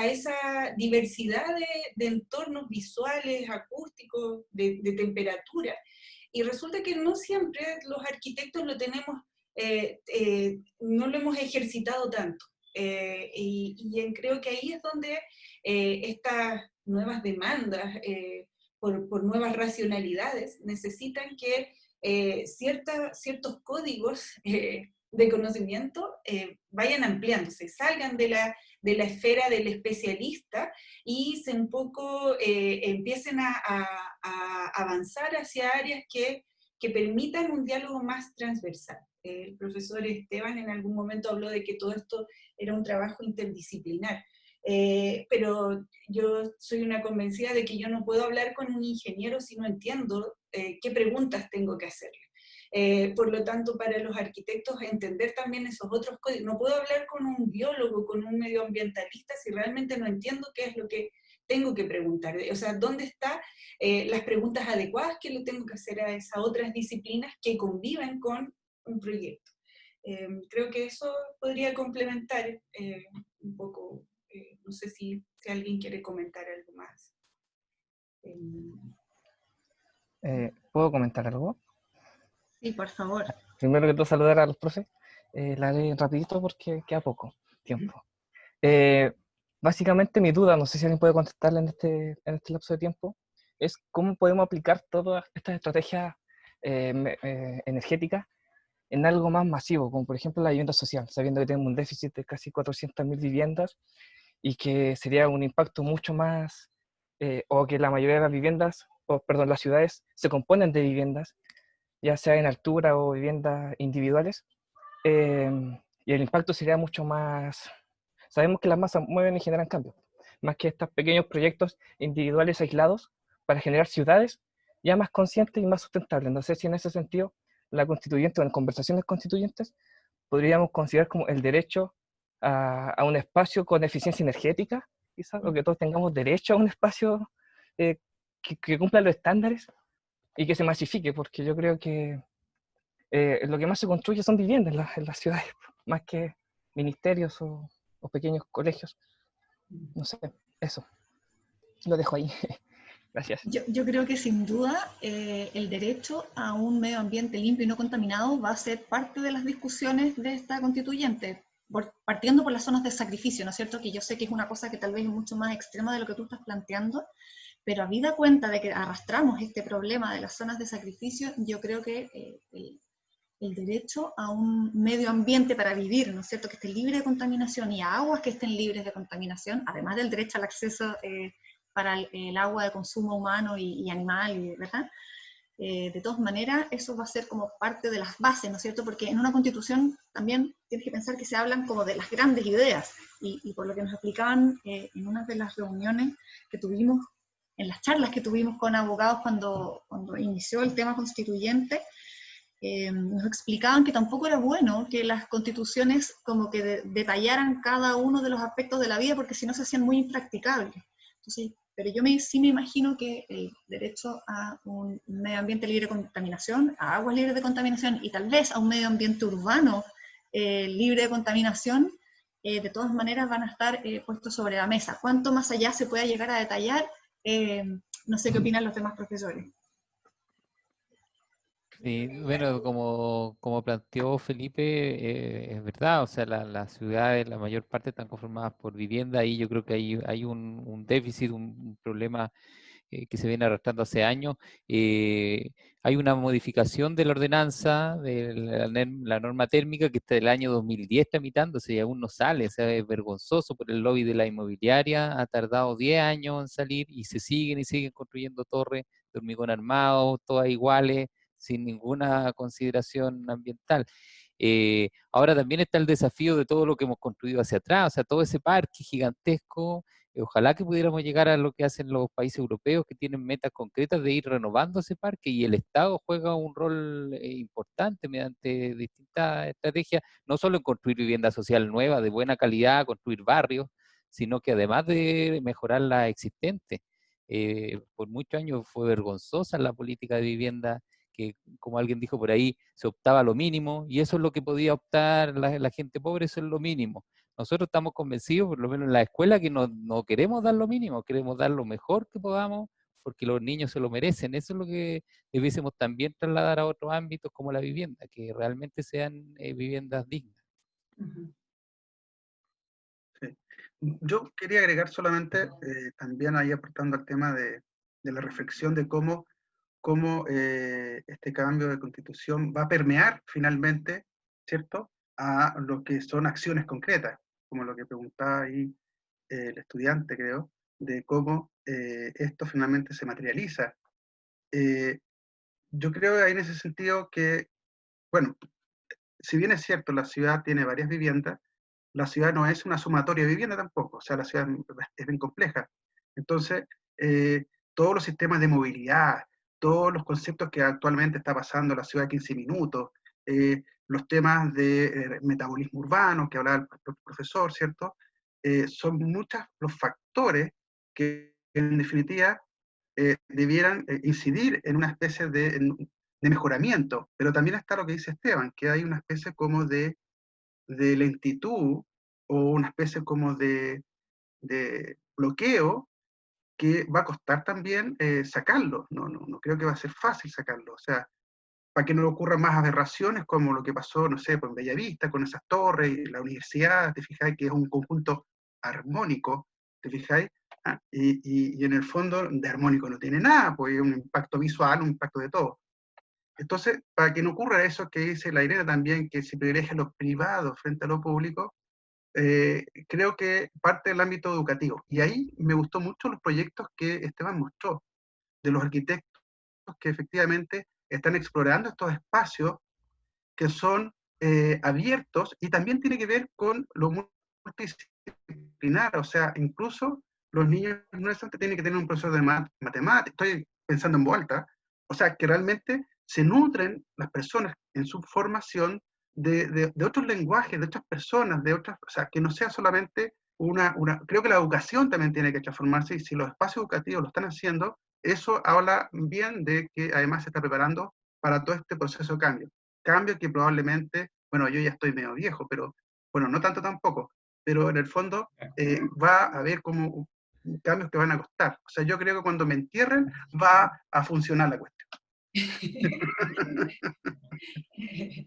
esa diversidad de entornos visuales, acústicos, de temperatura. Y resulta que no siempre los arquitectos no lo hemos ejercitado tanto. Creo que ahí es donde estas nuevas demandas por nuevas racionalidades necesitan que ciertos códigos de conocimiento vayan ampliándose, salgan de la esfera del especialista y un poco empiecen a avanzar hacia áreas que permitan un diálogo más transversal. El profesor Esteban en algún momento habló de que todo esto era un trabajo interdisciplinar. Pero yo soy una convencida de que yo no puedo hablar con un ingeniero si no entiendo qué preguntas tengo que hacerle. Por lo tanto, para los arquitectos entender también esos otros códigos. No puedo hablar con un biólogo, con un medioambientalista si realmente no entiendo qué es lo que tengo que preguntar. O sea, ¿dónde están las preguntas adecuadas que le tengo que hacer a esas otras disciplinas que conviven con un proyecto? Creo que eso podría complementar un poco. No sé si alguien quiere comentar algo más. ¿Puedo comentar algo? Sí, por favor. Primero que todo, saludar a los profes. La haré rapidito porque queda poco tiempo. Básicamente mi duda, no sé si alguien puede contestarla en este lapso de tiempo, es cómo podemos aplicar todas estas estrategias energéticas en algo más masivo, como por ejemplo la vivienda social, sabiendo que tenemos un déficit de casi 400.000 viviendas y que sería un impacto mucho más, o que la mayoría de las viviendas, las ciudades se componen de viviendas, ya sea en altura o viviendas individuales, y el impacto sería mucho más. Sabemos que las masas mueven y generan cambios, más que estos pequeños proyectos individuales aislados para generar ciudades ya más conscientes y más sustentables. No sé si en ese sentido la constituyente o en conversaciones constituyentes podríamos considerar como el derecho a un espacio con eficiencia energética, quizás, o que todos tengamos derecho a un espacio que cumpla los estándares y que se masifique, porque yo creo que lo que más se construye son viviendas en las ciudades, más que ministerios o pequeños colegios. No sé, eso. Lo dejo ahí. Gracias. Yo creo que sin duda el derecho a un medio ambiente limpio y no contaminado va a ser parte de las discusiones de esta constituyente, partiendo por las zonas de sacrificio, ¿no es cierto? Que yo sé que es una cosa que tal vez es mucho más extrema de lo que tú estás planteando, pero habida cuenta de que arrastramos este problema de las zonas de sacrificio, yo creo que el derecho a un medio ambiente para vivir, ¿no es cierto?, que esté libre de contaminación y a aguas que estén libres de contaminación, además del derecho al acceso para el agua de consumo humano y animal, ¿verdad? De todas maneras, eso va a ser como parte de las bases, ¿no es cierto?, porque en una constitución también tienes que pensar que se hablan como de las grandes ideas, y por lo que nos explicaban en una de las reuniones que tuvimos, en las charlas que tuvimos con abogados cuando inició el tema constituyente, nos explicaban que tampoco era bueno que las constituciones como que detallaran cada uno de los aspectos de la vida, porque si no se hacían muy impracticables. Entonces, pero yo sí me imagino que el derecho a un medio ambiente libre de contaminación, a aguas libres de contaminación, y tal vez a un medio ambiente urbano libre de contaminación, de todas maneras van a estar puestos sobre la mesa. ¿Cuánto más allá se pueda llegar a detallar? No sé qué opinan los demás profesores. Sí, bueno, como planteó Felipe, es verdad, o sea, las ciudades, la mayor parte están conformadas por vivienda y yo creo que hay un déficit, un problema que se viene arrastrando hace años. Hay una modificación de la ordenanza, de la norma térmica que está del año 2010 tramitándose y aún no sale, o sea, es vergonzoso por el lobby de la inmobiliaria, ha tardado 10 años en salir y se siguen construyendo torres de hormigón armado, todas iguales, sin ninguna consideración ambiental. Ahora también está el desafío de todo lo que hemos construido hacia atrás, o sea, todo ese parque gigantesco. Ojalá que pudiéramos llegar a lo que hacen los países europeos, que tienen metas concretas de ir renovando ese parque, y el Estado juega un rol importante mediante distintas estrategias, no solo en construir vivienda social nueva, de buena calidad, construir barrios, sino que además de mejorar la existente. Por muchos años fue vergonzosa la política de vivienda, que como alguien dijo por ahí, se optaba a lo mínimo, y eso es lo que podía optar la gente pobre, eso es lo mínimo. Nosotros estamos convencidos, por lo menos en la escuela, que no queremos dar lo mínimo, queremos dar lo mejor que podamos, porque los niños se lo merecen. Eso es lo que debiésemos también trasladar a otros ámbitos como la vivienda, que realmente sean viviendas dignas. Sí. Yo quería agregar solamente, también ahí aportando al tema de la reflexión de cómo este cambio de constitución va a permear finalmente, ¿cierto?, a lo que son acciones concretas, como lo que preguntaba ahí el estudiante, creo, de cómo esto finalmente se materializa. Yo creo ahí en ese sentido que, bueno, si bien es cierto, la ciudad tiene varias viviendas, la ciudad no es una sumatoria de vivienda tampoco, o sea, la ciudad es bien compleja. Entonces, todos los sistemas de movilidad, todos los conceptos que actualmente está pasando en la ciudad de 15 minutos, los temas de metabolismo urbano, que hablaba el profesor, ¿cierto? Son muchos los factores que en definitiva debieran incidir en una especie de mejoramiento, pero también está lo que dice Esteban, que hay una especie como de lentitud o una especie como de bloqueo que va a costar también sacarlo. No creo que va a ser fácil sacarlo. O sea, para que no ocurran más aberraciones como lo que pasó, no sé, pues en Bellavista, con esas torres, y la universidad, te fijáis que es un conjunto armónico, te fijáis, y en el fondo de armónico no tiene nada, pues es un impacto visual, un impacto de todo. Entonces, para que no ocurra eso que dice la Irene también, que se privilegia lo privado frente a lo público, creo que parte del ámbito educativo. Y ahí me gustó mucho los proyectos que Esteban mostró, de los arquitectos que efectivamente están explorando estos espacios que son abiertos, y también tiene que ver con lo multidisciplinar, o sea, incluso los niños no necesariamente tienen que tener un profesor de matemáticas, estoy pensando en voz alta, o sea, que realmente se nutren las personas en su formación de otros lenguajes, de otras personas, de otras, o sea, que no sea solamente creo que la educación también tiene que transformarse, y si los espacios educativos lo están haciendo, eso habla bien de que además se está preparando para todo este proceso de cambio. Cambio que probablemente, bueno, yo ya estoy medio viejo, pero bueno, no tanto tampoco, pero en el fondo va a haber como cambios que van a costar. O sea, yo creo que cuando me entierren va a funcionar la cuestión.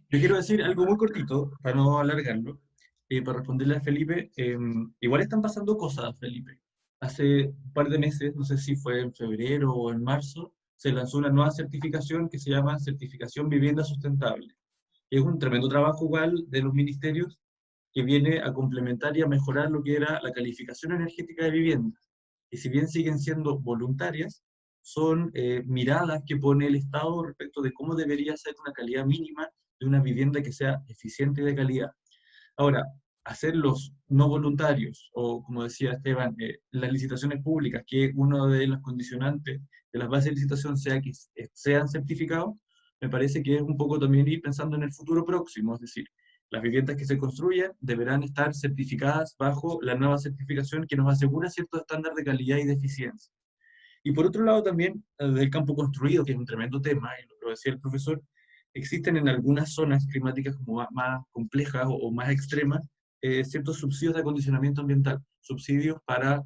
Yo quiero decir algo muy cortito, para no alargarlo, para responderle a Felipe. Igual están pasando cosas, Felipe. Hace un par de meses, no sé si fue en febrero o en marzo, se lanzó una nueva certificación que se llama Certificación Vivienda Sustentable. Es un tremendo trabajo igual de los ministerios que viene a complementar y a mejorar lo que era la calificación energética de viviendas. Y si bien siguen siendo voluntarias, son miradas que pone el Estado respecto de cómo debería ser una calidad mínima de una vivienda que sea eficiente y de calidad. Ahora, hacerlos no voluntarios, o como decía Esteban, las licitaciones públicas, que uno de los condicionantes de las bases de licitación sea que sean certificados, me parece que es un poco también ir pensando en el futuro próximo, es decir, las viviendas que se construyan deberán estar certificadas bajo la nueva certificación que nos asegura cierto estándar de calidad y de eficiencia. Y por otro lado también, del campo construido, que es un tremendo tema, y lo decía el profesor, existen en algunas zonas climáticas como más complejas o más extremas, ciertos subsidios de acondicionamiento ambiental, subsidios para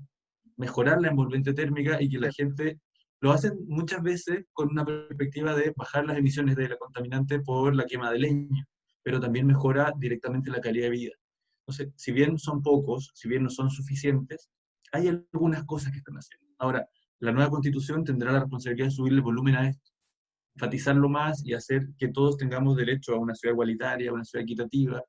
mejorar la envolvente térmica y que la gente lo hacen muchas veces con una perspectiva de bajar las emisiones de la contaminante por la quema de leña, pero también mejora directamente la calidad de vida. Entonces, si bien son pocos, si bien no son suficientes, hay algunas cosas que están haciendo. Ahora, la nueva constitución tendrá la responsabilidad de subir el volumen a esto, enfatizarlo más y hacer que todos tengamos derecho a una ciudad igualitaria, a una ciudad equitativa,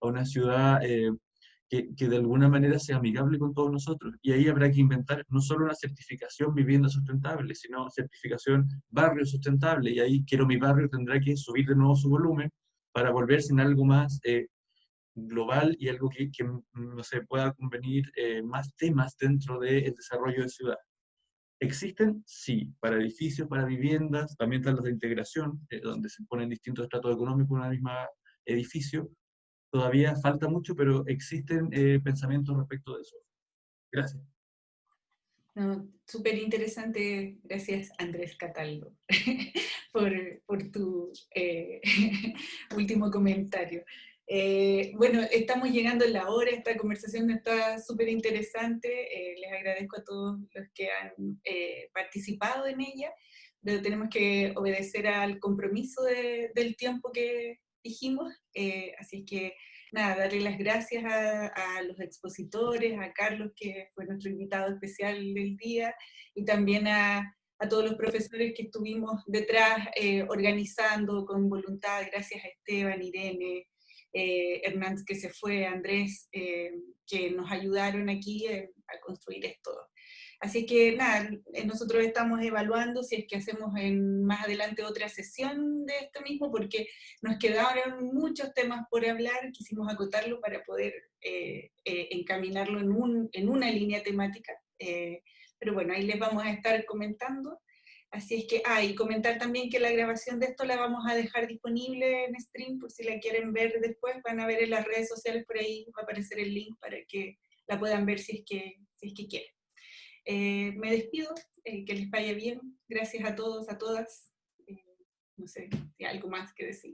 a una ciudad que de alguna manera sea amigable con todos nosotros. Y ahí habrá que inventar no solo una certificación vivienda sustentable, sino certificación barrio sustentable. Y ahí Quiero Mi Barrio tendrá que subir de nuevo su volumen para volverse en algo más global y algo que no se pueda convenir más temas dentro del desarrollo de ciudad. ¿Existen? Sí, para edificios, para viviendas, también están los de integración, donde se ponen distintos estratos económicos en un mismo edificio. Todavía falta mucho, pero existen pensamientos respecto de eso. Gracias. No, súper interesante, gracias Andrés Cataldo por tu último comentario. Bueno, estamos llegando a la hora, esta conversación está súper interesante, les agradezco a todos los que han participado en ella, pero tenemos que obedecer al compromiso del tiempo que dijimos, así que nada, darle las gracias a los expositores, a Carlos, que fue nuestro invitado especial del día, y también a todos los profesores que estuvimos detrás organizando con voluntad, gracias a Esteban, Irene, Hernán que se fue, Andrés, que nos ayudaron aquí a construir esto. Así que nada, nosotros estamos evaluando si es que hacemos más adelante otra sesión de esto mismo, porque nos quedaron muchos temas por hablar, quisimos acotarlo para poder encaminarlo en una línea temática, pero bueno, ahí les vamos a estar comentando. Así es que, y comentar también que la grabación de esto la vamos a dejar disponible en stream, por si la quieren ver después, van a ver en las redes sociales por ahí, va a aparecer el link para que la puedan ver si es que quieren. Me despido, que les vaya bien, gracias a todos, a todas, no sé, si hay algo más que decir.